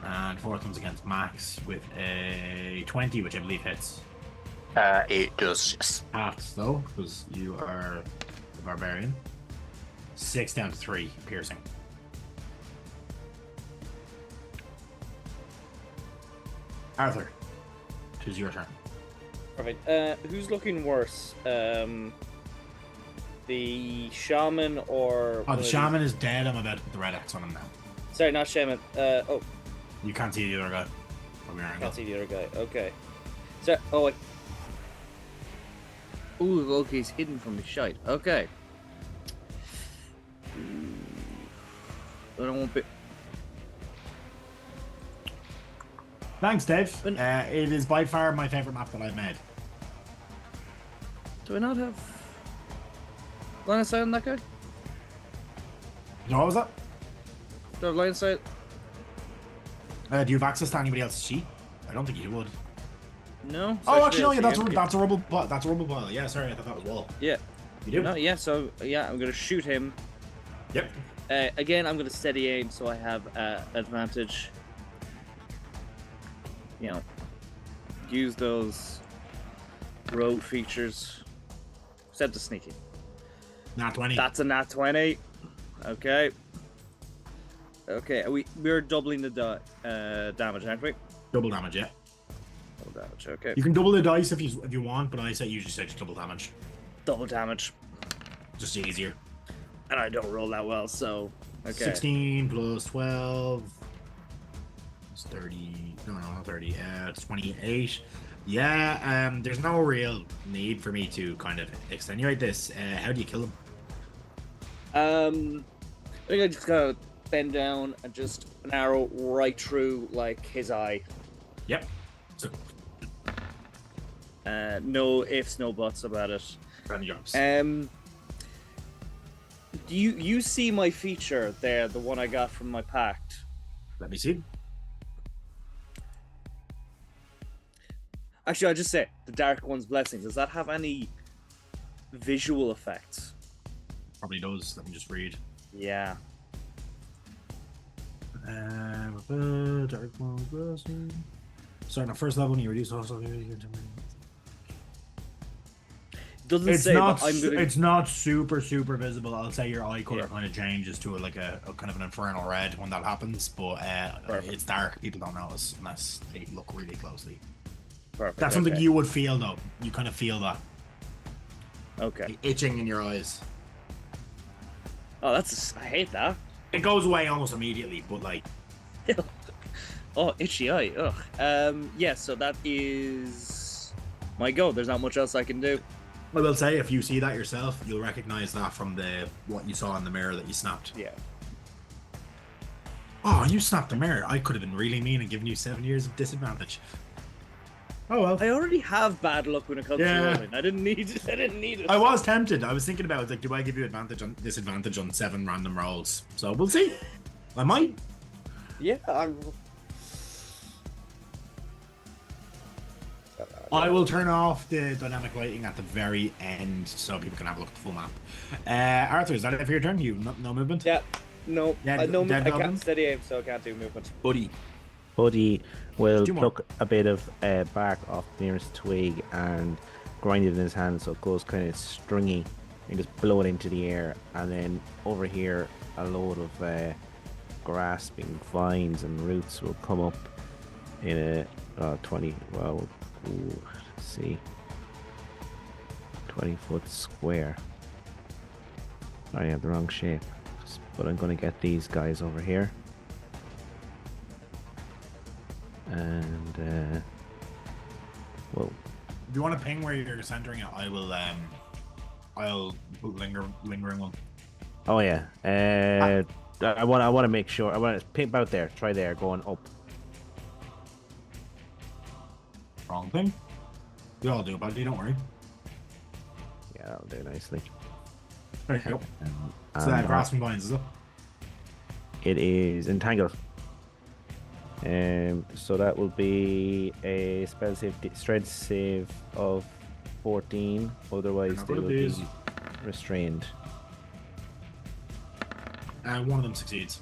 And fourth one's against Max with a 20, which I believe hits. It does, yes. Half though, because you are the barbarian. 6 down to 3, piercing. Arthur, it is your turn. Perfect. Who's looking worse? The shaman or... Oh, the shaman is dead. I'm about to put the red X on him now. Sorry, not shaman. Oh, You can't see the other guy. From your angle. can't see the other guy. Okay. So, oh, wait. Ooh, okay, he's hidden from the shite. Okay. I don't want bit. Thanks, Dave. But- It is by far my favorite map that I've made. Do I not have line of sight on that guy? So what was that? Do I have line of sight? Do you have access to anybody else's sheet? I don't think you would. No. So Oh, I actually, no. should Yeah, be able to that's a rubble pile. That's a rubble pile. Yeah, sorry, I thought that was wall. Yeah. You do? No, yeah, so, yeah, I'm gonna shoot him. Yep. Again, I'm gonna steady aim so I have advantage. use those rogue features. Except the sneaky. Nat 20. That's a nat 20. Okay. Okay, we're doubling the damage, aren't we? Double damage, yeah. Double damage, okay. You can double the dice if you want, but I usually say just double damage. Double damage. Just easier. And I don't roll that well, so... Okay. 16 plus 12. It's 30. No, not 30. It's 28. Yeah, there's no real need for me to kind of extenuate this. How do you kill him? I think I just gotta bend down and just an arrow right through, like, his eye. Yep. So, no ifs, no buts about it. random jumps. Do you see my feature there, the one I got from my pact? Let me see. Actually, I'll just say, the Dark One's Blessing, does that have any visual effects? Probably does. Let me just read. Yeah. Dark One's Blessing. Starting at first level, when you reduce also. Doesn't say, but I'm gonna... It's not super visible. I'll say your eye color kind of changes to a kind of an infernal red when that happens, but it's dark. People don't notice unless they look really closely. Perfect. That's something you would feel though. You kind of feel that. Okay. Itching in your eyes. Oh, I hate that. It goes away almost immediately, but like. Oh, itchy eye. Ugh. Yeah. So that is my go. There's not much else I can do. I will say, if you see that yourself, you'll recognize that from what you saw in the mirror that you snapped. Yeah. Oh, you snapped the mirror. I could have been really mean and given you 7 years of disadvantage. Oh well. I already have bad luck when it comes to rolling. I didn't need it. I was tempted. I was thinking about like, do I give you disadvantage on 7 random rolls? So we'll see. I might. Yeah. I will turn off the dynamic lighting at the very end so people can have a look at the full map. Arthur, is that it for your turn? You no movement? Yeah. No. Dead I can't goblin? steady aim, so I can't do movement. Buddy will do more. pluck a bit of bark off the nearest twig and grind it in his hand so it goes kind of stringy and just blow it into the air. And then over here, a load of grasping vines and roots will come up in a 20. Well, let's see, 20-foot square. I have the wrong shape, but I'm going to get these guys over here. And whoa. If you want to ping where you're centering it, I will. I'll put lingering one. Oh yeah. I want to make sure. I want to ping about there. Try there, going up. Wrong thing. We all do, buddy. Don't worry. Yeah, that'll do nicely. There you go. It's that grasping vines, is it? It is entangled. So that will be a spell save, strength save of 14. Otherwise, they will be restrained. One of them succeeds.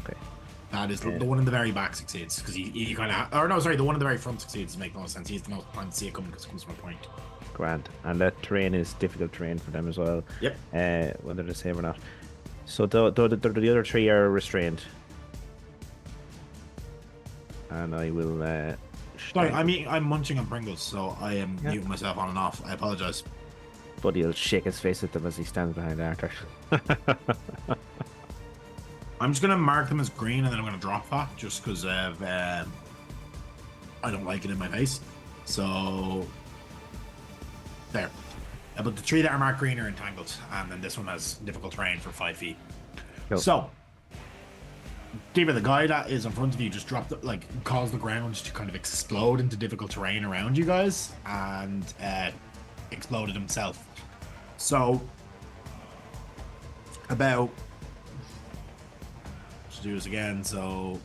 Okay. That is the one in the very back succeeds because he kind of. Or no, sorry, the one in the very front succeeds. Make no sense. He's the most time to see it coming because it comes from a point. Grand. And that terrain is difficult terrain for them as well. Yep. Whether to save or not. So the other 3 are restrained. And I will. Sorry, I'm munching on Pringles, so I am muting myself on and off. I apologize. But he'll shake his face at them as he stands behind Arthur. I'm just gonna mark them as green, and then I'm gonna drop that just because I don't like it in my face. So there. But the 3 that are marked green are entangled, and then this one has difficult terrain for 5 feet. Cool. So, Diva, the guy that is in front of you just caused the ground to kind of explode into difficult terrain around you guys, and exploded himself. So, let's do this again. So,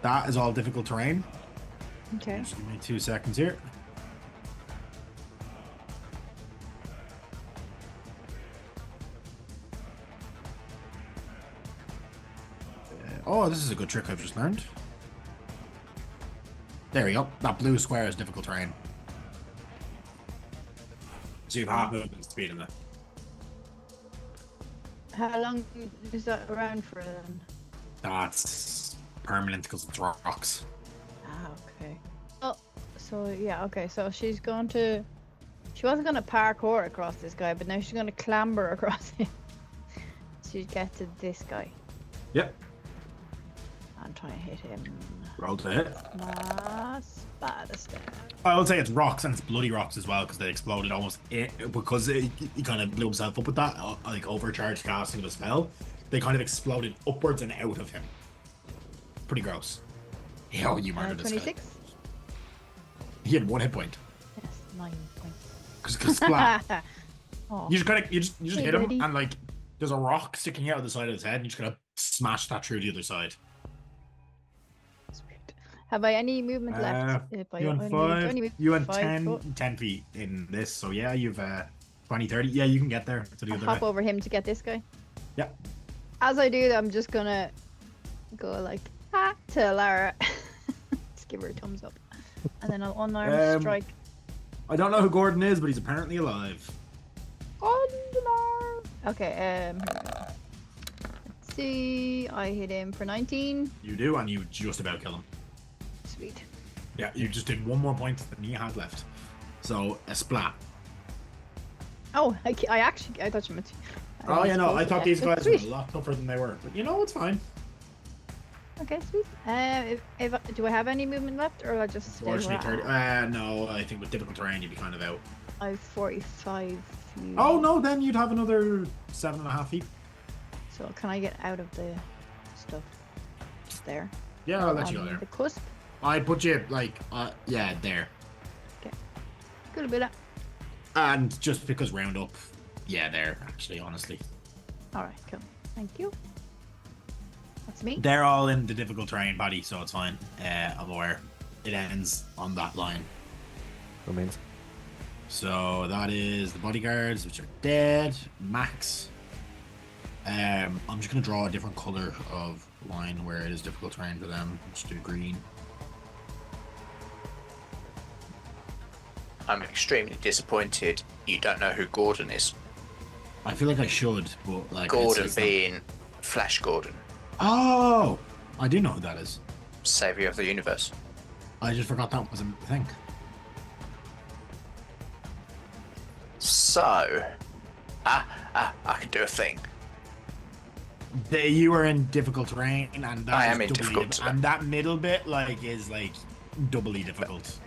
that is all difficult terrain. Okay. Just give me 2 seconds here. Oh, this is a good trick I've just learned. There we go. That blue square is difficult terrain. So you have half movement speed in it. How long is that around for then? That's permanent because it's rocks. Ah, okay. Oh, so yeah, okay. So she's going to. She wasn't going to parkour across this guy, but now she's going to clamber across him. To get to this guy. Yep. And try and hit him. Roll to hit. Spada stab. I would say it's rocks, and it's bloody rocks as well, because they exploded almost because he kind of blew himself up with that, like overcharged casting of a spell. They kind of exploded upwards and out of him. Pretty gross. Hell, you murdered this guy. 26? He had 1 hit point. Yes, 9 points. Because splat. Oh. You just Hey, hit him, buddy. and like there's a rock sticking out of the side of his head, and you just gotta smash that through the other side. Sweet. Have I any movement left? If I You only had moved- 5. only moved You had 5 foot. 10 feet in this, so yeah, you've 20, 30. Yeah, you can get there to the I'll other hop way. over him to get this guy. Yep. As I do, I'm just gonna go like to Lara. Just give her a thumbs up, and then I'll unarmed strike. I don't know who Gordon is, but he's apparently alive. Okay. Here we go. Let's see. I hit him for 19. You do, and you just about kill him. Sweet. Yeah, you just did 1 more point than he had left. So a splat. Oh, I thought you meant. Oh yeah, no, I thought these guys were a Sweet. lot tougher than they were, but you know it's fine. Okay, sweet. If do I have any movement left, or I just stay where Fortunately, I am? 30. No, I think with difficult terrain you'd be kind of out. I have 45 feet. Oh no, then you'd have another 7.5 feet. So can I get out of the stuff? Just there. Yeah, I'll let you go On there. The cusp. I'd put you like, yeah, there. Could be that. And just because round up, yeah, there. Actually, honestly, All right, cool. Thank you. That's me. they're all in the difficult terrain, Paddy, so it's fine. I'm aware. It ends on that line. Remains. So that is the bodyguards, which are dead. Max. I'm just gonna draw a different color of line where it is difficult terrain for them. Just do green. I'm extremely disappointed you don't know who Gordon is. I feel like I should, but like Gordon it's being Flash Gordon, Oh, I do know who that is. Savior of the Universe. I just forgot that was a thing. So, I can do a thing. You are in difficult terrain, and that I is am in doubly difficult terrain. and that middle bit is like doubly difficult.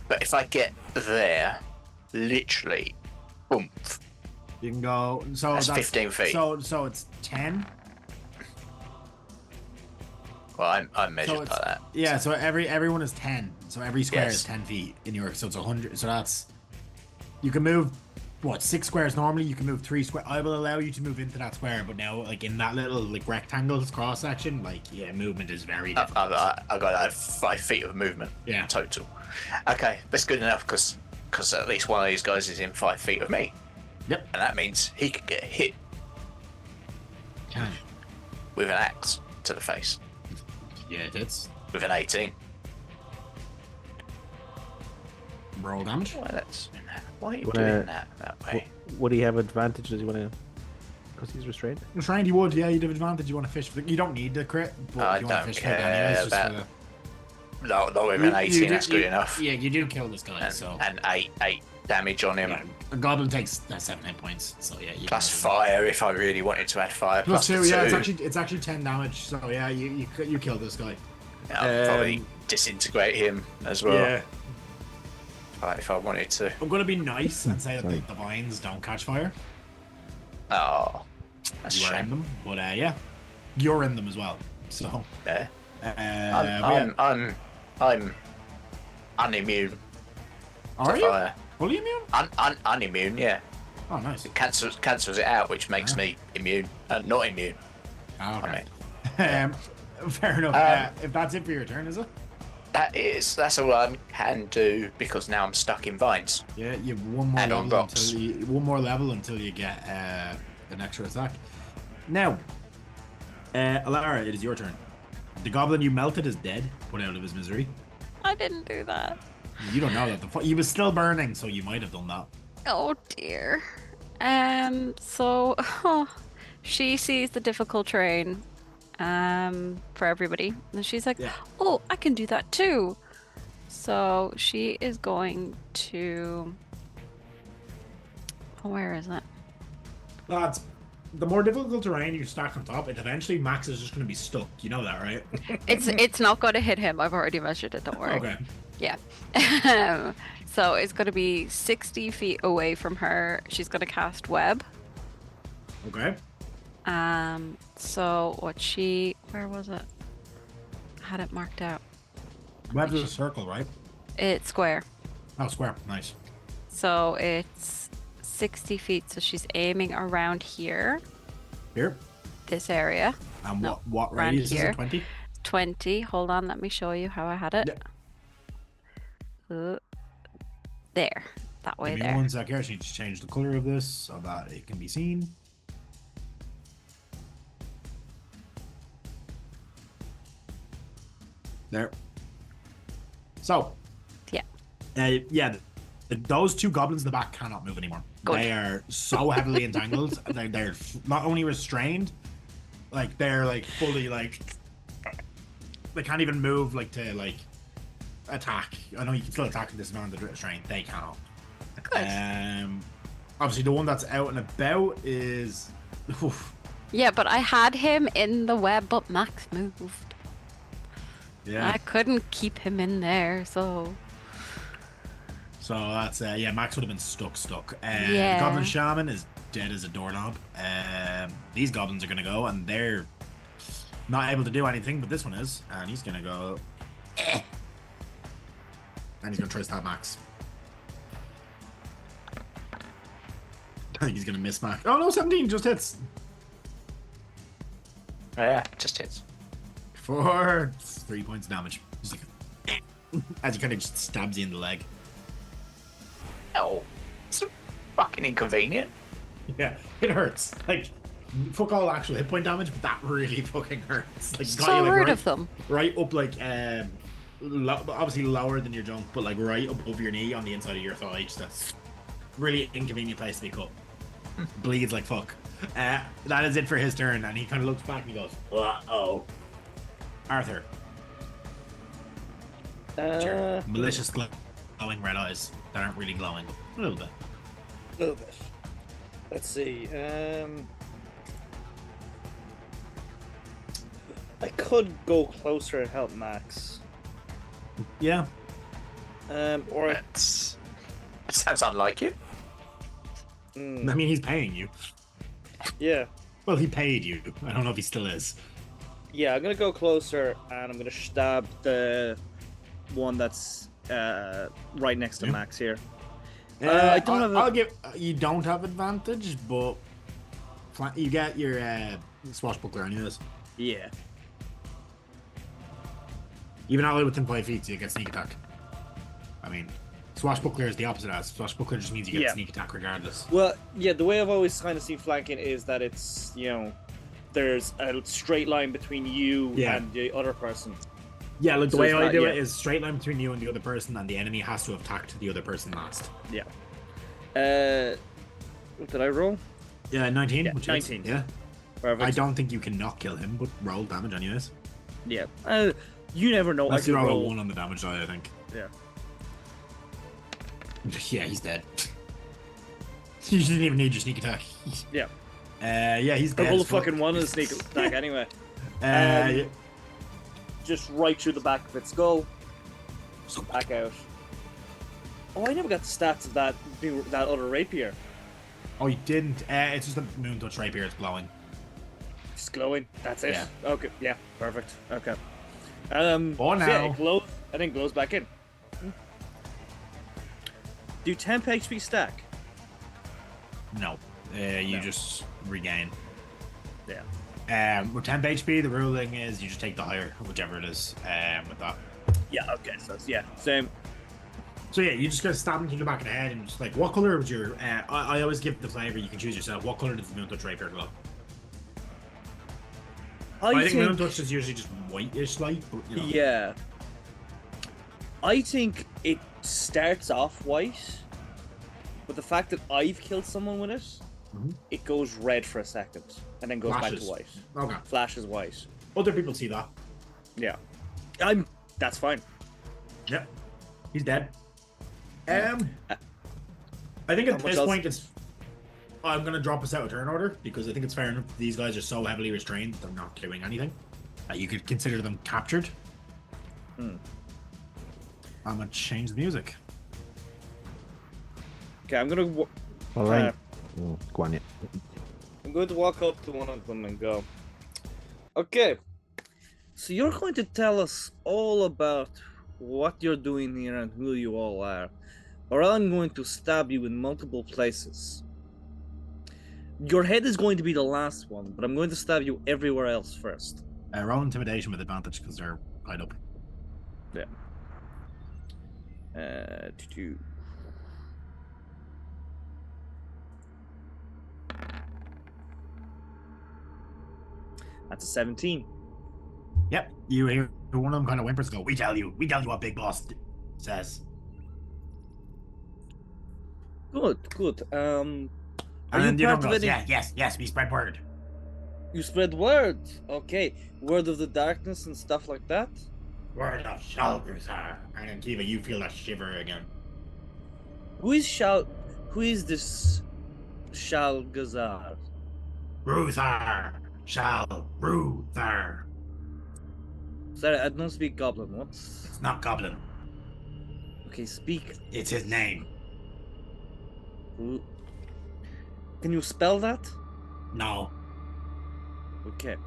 But if I get there, literally, boom, You can go. So That's 15 feet. So it's 10. well, I'm measured So it's, by that. yeah. So everyone is 10. So every square Yes. is 10 feet in your. So it's 100. So that's. You can move. What 6 squares normally? You can move 3 square. I will allow you to move into that square, but now like in that little like rectangle cross section, like yeah, movement is very difficult. I got 5 feet of movement Yeah. total. Okay, that's good enough because at least one of these guys is in 5 feet of me. Yep. And that means he could get hit Can. with an axe to the face Yeah, it is. with an 18. Roll damage. Why are you Wanna- doing that way? Would he have advantages? You want to? Because he's restrained. Restrained, you would. Yeah, you'd have advantage. You want to fish. You don't need the crit, but I you want don't to fish for it care anyways. Just about- for the... No, with an 18, that's good enough. Yeah, you do kill this guy, And, so. and 8 damage on him. Yeah, a goblin takes 7 hit points, so yeah. You Plus can- fire if I really wanted to add fire. Plus 2, the yeah, 2. it's actually 10 damage, so yeah, you kill this guy. I'll probably disintegrate him as well Yeah. if I wanted to. I'm gonna be nice and say that Sorry. the vines don't catch fire. Oh, that's a You are in shame. them, but yeah, you're in them as well. So, Yeah. but yeah. I'm unimmune Are to you fire. fully immune? Unimmune, yeah. Oh, nice. It cancels it out, which makes me immune. Not immune. Oh, okay. I mean, Fair enough. If that's it for your turn, is it? that's all I can do because now I'm stuck in vines. Yeah, you have one more And on level rocks. until you get an extra attack. Now, Alara, it is your turn. The goblin you melted is dead, put out of his misery. I didn't do that. You don't know that he was still burning, so you might have done that. Oh dear. So she sees the difficult terrain for everybody, and she's like, Yeah. "Oh, I can do that too." So she is going to. Where is it? Lads, the more difficult terrain you stack on top, it eventually Max is just going to be stuck. You know that, right? It's not going to hit him. I've already measured it. Don't worry. Okay. Yeah. So it's going to be 60 feet away from her. She's going to cast web. Okay. So where was it? I had it marked out. Web's a circle, right? It's square. Oh, square. Nice. So it's 60 feet. So she's aiming around here. Here. This area. And No, what around radius is here. it? 20? 20. Hold on. Let me show you how I had it. There. That way Give me there. 1 sec here. I need to change the color of this so that it can be seen. There. So. Yeah. Those two goblins in the back cannot move anymore. Good. They are so heavily entangled. They're not only restrained, like they're like fully like they can't even move like to like attack. I know you can still attack with this amount of restraint. They cannot. Good. Obviously the one that's out and about is. Oof. Yeah, but I had him in the web, but Max moved. Yeah. I couldn't keep him in there, so. So that's Max would have been stuck. Yeah. The Goblin Shaman is dead as a doorknob. These goblins are gonna go, and they're not able to do anything, but this one is, and he's gonna go, and he's gonna try to stab Max. I think he's gonna miss Max. Oh no, 17 just hits. Yeah, just hits. For 3 points of damage. Just like, as he kind of just stabs you in the leg. Oh, it's fucking inconvenient. Yeah, it hurts. Like, fuck all actual hit point damage, but that really fucking hurts. Like, got So you, like, rude right, of them. right up, like, obviously lower than your jump, but like right above your knee on the inside of your thigh. Just that's really inconvenient place to be cut. Bleeds like fuck. That is it for his turn, and he kind of looks back and he goes, "Uh-oh." Arthur. Sure. Malicious glowing red eyes that aren't really glowing. A little bit. A little bit. Let's see. I could go closer and help Max. Yeah. Or That sounds unlike you. I mean, he's paying you. yeah, Well, he paid you. I don't know if he still is. yeah. I'm gonna go closer and I'm gonna stab the one that's right next to Yeah. Max here. I don't have. I'll give. You don't have advantage, but you get your swashbuckler anyways. Yeah. Even all within 5 feet, so you get sneak attack. I mean, swashbuckler is the opposite as swashbuckler just means you get sneak attack regardless. Well, yeah. The way I've always kind of seen flanking is that it's there's a straight line between you and the other person. Yeah, like the So way it's I not- do yeah. it is straight line between you and the other person, and the enemy has to have attacked the other person last. Yeah. What did I roll? Yeah, 19. Yeah, which 19. Is, yeah. Perfect. I don't think you can not kill him, but roll damage anyways. Yeah. You never know. Unless I you could roll a roll. 1 on the damage die, I think. Yeah. Yeah, he's dead. You didn't even need your sneak attack. Yeah. Yeah, he's I dead. rolled a as fuck. fucking 1 on the sneak attack anyway. Yeah. Just right through the back of its skull. So Back out. Oh, I never got the stats of that other rapier. Oh, you didn't? It's just a moon touch rapier. It's glowing. It's glowing. That's it. Yeah. Okay. Yeah. Perfect. Okay. Oh, so yeah, now. it glows and then glows back in. Do temp HP stack? No. You No. just regain. Yeah. With 10 HP, the ruling is you just take the higher, whichever it is. With that. Yeah. Okay. So yeah, same. So yeah, you just gotta stab him to the back of the head and just like, what color was your? I always give the flavor. You can choose yourself. What color does the moon touch rapier glow? I think moon touch is usually just whitish light, but you know. Yeah. I think it starts off white, but the fact that I've killed someone with it, it goes red for a second and then goes back to white. Okay. Flashes white. Other people see that. Yeah. That's fine. Yep. He's dead. I think at this point I'm gonna drop us out of turn order because I think it's fair enough. These guys are so heavily restrained; they're not doing anything. You could consider them captured. I'm gonna change the music. Okay, I'm gonna. All right. Go on, yeah. I'm going to walk up to one of them and go, okay, so you're going to tell us all about what you're doing here and who you all are, or I'm going to stab you in multiple places. Your head is going to be the last one, but I'm going to stab you everywhere else first. Roll intimidation with advantage because they're tied up. Yeah. That's a 17. Yep. You hear one of them kind of whimpers go, we tell you what Big Boss says. Good. Are And you the part other of one goes, any... yes, we spread word. You spread word. Okay. Word of the darkness and stuff like that? Word of Shalgazar. And then Kiva, you feel that shiver again. Who is this Shalgazar? Ruthar. Ruthar. Sorry, I don't speak Goblin. What? It's not Goblin. Okay, speak. It's his name. Who? Can you spell that? No. Okay.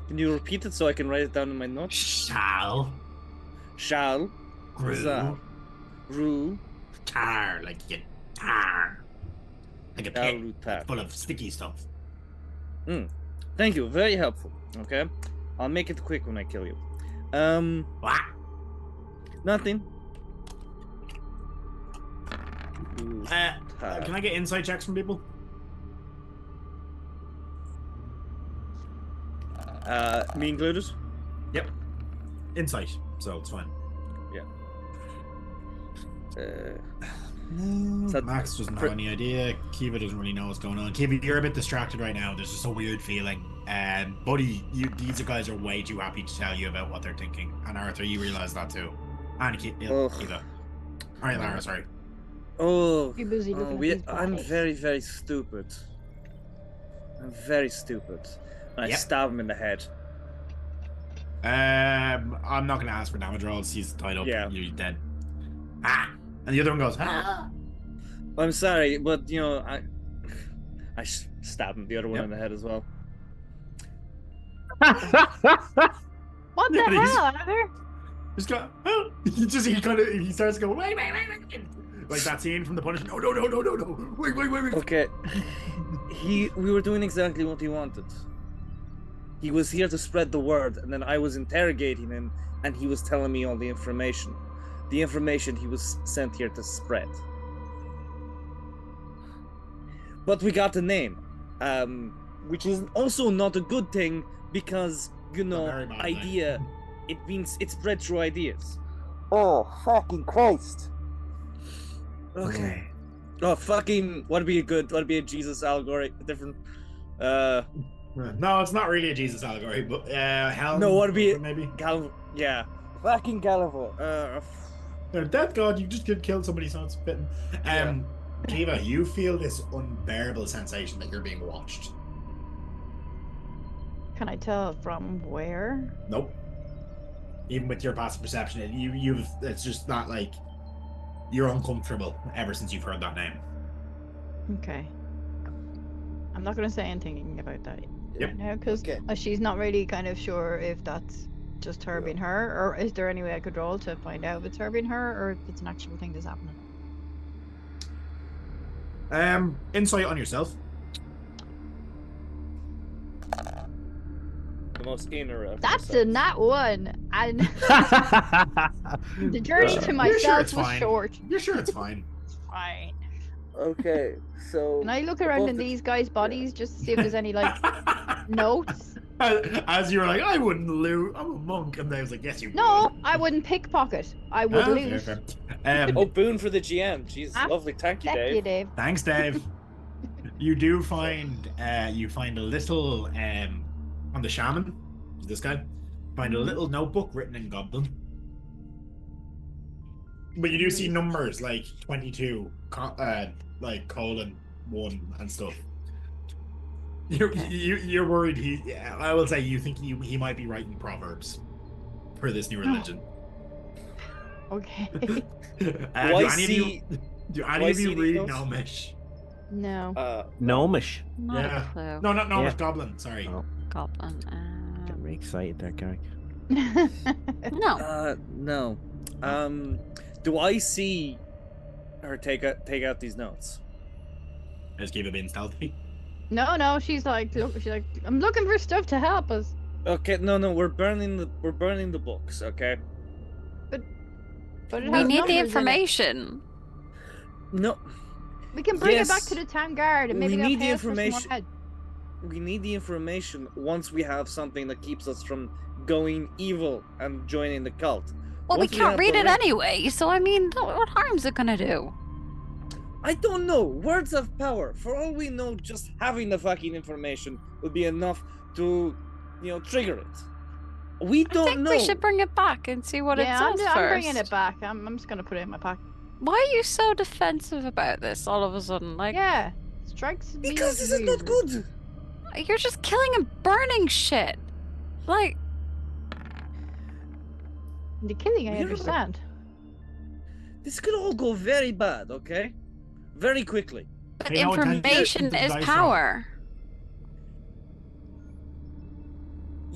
Can you repeat it so I can write it down in my notes? Shal. Gazar. Ru. Tar. Like you tar. Like a pit Tar. full of sticky stuff. Thank you. Very helpful. Okay. I'll make it quick when I kill you. What? Nothing. Can I get insight checks from people? Me included? Yep. Insight, so it's fine. Yeah. Max doesn't have any idea. Kiva doesn't really know what's going on. Kiva, you're a bit distracted right now. There's just a weird feeling. Buddy, these guys are way too happy to tell you about what they're thinking. And Arthur, you realize that too. And Kiva. Alright, Lara, sorry. Oh, You're busy looking at these I'm bodies. very, very stupid. I'm very stupid. And I stab him in the head. I'm not gonna ask for damage rolls. He's tied up. Yeah. You're dead. Ah! And the other one goes, ah! I'm sorry, but you know, I stab him the other one in the head as well. What the hell, Arthur? Just go, oh! He starts to go, wait. Like that scene from The Punisher. No. Wait. Okay. We were doing exactly what he wanted. He was here to spread the word, and then I was interrogating him, and he was telling me all the information. The information he was sent here to spread. But we got the name, which is also not a good thing because, you know, idea, it means it spread through ideas. Oh, fucking Christ. Okay. Oh, fucking, would be a Jesus allegory, different, No, it's not really a Jesus allegory, but hell. No, what'd be maybe? Yeah. Fucking Gallivore. That God, you just killed somebody, so it's fitting. Kiva, you feel this unbearable sensation that you're being watched. Can I tell from where? Nope. Even with your passive perception, it's just not like you're uncomfortable ever since you've heard that name. Okay. I'm not going to say anything about that Yep. right now because she's not really kind of sure if that's just her being her, or is there any way I could roll to find out if it's her being her or if it's an actual thing that's happening? Insight on yourself. The most inner of That's myself. a nat one, and the journey to myself was short. You're sure it's fine. Fine. Okay, so... Can I look around in these guys' bodies just to see if there's any, like, notes? As you were like, I wouldn't loot. I'm a monk, and they was like, yes, you No, would. I wouldn't pickpocket. I would Ah, loot. fair, fair. Oh, boon for the GM. Jeez, Ah, lovely. Thank you, Thank Dave. you, Dave. Thanks, Dave. You do find a little on the shaman, this guy, find a little notebook written in Goblin. But you do see numbers like 22, like colon 1 and stuff. You're worried I will say you think he might be writing proverbs for this new religion. Okay. Do any of you read notes? Gnomish? No. Gnomish. Not Yeah. a clue. No, not Gnomish, Yeah. Goblin, sorry. Oh, Goblin. getting very excited there, Gary. No. No. Do I see her take out these notes? Just keep it being stealthy. No, she's like, I'm looking for stuff to help us. Okay, no, we're burning the books, okay? But it We has need numbers the in it. information. No, We can bring it back Yes. to the town guard and maybe We they'll need the pay us for some more information. head. we need the information once we have something that keeps us from going evil and joining the cult. Well, we Once can't have read the it link- anyway, so I mean, what harm's it gonna do? I don't know. Words of power. For all we know, just having the fucking information would be enough to, trigger it. We I don't think know. we should bring it back and see what Yeah, it says I'm first. bringing it back. I'm just gonna put it in my pocket. Why are you so defensive about this all of a sudden? Like, Yeah, strikes me Because as this is not weird. good. you're just killing and burning shit. Like, The killing, I We're- understand. This could all go very bad, okay? Very quickly. but Pay no attention information to the is dice power.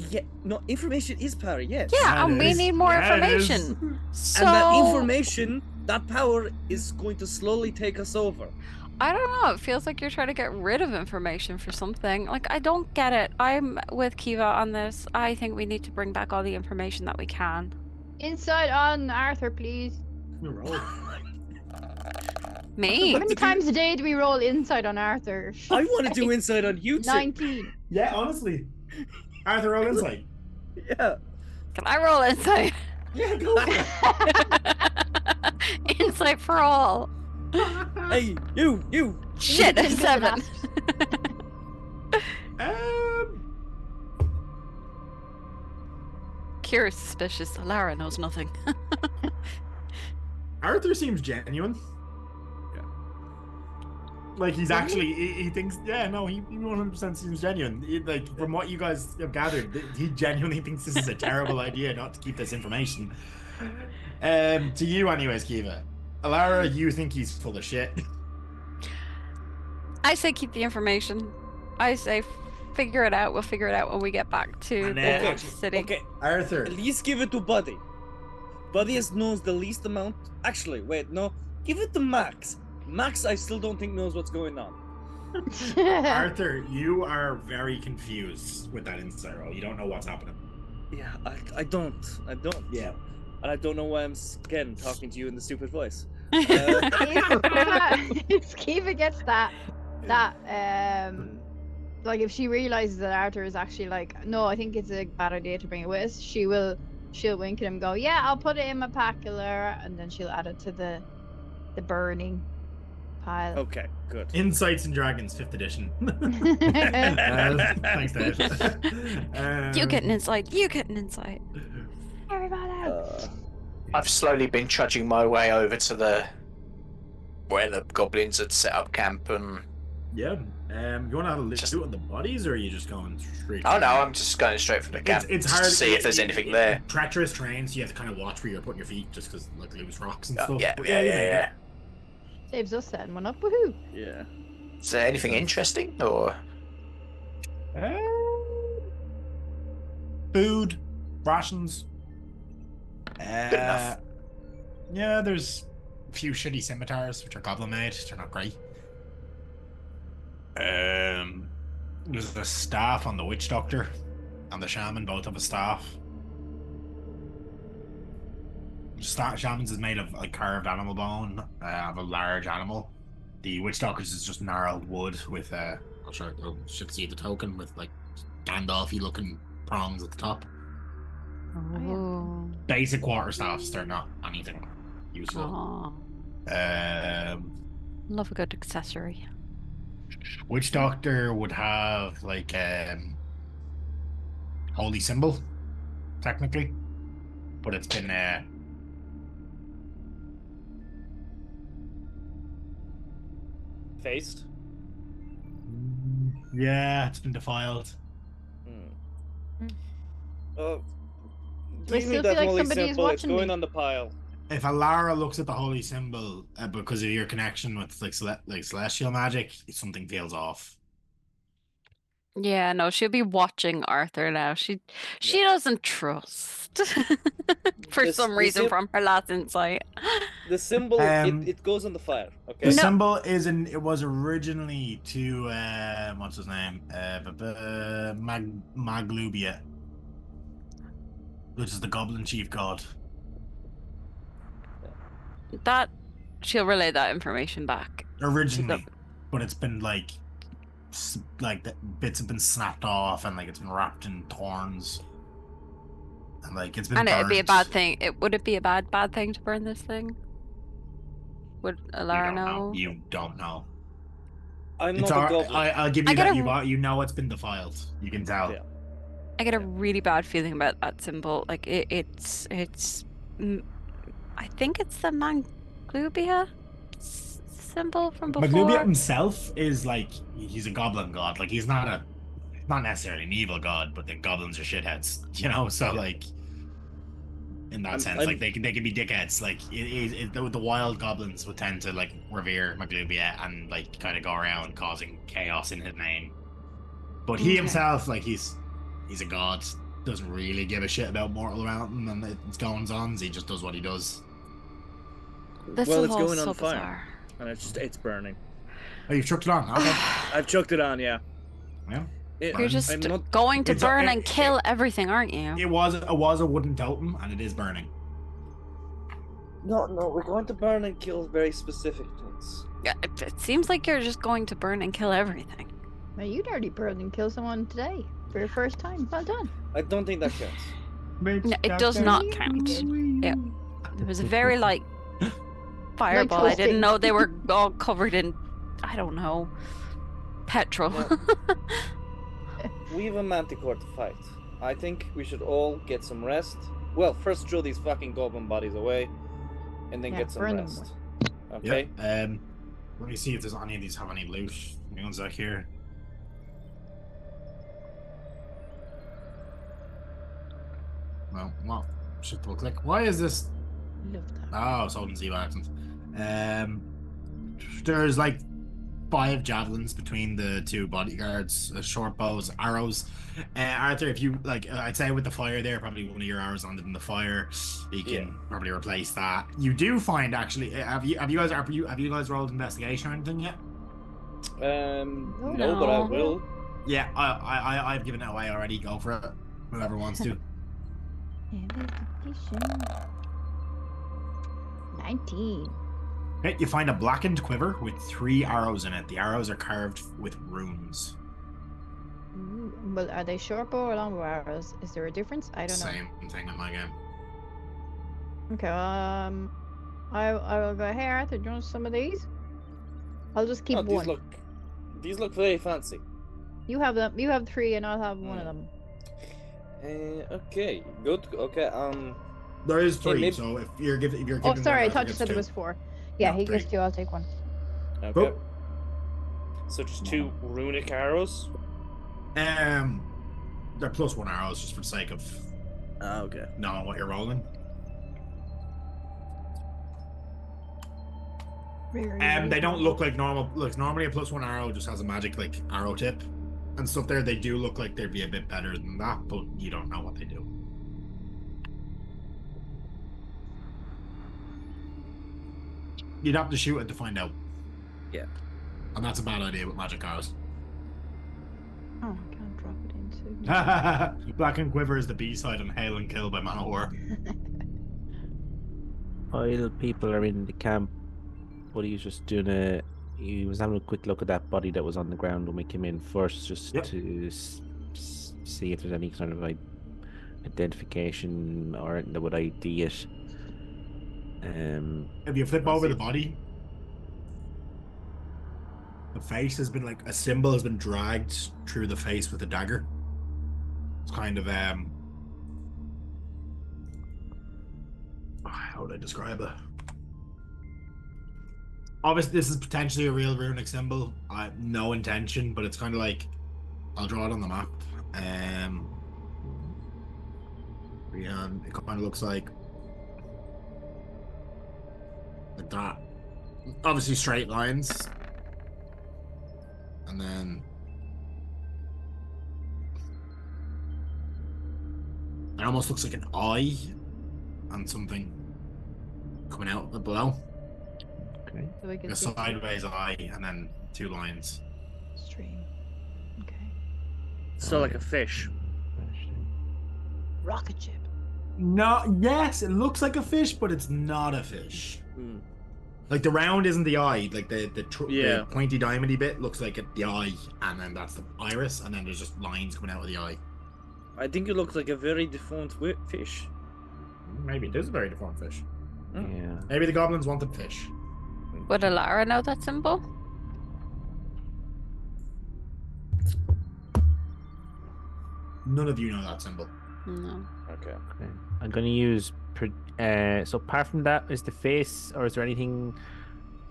Yeah, no, information is power, yes. Yeah, and we need more Yeah, it is. information. So, And that information, that power is going to slowly take us over. I don't know. It feels like you're trying to get rid of information for something. Like, I don't get it. I'm with Kiva on this. I think we need to bring back all the information that we can. Insight on Arthur, please. Roll. Me? How many times a day do we roll insight on Arthur? I want to do insight on you two. 19. Yeah, honestly. Arthur, roll insight. Yeah. Can I roll insight? Yeah, go for Insight for all. Hey, you. Shit, Can do 7. it. Kira's suspicious. Lara knows nothing. Arthur seems genuine. Yeah. Like he's actually, he thinks, yeah, no, he 100% seems genuine. Like from what you guys have gathered, he genuinely thinks this is a terrible idea not to keep this information. To you, anyways, Kiva. Alara, you think he's full of shit. I say keep the information. I say figure it out. We'll figure it out when we get back to And the then- city. Okay, Arthur. at least give it to Buddy. Buddy knows the least amount. Actually, wait, no. Give it to Max. Max, I still don't think knows what's going on. Arthur, you are very confused with that insight roll. You don't know what's happening. Yeah, I don't. Yeah. And I don't know why I'm again talking to you in the stupid voice. If Kiva gets that, like if she realizes that Arthur is actually like, no, I think it's a bad idea to bring it with us, she'll wink at him and go, yeah, I'll put it in my pack, Laura, and then she'll add it to the burning pile. Okay, good. Insights and Dragons, 5th edition. Thanks, Dave. You get an insight. You get an insight. Everybody. I've slowly been trudging my way over to where the goblins had set up camp, and Yeah. You want to have a look Just- at the bodies, or are you just going straight? oh no, I'm just going straight for the camp It's just hard to see if there's anything there. Treacherous terrain, so you have to kind of watch where you're putting your feet, just because like loose rocks and Oh, stuff. yeah, But yeah, you yeah, make yeah. it. Saves us setting one up. Woohoo. Yeah. Is there anything interesting, or Food, rations. enough. Yeah, there's a few shitty scimitars, which are goblin made. They're not great. There's a staff on the witch doctor and the shaman, both have a staff. Shaman's is made of like carved animal bone of a large animal. The witch doctor's is just gnarled wood with I should see the token with like Gandalf-y looking prongs at the top. Oh. Basic quarterstaffs, they're not anything useful. Aw. Um, Love a good accessory. Witch Doctor would have like holy symbol, technically, but it's been Faced. yeah, it's been defiled. Oh, Do I give me still that feel like holy somebody is symbol. It's watching going me? on the pile. If Alara looks at the holy symbol because of your connection with like celestial magic, something feels off. Yeah, no, she'll be watching Arthur now. She Yeah. doesn't trust for some reason from her last insight. The symbol, Um, it goes on the fire. Okay. The No. symbol it was originally to what's his name? Maglubia, which is the goblin chief god. That she'll relay that information back. Originally, but it's been like the bits have been snapped off and like it's been wrapped in thorns. And like it's been And it'd be a burned. bad thing. Would it be a bad thing to burn this thing? Would Alara know? You don't know. I'm It's not a goblin. I'll give I you get that. You know it's been defiled. You can tell. Yeah. I get a really bad feeling about that symbol. Like it's I think it's the Manglubia symbol from before. Maglubia himself is like he's a goblin god. Like he's not necessarily an evil god, but the goblins are shitheads. You know, so like in that sense, like they can be dickheads. Like the wild goblins would tend to like revere Maglubia and like kind of go around causing chaos in his name. But he himself, like he's a god, doesn't really give a shit about mortal around him and its goings on. He just does what he does. This Well, is it's all going so on fire. bizarre. And it's burning. Oh, you've chucked it on. Okay. I've chucked it on, yeah. Yeah. You're just I'm not- going to It's burn and kill everything, aren't you? It was a wooden totem, and it is burning. No, we're going to burn and kill very specific things. Yeah, it seems like you're just going to burn and kill everything. Well, you'd already burned and killed someone today for your first time. Well done. I don't think that counts. No, it does not count. It was a very light fireball. I didn't toasting. know they were all covered in, I don't know, petrol. No. We have a manticore to fight. I think we should all get some rest. Well, first throw these fucking goblin bodies away, and then Yeah, get some burn them rest. Okay. Yeah. Let me see if there's any of these have any loot. One sec here. No, well, should double click. Why is this? Love that. Oh, it's holding Z accents. There's like 5 javelins between the 2 bodyguards, short bows, arrows. Arthur, if you like, I'd say with the fire there, probably one of your arrows landed in the fire. You can probably replace that. You do find actually. Have you guys rolled investigation or anything yet? No, but I will. Yeah, I've given it away already. Go for it. Whoever wants to. Investigation. 19. Okay, you find a blackened quiver with 3 arrows in it. The arrows are carved with runes. Ooh, well, are they short bow or long bow arrows? Is there a difference? I don't know. Same thing in my game. Okay, I will go. Hey Arthur, do you want some of these? I'll just keep one. These look very fancy. You have them. You have 3, and I'll have one of them. Okay, good. Okay, There is 3, maybe- so if you're giving, Oh, sorry, I Arthur thought you gets said 2. it was 4. Yeah, No, he 3. gets 2. I'll take one. Okay. Cool. So just 2 runic arrows. They're +1 arrows just for the sake of Okay. knowing what you're rolling. They don't look like normal. Look, normally a +1 arrow just has a magic like arrow tip and stuff there. They do look like they'd be a bit better than that, but you don't know what they do. You'd have to shoot it to find out. Yeah. And that's a bad idea with magic arrows. Oh, I can't drop it into. Black and Quiver is the B-side on Hail and Kill by Man of War. While people are in the camp, Buddy was just doing he was having a quick look at that body that was on the ground when we came in first, just Yep. to see if there's any sort of like identification or anything that would ID it. If you flip I'll over see. the body, the face has been like a symbol has been dragged through the face with a dagger. It's kind of how would I describe it? Obviously, this is potentially a real runic symbol. I have no intention, but it's kind of like I'll draw it on the map. Yeah, it kind of looks like that. Obviously, straight lines, and then it almost looks like an eye and something coming out below. Okay. So we can A see sideways eye and then two lines. stream. Okay. So like a fish. Rocket ship. No, yes, it looks like a fish, but it's not a fish. Hmm. Like the round isn't the eye. Like the Yeah. pointy diamondy bit looks like the eye, and then that's the iris, and then there's just lines coming out of the eye. I think it looks like a very deformed fish. Maybe it is a very deformed fish. Yeah. Maybe the goblins wanted fish. Would Alara know that symbol? None of you know that symbol. No. Okay. Okay. I'm going to use. So apart from that, is the face, or is there anything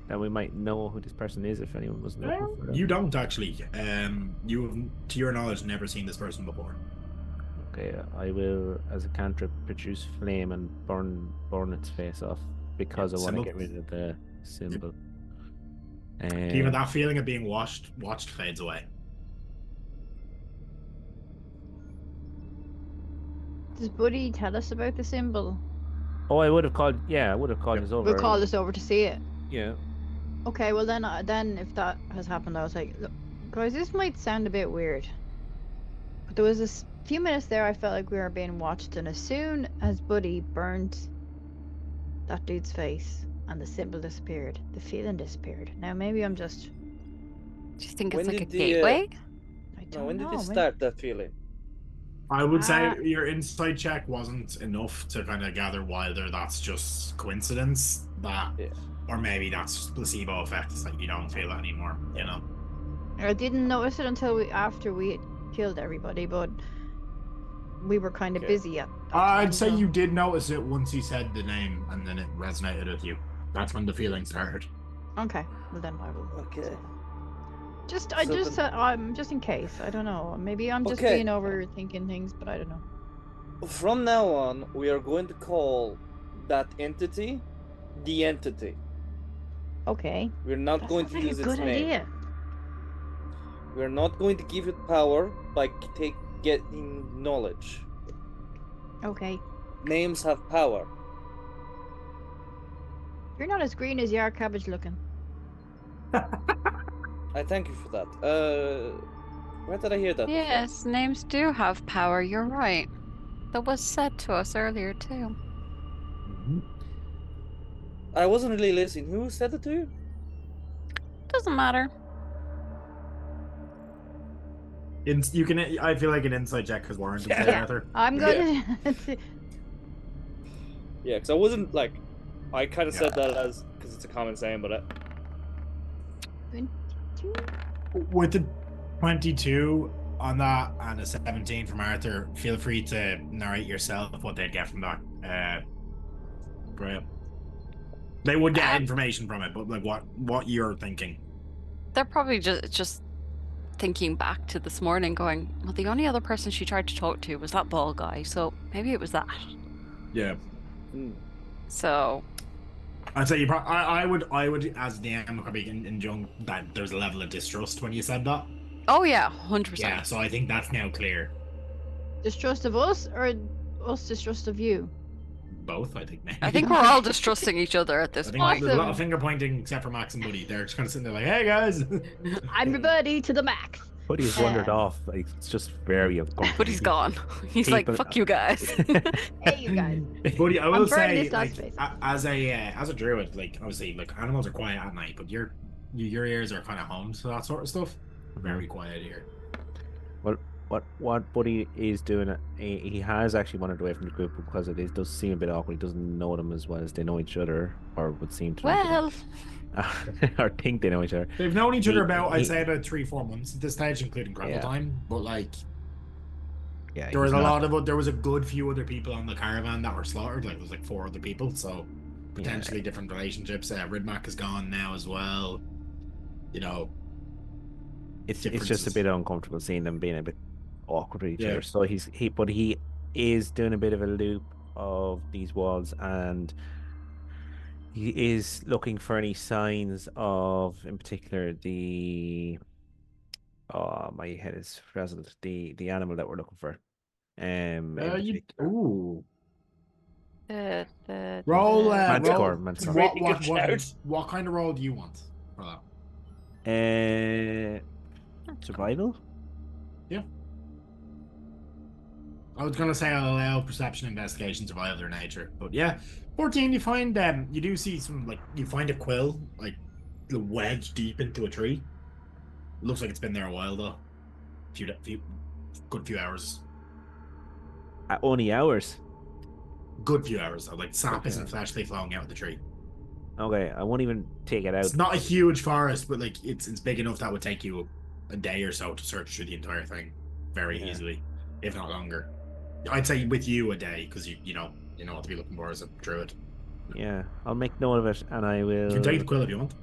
that we might know who this person is if anyone was looking for them? You don't actually. You have, to your knowledge, never seen this person before. Okay, I will, as a cantrip, produce flame and burn its face off because I want to symbol. get rid of the symbol. Even that feeling of being watched fades away. Does Buddy tell us about the symbol? Oh, I would have called. Yeah, I would have called this over. We'll call us over to see it. Yeah. Okay, well then if that has happened, I was like, look, guys, this might sound a bit weird, but there was a few minutes there I felt like we were being watched, and as soon as Buddy burned that dude's face and the symbol disappeared, the feeling disappeared. Now maybe I'm just, Do you think When it's like a did the, gateway? I don't No, when know. did it start that feeling? I would say Ah. your insight check wasn't enough to kind of gather whether that's just coincidence, Yeah. or maybe that's placebo effect. It's like you don't feel it anymore, you know. I didn't notice it until after we had killed everybody, but we were kind of Okay. busy at that I'd time, say so- you did notice it once he said the name, and then it resonated with you. That's when the feeling started. Okay, well then I will. Okay. Just in case. I don't know. Maybe I'm just Okay. being overthinking things, but I don't know. From now on, we are going to call that entity the entity. Okay. We're not That's going not to like a use its good name. idea. We're not going to give it power by getting knowledge. Okay. Names have power. You're not as green as you are cabbage looking. I thank you for that. Where did I hear that? before? Yes, names do have power. You're right. That was said to us earlier too. I wasn't really listening. Who said it to you? Doesn't matter. You can. I feel like an insight check because Warren didn't say Yeah. Arthur. I'm going Yeah, because I wasn't like, I kind of said that as because it's a common saying, but With the 22 on that and a 17 from Arthur, feel free to narrate yourself what they'd get from that. Great. They would get information from it, but like what you're thinking. They're probably just thinking back to this morning, going, "Well, the only other person she tried to talk to was that ball guy, so maybe it was that." Yeah. So I'd say I would as DM probably injunct that there's a level of distrust when you said that. oh yeah, 100%. Yeah, so I think that's now clear. distrust of us or us distrust of you? Both, I think. Maybe. I think we're all distrusting each other at I this think point. there's a lot Awesome. of finger pointing except for Max and Buddy. They're just kind of sitting there like, "Hey guys." I'm your buddy to the max. But he's wandered off. Like, it's just very uncomfortable. But he's gone. He's like, People- "Fuck you guys." Hey, you guys. Buddy, I I'm will burning say, this last like, space. as a druid, like obviously, like animals are quiet at night, but your ears are kind of home to that sort of stuff. Very quiet here. what Buddy is doing, he has actually wandered away from the group because does seem a bit awkward. He doesn't know them as well as they know each other, or would seem to know each Well, other. Or think they know each other. They've known each other about, I'd he- say, about 3-4 months at this stage, including gravel Yeah. time. But like, Yeah, there was he's a not- lot of there was a good few other people on the caravan that were slaughtered. Like, it was like 4 other people, so potentially different relationships. Ridmac is gone now as well. You know, It's just a differences. bit uncomfortable seeing them being a bit awkward with each Yeah. other. So he is doing a bit of a loop of these walls, and he is looking for any signs of, in particular, my head is frazzled. The animal that we're looking for. In particular. Ooh. the Roll. Manticore, roll. Manticore. Really good shout. What kind of roll do you want for that? Survival. Yeah. I was gonna say I'll allow perception, investigation, survival, or nature, but yeah, 14. You find you do see some, like, you find a quill like wedged deep into a tree. It looks like it's been there a while though. Good few hours. Only hours. Good few hours. So, like, sap Okay. isn't freshly flowing out of the tree. Okay, I won't even take it out. It's not a huge forest, but like it's big enough that would take you a day or so to search through the entire thing very easily, if not longer. I'd say with you a day, because you know what to be looking for as a druid. Yeah, I'll make note of it, and I will. You can take the quill if you want.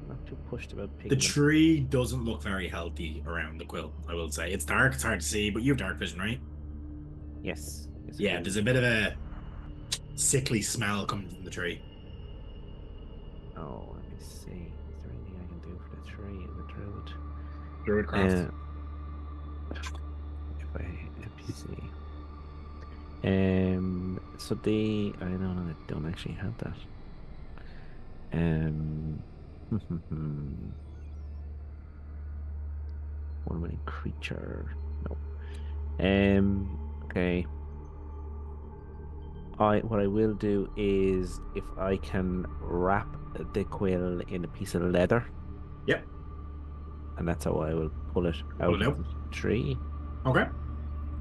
Not too pushed about The picking. tree doesn't look very healthy around the quill, I will say. It's dark, it's hard to see, but you have dark vision, right? Yes. Yes, I Yeah, do. there's a bit of a sickly smell coming from the tree. Oh, let me see. Is there anything I can do for the tree and the druid? Druid craft. If I let me see. So I don't actually have that. One winning creature. No. Okay. What I will do is, if I can wrap the quill in a piece of leather. Yep. And that's how I will pull it out Pull it of out. the tree. Okay.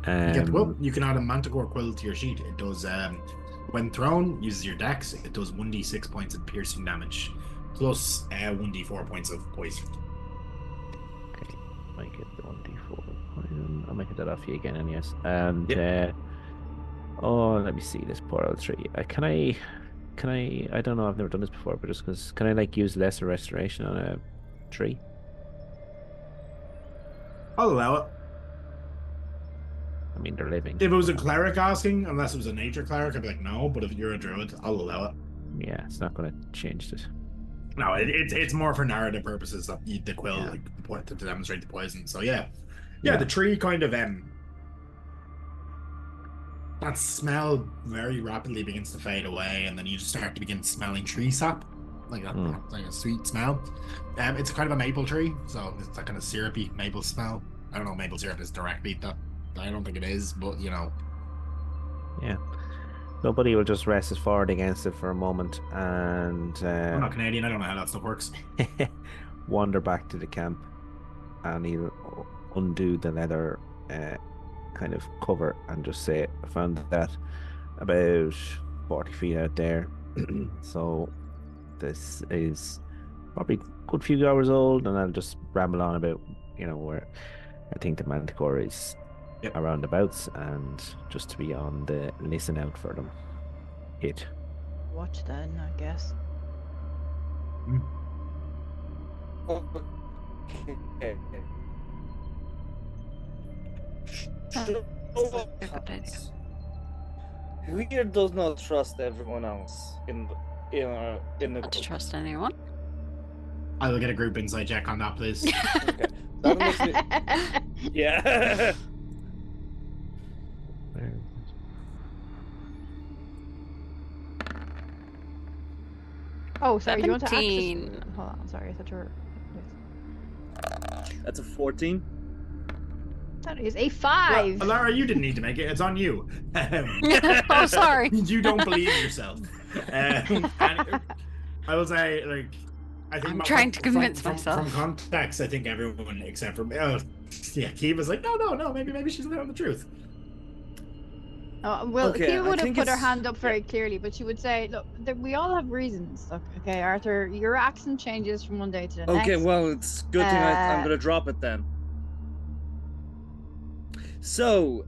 You get the quill. Um, You can add a manticore quill to your sheet. It does, when thrown, uses your dex. It does 1d6 points of piercing damage, plus 1d4 points of poison. Okay, make it the 1d4 poison. I'll make it that off you again, and yes. And let me see this poor old tree. Can I? I don't know. I've never done this before, but just because, can I like use lesser restoration on a tree? I'll allow it. I mean, they're living. If it was a cleric asking, unless it was a nature cleric, I'd be like, no. But if you're a druid, I'll allow it. Yeah, it's not going to change it. No, it's more for narrative purposes that the quill, Yeah. like, the point to demonstrate the poison. So yeah, Yeah. the tree kind of that smell very rapidly begins to fade away, and then you just start to begin smelling tree sap, like that, like a sweet smell. It's kind of a maple tree, so it's that kind of syrupy maple smell. I don't know if maple syrup is directly that. I don't think it is, but you know. Yeah. Nobody will just rest his forward against it for a moment and I'm not Canadian. I don't know how that stuff works. wander back to the camp, and he'll undo the leather kind of cover and just say, I found that about 40 feet out there. So this is probably a good few hours old, and I'll just ramble on about, where I think the manticore is around abouts, and just to be on the listen out for them. Watch then, I guess. Okay. Weir does not trust everyone else in the Not to trust anyone. I will get a group insight check on that, please. Okay. That makes me... Yeah. Oh, sorry, you want to access... 17. Hold on, sorry, I thought you were... That's a 14. That is a 5! Well, Lara, you didn't need to make it. It's on you. Oh, sorry. You don't believe yourself. And I will say, like, I think I'm trying to convince myself. From context, I think everyone except for me. Oh, yeah, Kiva's like, no. Maybe she's telling the truth. Well, Okay, Kiva I would have think put her it's- hand up very clearly, but she would say, "Look, we all have reasons. Look, okay, Arthur, your accent changes from one day to the Okay, next. well, it's good thing I'm Uh, gonna drop it then. So,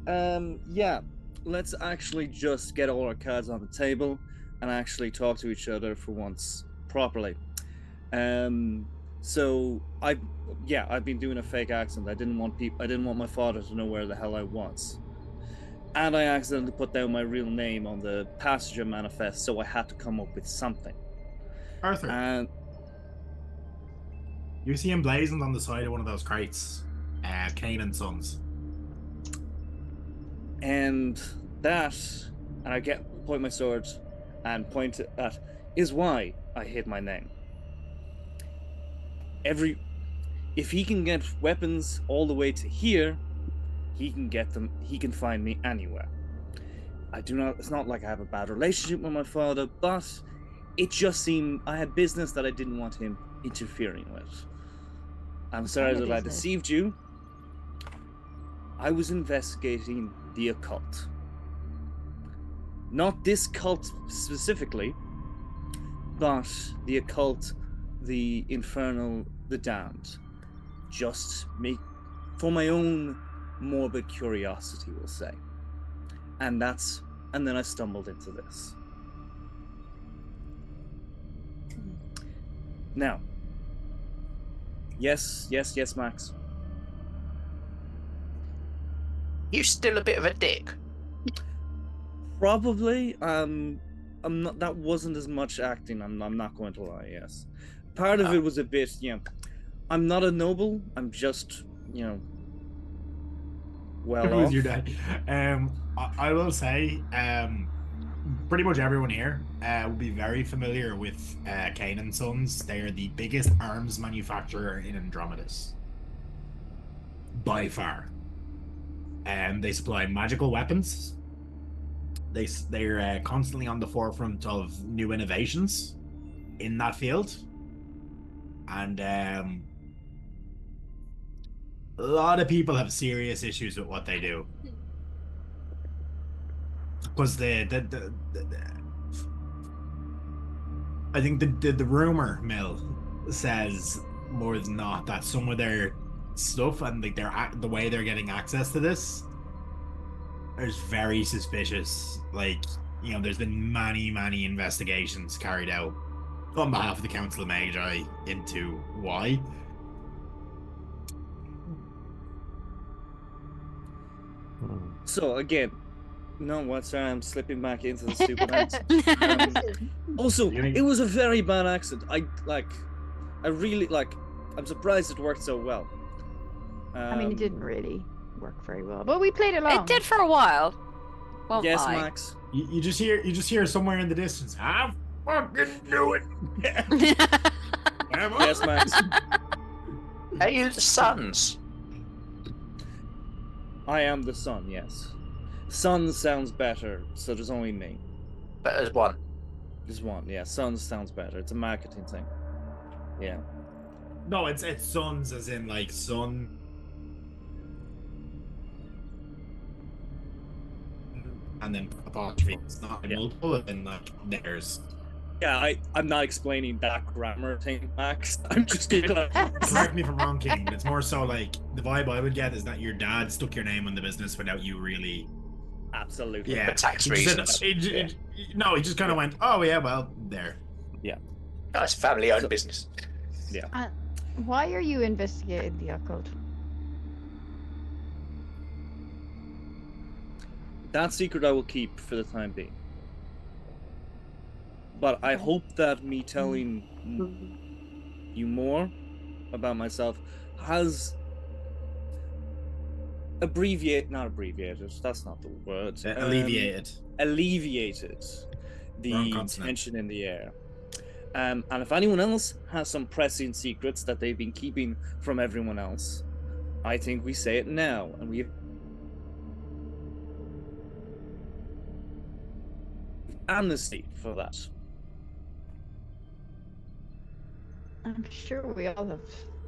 yeah, let's actually just get all our cards on the table and actually talk to each other for once properly. So I've been doing a fake accent. I didn't want my father to know where the hell I was. And I accidentally put down my real name on the passenger manifest, so I had to come up with something. Arthur, And you see emblazoned on the side of one of those crates, Kane and Sons. and that, and I point my sword and point at is why I hid my name. If he can get weapons all the way to here, he can get them. He can find me anywhere. It's not like I have a bad relationship with my father, but it just seemed I had business that I didn't want him interfering with. I'm sorry kind of that I business? deceived you. I was investigating the occult. Not this cult specifically, but the occult, the infernal, the damned. Just for my own morbid curiosity, we'll say. And then I stumbled into this. Now, yes, Max. You still a bit of a dick. Probably. I'm not. That wasn't as much acting. I'm not going to lie. Yes, part of it was a bit. I'm not a noble. I'm just. Well Who's off. your dad? I will say, pretty much everyone here will be very familiar with Kane and Sons. They are the biggest arms manufacturer in Andromedus, by far. They supply magical weapons. They're constantly on the forefront of new innovations in that field, and a lot of people have serious issues with what they do because I think the rumor mill says more than not that some of their stuff and like the way they're getting access to this is very suspicious. Like, there's been many investigations carried out on behalf of the Council of Magi into why. So again, no, what? Sorry, I'm slipping back into the stupid accent. Also, it was a very bad accent. I really like. I'm surprised it worked so well. I mean, it didn't really work very well, but we played along. It did for a while. Won't Yes, lie. Max. You just hear somewhere in the distance. I fucking knew it. Yes, Max. Are you the Sons? I am the son. Yes, son sounds better. So there's only me. But as one. There's one. Yeah, son sounds better. It's a marketing thing. Yeah. No, it's Sons as in like son. And then apostrophe. It's not multiple, and like there's. Yeah, I'm not explaining that grammar thing, Max. I'm just gonna Correct me if I'm wrong, King, but it's more so like the vibe I would get is that your dad stuck your name on the business without you really. Absolutely. Yeah. For tax He reasons. No, he just kind of went, oh yeah, well, there. No, it's family-owned business. Yeah. Why are you investigating the occult? That secret I will keep for the time being. But I hope that me telling you more about myself has not abbreviated, that's not the word. Alleviated. Alleviated the tension in the air. And if anyone else has some pressing secrets that they've been keeping from everyone else, I think we say it now, and we have amnesty for that. I'm sure we all have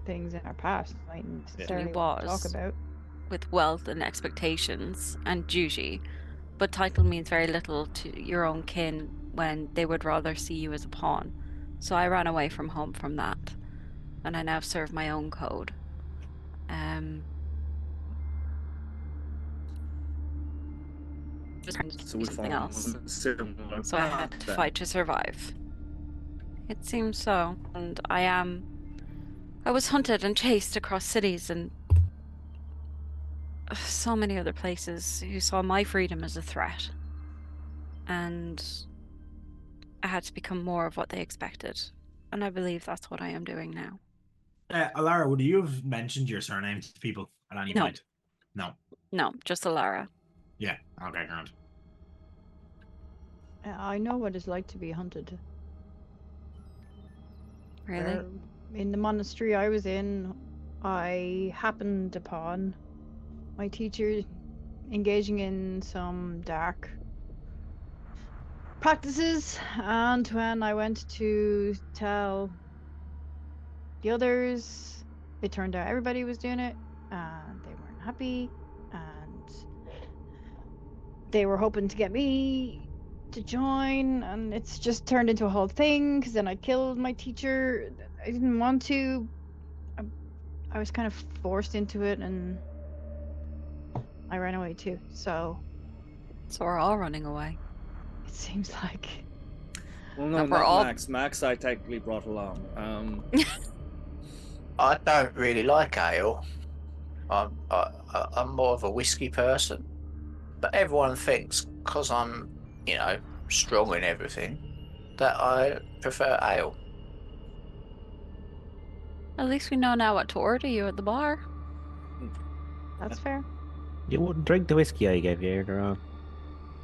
things in our past we mightn't necessarily want to talk was. about. With wealth and expectations and duty, but title means very little to your own kin when they would rather see you as a pawn. So I ran away from home from that, and I now serve my own code. Just So we something follow else. a similar So I had path to then. fight to survive. It seems so, and I was hunted and chased across cities and so many other places who saw my freedom as a threat. And I had to become more of what they expected. And I believe that's what I am doing now. Alara, would you have mentioned your surname to people at any No. point? No. No, just Alara. Yeah. Okay, grand. I know what it's like to be hunted. Really? In the monastery I was in, I happened upon my teacher engaging in some dark practices, and when I went to tell the others, it turned out everybody was doing it, and they weren't happy, and they were hoping to get me to join, and it's just turned into a whole thing, because then I killed my teacher. I didn't want to. I was kind of forced into it, and I ran away too, so So we're all running away. it seems like. Well, no, And we're not all- Max. Max I technically brought along. I don't really like ale. I'm more of a whiskey person, but everyone thinks because I'm, strong and everything, that I prefer ale. At least we know now what to order you at the bar. That's fair. You wouldn't drink the whiskey I gave you earlier on.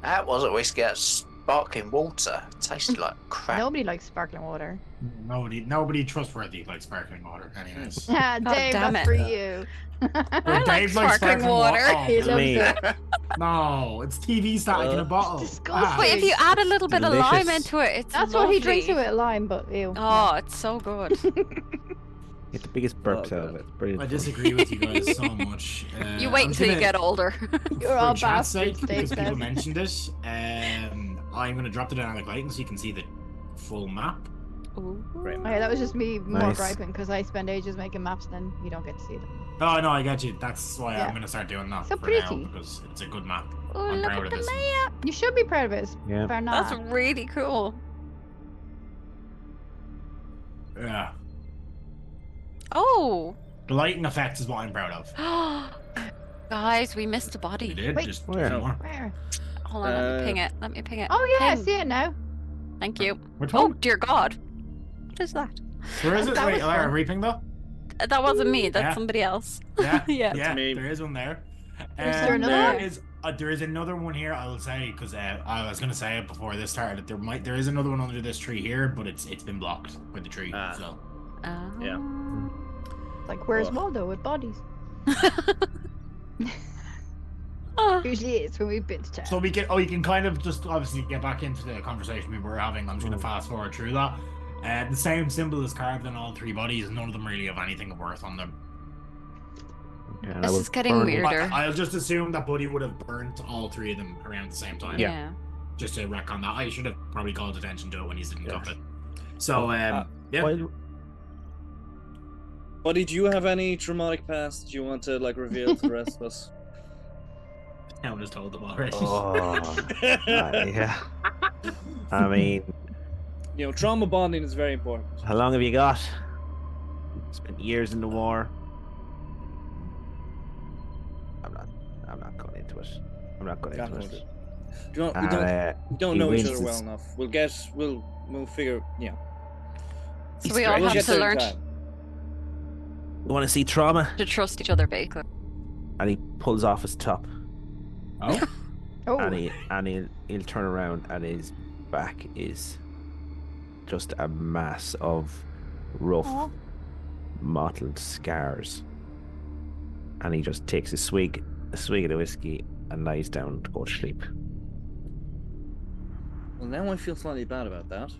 That wasn't whiskey, that's sparkling water. It tasted like crap. Nobody likes sparkling water. Nobody trustworthy likes sparkling water. Anyways. Yeah, Dave, damn that's it. for you. I like Dave likes sparkling water. Oh, He loves me. it. no, it's TV static in a bottle. disgusting. But if you add a little bit of lime Delicious. into it, it's That's what he drinks lovely. it with lime, but ew. Oh, it's so good. Get the biggest burps Oh, out of God. it. Brilliant. I disagree with you guys so much. You wait I'm until you gonna- get older. You're for all chat's sake, bastards, Dave because people says. mentioned it, I'm going to drop the dynamic lighting so you can see the full map. Ooh. Great. Oh, yeah, that was just me more Nice. griping because I spend ages making maps and then you don't get to see them. Oh, no, I got you. That's why Yeah. I'm going to start doing that So for now, pretty. because it's a good map. Oh, I'm look proud at of the this one. layout. You should be proud of it. Yeah. Fair not. That's really cool. Yeah. Oh. The lighting effects is what I'm proud of. Guys, we missed a We body. did, Wait. just Where? more. Where? Hold on, let me ping it. Let me ping it. Oh, yeah, I Ping. see it now. Thank you. Which Oh, one? dear God. What is that? Where is it? That Wait, was Alara, fun. reaping though? That wasn't me. That's Yeah. somebody else. Yeah, Yeah. yeah, me. there is one there. Is there another one? There is another one here. I will say because I was going to say it before this started. There is another one under this tree here, but it's been blocked by the tree. Ah. So Oh. Yeah. Like, where's Ugh. Waldo with bodies? Oh. Usually it's when we've been to town. so we can you can kind of just obviously get back into the conversation we were having. I'm just going to fast forward through that. The same symbol is carved on all three bodies. None of them really have anything of worth on them. Yeah, and I This will is getting burn weird. it. Weirder. I'll just assume that Buddy would have burnt all three of them around the same time. Yeah. Just to wreck on that. I should have probably called attention to it when he didn't Yeah. cup it. So yeah. Well, Buddy, do you have any traumatic past you want to reveal to the rest of us? I was told them already. oh, yeah. I mean, Trauma bonding is very important. how long have you got? Spent years in the war. I'm not going into it. I'm not going into it. We don't he know each wins other well this- enough. We'll figure. Yeah. So we all We'll have get to there in learn time. You want to see trauma? to trust each other, basically. And he pulls off his top, Oh, Oh, and he'll turn around, and his back is just a mass of rough, Aw. mottled scars. And he just takes a swig of the whiskey and lies down to go to sleep. Well, now I feel slightly bad about that.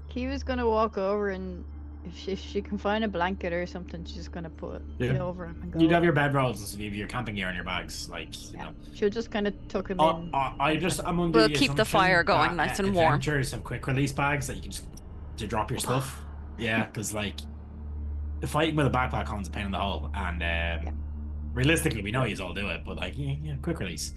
He was gonna walk over and If she can find a blanket or something, she's just gonna put it Yeah. over him and go. You'd have your bedrolls, you have your camping gear in your bags, like you Yeah. know. She'll just kind of tuck him in. I'm under We'll the keep the assumption fire going that, nice and warm. Adventures have quick release bags that you can just to drop your stuff. Yeah, because like fighting with a backpack on's a pain in the hole, and realistically, we know you all do it, but like yeah, quick release.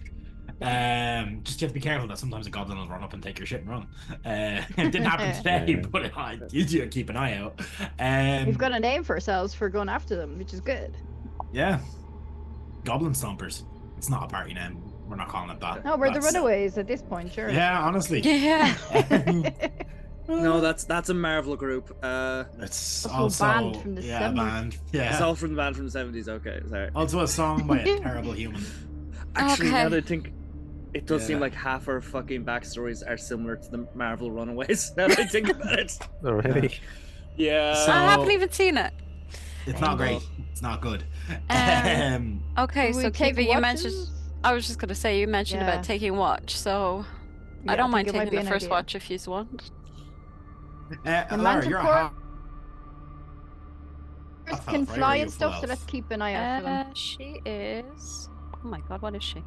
Just you have to be careful that sometimes a goblin will run up and take your shit and run. It didn't happen today, but you do keep an eye out. We've got a name for ourselves for going after them, which is good. Yeah, goblin stompers. It's not a party name. We're not calling it that. No, we're the That's- runaways at this point, sure. Yeah, honestly. Yeah. No, that's a Marvel group. It's Also also banned from the 70s. banned. It's Yeah. all from the band from the 70s. Okay, sorry. Also a song by a terrible human. Actually, Okay. now that I think, it does seem Yeah. like half our fucking backstories are similar to the Marvel Runaways. Now that I think about it. Already. Yeah. So- I haven't even seen it. It's not great. It's not good. Okay, Do we so take Kiva, you watches? mentioned. I was just gonna say you mentioned Yeah. about taking watch, so Yeah, I don't think mind it might taking be the an first idea. watch if you want. The Lara, you're a manticore half can elf, right? Or fly are you and a stuff, full so let's elf? keep an eye out for them. She is. Oh my god, what is she?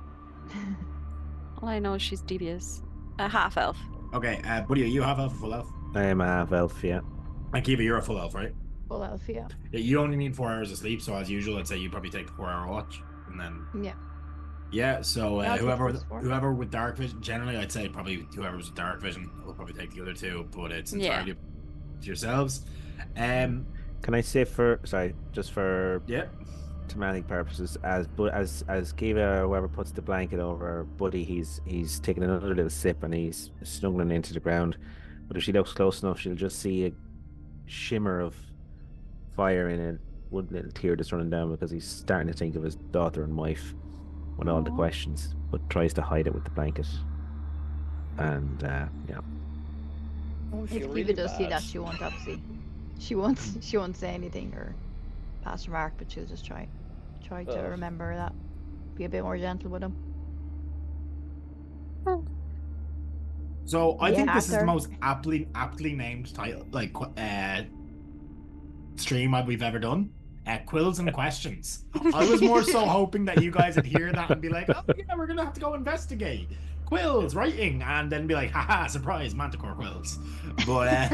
All I know is she's devious. A half elf. Okay, buddy, are you half elf or full elf? I am a half elf, yeah. And Kiva, you're a full elf, right? Full elf, yeah. Yeah, you only need 4 hours of sleep, so as usual, I'd say you probably take the 4-hour watch, and then Yeah. yeah. So Yeah, I'll take whoever those 4. whoever with dark vision, generally, I'd say probably whoever's with dark vision will probably take the other 2, but it's Yeah. entirely up to yourselves. Can I say just for Yeah. thematic purposes, as Kiva, whoever puts the blanket over Buddy, he's taking another little sip and he's snuggling into the ground. But if she looks close enough, she'll just see a shimmer of fire in it. One little tear just running down because he's starting to think of his daughter and wife with all the Aw. questions, but tries to hide it with the blanket. And yeah. Oh, I If feel Kiva really does see bad. that, she won't obviously. She won't say anything or pass a remark, but she'll just try to Ugh. remember that. Be a bit more gentle with him. So I Yeah, think this is the actor. most aptly named title, like stream we've ever done. Quills and questions. I was more so hoping that you guys would hear that and be like, "Oh yeah, we're gonna have to go investigate quills writing," and then be like, "Haha, surprise, manticore quills." But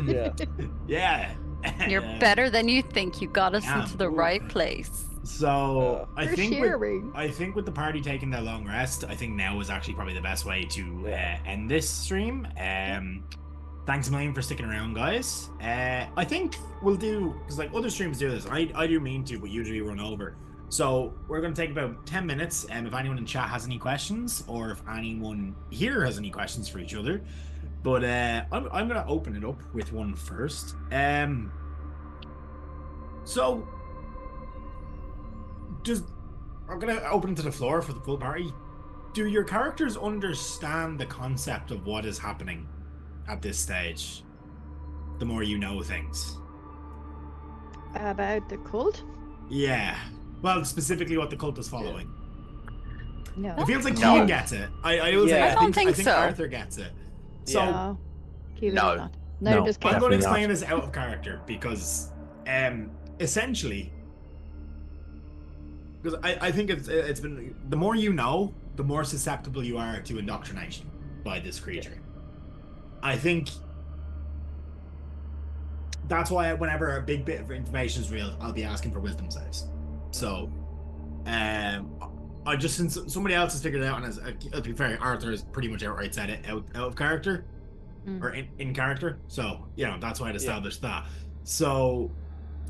Yeah. yeah, You're better than you think. You got us Yeah. into the right place. So I For think sharing. with the party taking their long rest, I think now is actually probably the best way to end this stream. Thanks a million for sticking around, guys. I think we'll do, because like other streams do this. I do mean to, but usually run over. So we're going to take about 10 minutes. If anyone in chat has any questions, or if anyone here has any questions for each other. But I'm going to open it up with one first. So I'm going to open it to the floor for the full party. Do your characters understand the concept of what is happening at this stage? The more you know things. About the cult? Yeah. Well, specifically what the cult is following. No. It feels like No. Kean gets it. I will say, Yeah. I I don't think think so. Arthur gets it. So Yeah. Kiva No. does not. Neither No. does I'm Kate. going to Definitely explain not. this out of character because, essentially, because I think it's been, the more you know, the more susceptible you are to indoctrination by this creature. I think that's why whenever a big bit of information is real, I'll be asking for wisdom saves. So, I just, since somebody else has figured it out, and as to be fair, Arthur has pretty much outright said it out of character. Or in character, so that's why I established that. So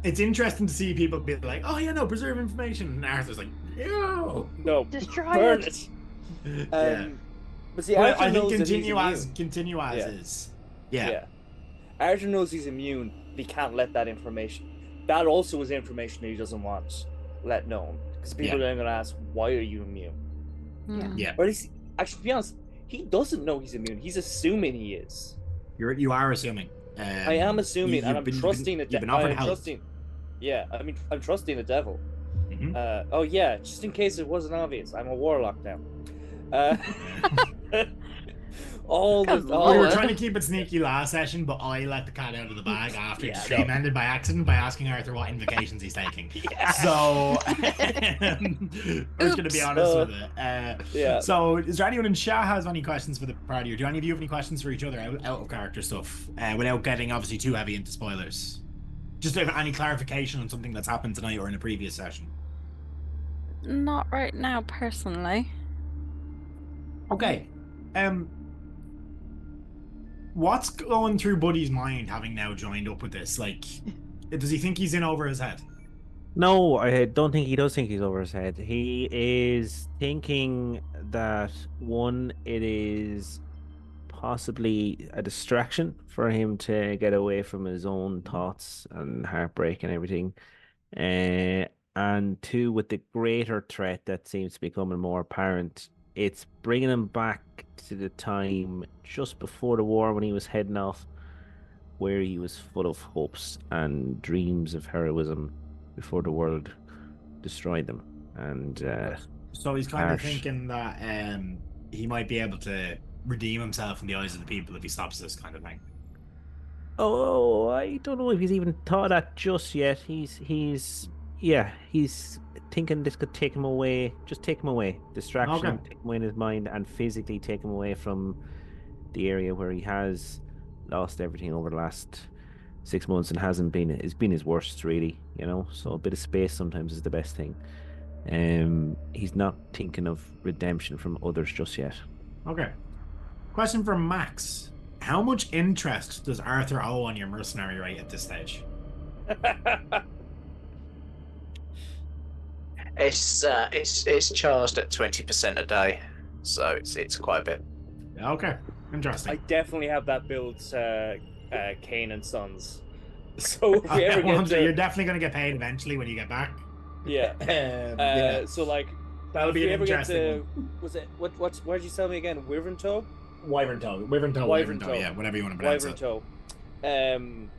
it's interesting to see people be like, "Oh yeah, no, preserve information," and Arthur's like, "No, No. Destroy Burn it. it. yeah." But see, But Arthur I think knows that he's continue as Yeah. is. Yeah. Arthur knows he's immune, but he can't let that information. That also is information that he doesn't want let known. Because people are going to ask, why are you immune? Yeah. Or at least, actually, to be honest, he doesn't know he's immune. He's assuming he is. You are assuming. I am assuming, and I'm trusting the You've been devil. offered I'm help. trusting. Yeah, I'm trusting the devil. Mhm. Oh yeah, just in case it wasn't obvious, I'm a warlock now. Uh, All the Come We on. were all. trying to keep it sneaky last session, but I let the cat out of the bag after Yeah, the stream no. ended by accident by asking Arthur what invocations he's taking. Yeah. So I'm just going to be Oops. honest with it. Yeah. So is there anyone in chat has any questions for the party, or do any of you have any questions for each other out of character stuff, without getting obviously too heavy into spoilers? Just if any clarification on something that's happened tonight or in a previous session. Not right now, personally. Okay. What's going through Buddy's mind having now joined up with this? Like, does he think he's in over his head? No, I don't think he does think he's over his head. He is thinking that one, it is possibly a distraction for him to get away from his own thoughts and heartbreak and everything. And two, with the greater threat that seems to be becoming more apparent, it's bringing him back to the time just before the war when he was heading off, where he was full of hopes and dreams of heroism before the world destroyed them. And So he's kind of Harsh. thinking that he might be able to redeem himself in the eyes of the people if he stops this kind of thing. oh, I don't know if he's even thought of that just yet. He's thinking this could take him away, just take him away. Distraction, Okay. take him away in his mind, and physically take him away from the area where he has lost everything over the last 6 months and it's been his worst, really, so a bit of space sometimes is the best thing. He's not thinking of redemption from others just yet. Okay. Question from Max. How much interest does Arthur owe on your mercenary rate at this stage? It's charged at 20% a day, so it's quite a bit. Okay. Interesting. I definitely have that build, Kane and Sons. So if we ever get You're to, definitely going to get paid eventually when you get back. yeah. Yeah. So like, That'll if be we an ever get interesting to, was it what did you tell me again? Wyvern Toe? Wyvern toe, yeah, whatever you want to pronounce Wyvern it. Toe.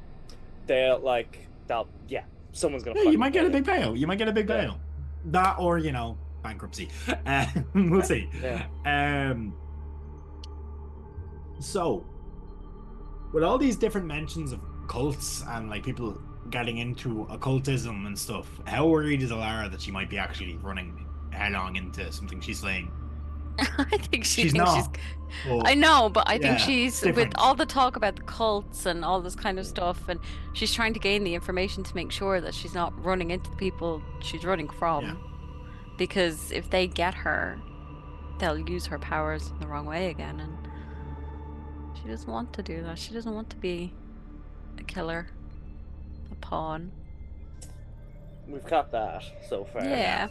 Someone's gonna. Yeah, you fucking might get a pay big payout. You might get a big Yeah. payout. That or, bankruptcy. We'll see. Yeah. So, with all these different mentions of cults and like people getting into occultism and stuff, how worried is Alara that she might be actually running headlong into something she's slaying? I think She's not. Well, I know, but I think yeah, she's different. with all the talk about the cults and all this kind of stuff, and she's trying to gain the information to make sure that she's not running into the people she's running from. Yeah. Because if they get her, they'll use her powers in the wrong way again, and she doesn't want to do that. She doesn't want to be a killer, a pawn. We've got that so far. Yeah.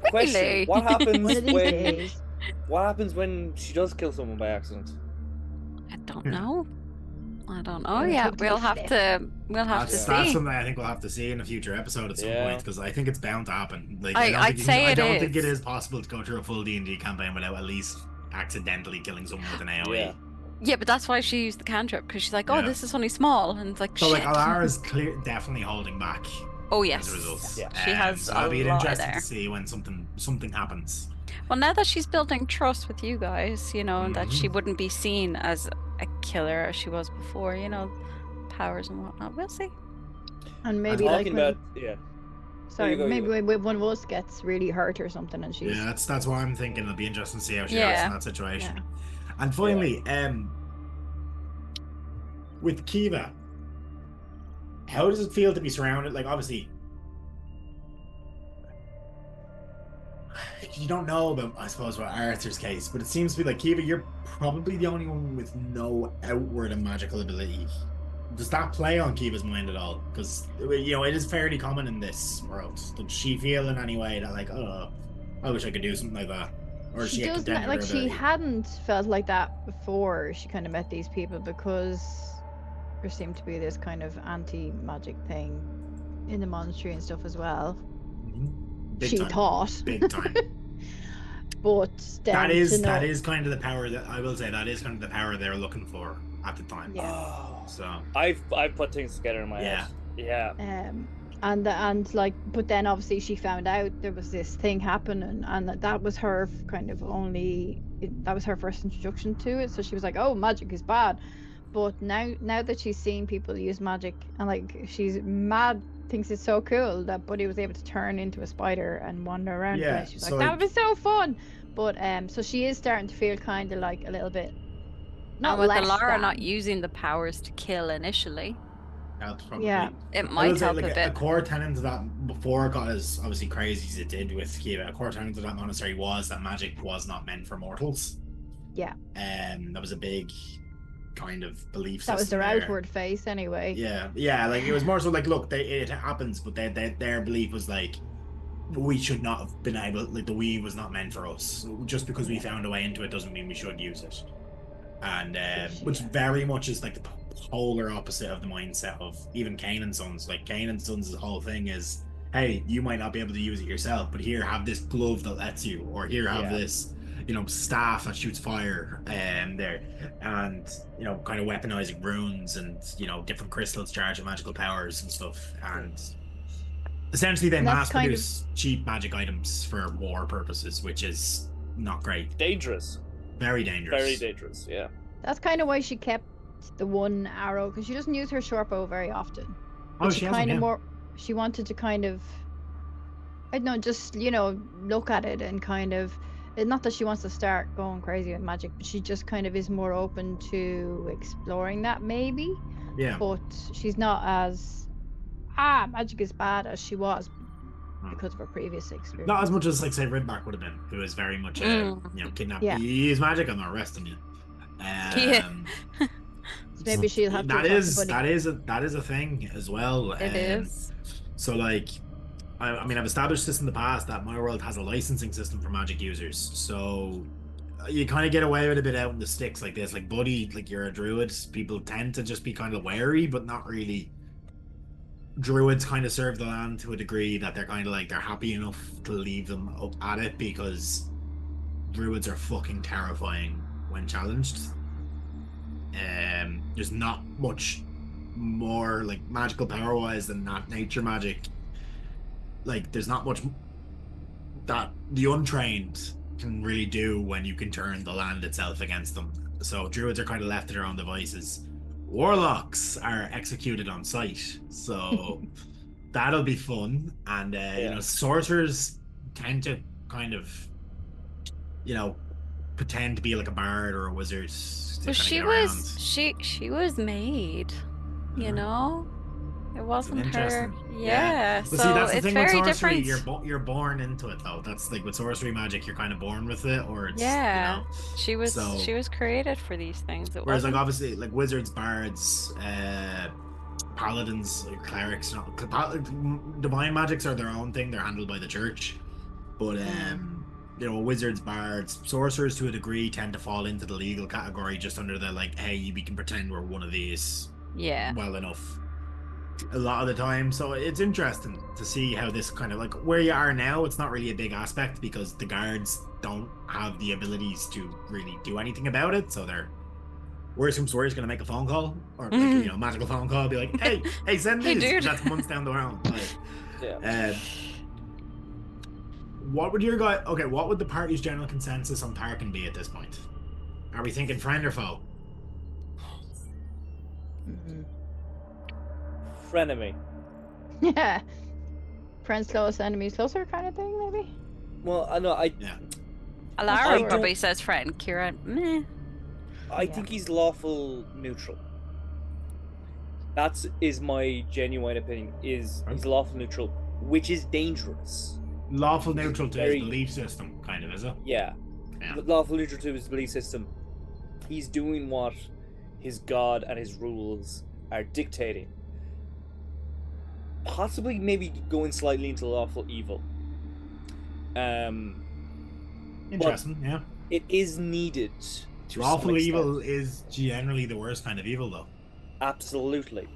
Question: Really? What happens One of these when? days. What happens when she does kill someone by accident? I don't Yeah. know. I don't know. It'll Yeah, have to be we'll have sniffed. to. We'll have to That's see. something I think we'll have to see in a future episode at some Yeah. point, because I think it's bound to happen. Like, I'd don't think say I it don't think it is. is possible to go through a full D&D campaign without at least accidentally killing someone with an AoE. Yeah. Yeah, but that's why she used the cantrip, because she's like, "Oh, Yeah. this is only small," and it's like, So like shit. Alara's definitely holding back Oh as yes. a result. Yeah. She has so a it'll be lot interesting there. to see when something happens. Well, now that she's building trust with you guys, that she Mhm. wouldn't be seen as a killer as she was before, powers and whatnot. We'll see. And maybe like Talking when, about sorry, you go, you maybe go. when one of us gets really hurt or something, and she's Yeah, that's what I'm thinking. It'll be interesting to see how she Yeah. acts in that situation. And finally, with Kiva, how does it feel to be surrounded? Like, obviously, you don't know about, I suppose, about Arthur's case, but it seems to be like, Kiva, you're probably the only one with no outward and magical ability. Does that play on Kiva's mind at all? Because, it is fairly common in this world. Does she feel in any way that, like, oh, I wish I could do something like that? Or is she she does content with like her she ability? hadn't felt like that before she kind of met these people, because there seemed to be this kind of anti-magic thing in the monastery and stuff as well. Mhm. Big She time. thought. Big time. But then that to know, is kind of the power that I will say that is kind of the power they're looking for at the time. Yeah. Oh, So I've put things together in my Yeah. head. Yeah. and like, but then obviously she found out there was this thing happening, and that was her kind of that was her first introduction to it. So she was like, oh, magic is bad. But now that she's seen people use magic, and like she's mad, thinks it's so cool that Buddy was able to turn into a spider and wander around the Yeah, place. She's so like, that like- was so fun. But so she is starting to feel kind of like a little bit, not And with the less Lara than. not using the powers to kill initially, Helps probably. Yeah. it I will might say, help like, a bit. core tenet of that, before it got as obviously crazy as it did with Kiva, a core tenet of that monastery was that magic was not meant for mortals. Yeah. That was a big kind of belief That was system their there. outward face anyway. Yeah, like it was more so like, look, it happens, but their belief was like, we should not have been able, like the Wii was not meant for us. So just because we found a way into it doesn't mean we should use it. And which very much is like the polar opposite of the mindset of even Kane and Sons. Like Kane and Sons' whole thing is, hey, you might not be able to use it yourself, but here, have this glove that lets you, or here, have this, staff that shoots fire there, and kind of weaponizing runes and different crystals charged with magical powers and stuff. And essentially they mass produce cheap magic items for war purposes, which is not great. Dangerous. Very dangerous. Very dangerous, yeah. That's kind of why she kept the one arrow, because she doesn't use her short bow very often. Oh, she kind of more. She wanted to kind of, I don't know, just look at it and kind of. Not that she wants to start going crazy with magic, but she just kind of is more open to exploring that maybe. Yeah. But she's not as magic is bad as she was because of her previous experience. Not as much as, like, say, Ridback would have been, who is very much kidnapped. Yeah. You use magic, I'm not arresting you. So maybe she'll have to. That is a thing as well. It is. So, like, I mean, I've established this in the past that my world has a licensing system for magic users. So you kind of get away with a bit out in the sticks like this. Like, Buddy, like, you're a druid. People tend to just be kind of wary, but not really. Druids kind of serve the land to a degree that they're kind of like, they're happy enough to leave them up at it, because druids are fucking terrifying when challenged. There's not much more, like, magical power wise than that nature magic. Like, there's not much that the untrained can really do when you can turn the land itself against them. So druids are kind of left to their own devices. Warlocks are executed on sight, so that'll be fun. And sorcerers tend to kind of pretend to be like a bard or a wizard. Well, she was made, it wasn't her. Yeah. But so see, that's the it's thing very with sorcery. different. You're born into it, though. That's like with sorcery magic, you're kind of born with it, or it's she was created for these things. Whereas, like, obviously, like wizards, bards, paladins, clerics, divine magics are their own thing. They're handled by the church. But wizards, bards, sorcerers to a degree tend to fall into the legal category, just under the, like, hey, we can pretend we're one of these. Yeah. Well enough. A lot of the time. So it's interesting to see how this kind of, like, where you are now, it's not really a big aspect because the guards don't have the abilities to really do anything about it. So they're, worst comes to worst, going to make a phone call, or like, magical phone call, be like, hey, send these. Dude. That's months down the road. Like, Yeah. what would what would the party's general consensus on Tarkin be at this point? Are we thinking friend or foe? Frenemy. Yeah. Friends close, enemies closer kind of thing, maybe? Well, I know. Alara probably says friend. Kira, meh. I think he's lawful neutral. That is my genuine opinion. He's lawful neutral, which is dangerous. Lawful neutral to his belief system, kind of, is it? Yeah. Lawful neutral to his belief system. He's doing what his god and his rules are dictating. Possibly, maybe going slightly into lawful evil. Interesting, yeah. It is needed. Lawful evil is generally the worst kind of evil, though. Absolutely.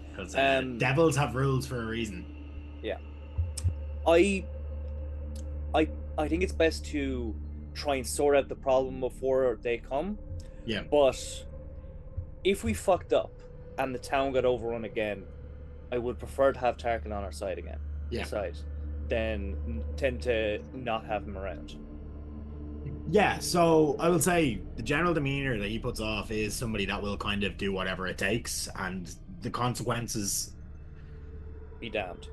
Because devils have rules for a reason. Yeah. I think it's best to try and sort out the problem before they come. Yeah. But if we fucked up and the town got overrun again, I would prefer to have Tarkin on our side again. Yeah. Than tend to not have him around. Yeah, so I will say the general demeanor that he puts off is somebody that will kind of do whatever it takes, and the consequences, Be damned.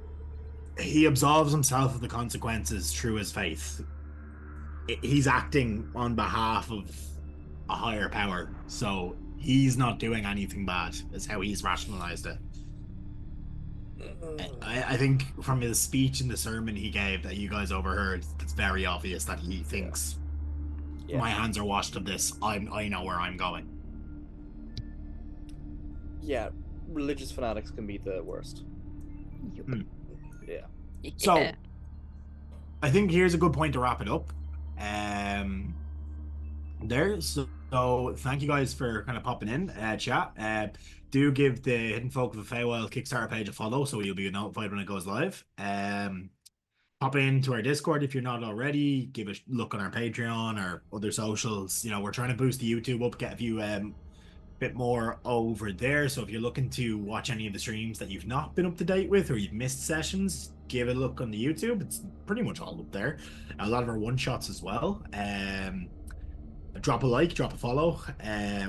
he absolves himself of the consequences through his faith. He's acting on behalf of a higher power, so he's not doing anything bad, is how he's rationalized it. I think from his speech in the sermon he gave that you guys overheard, it's very obvious that he thinks my hands are washed of this. I know where I'm going. Yeah, religious fanatics can be the worst. Yeah. So I think here's a good point to wrap it up. So thank you guys for kind of popping in, chat. Do give the Hidden Folk of the Feywild Kickstarter page a follow so you'll be notified when it goes live. Pop into our Discord if you're not already. Give a look on our Patreon or other socials. You know, we're trying to boost the YouTube up, get a few bit more over there. So if you're looking to watch any of the streams that you've not been up to date with or you've missed sessions, give it a look on the YouTube. It's pretty much all up there. A lot of our one-shots as well. Drop a like, drop a follow,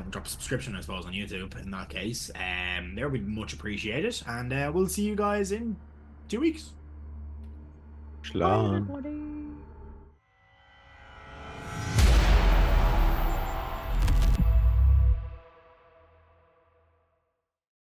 drop a subscription, I suppose, on YouTube in that case. There would be much appreciated. And we'll see you guys in 2 weeks. Shalom. Bye, everybody.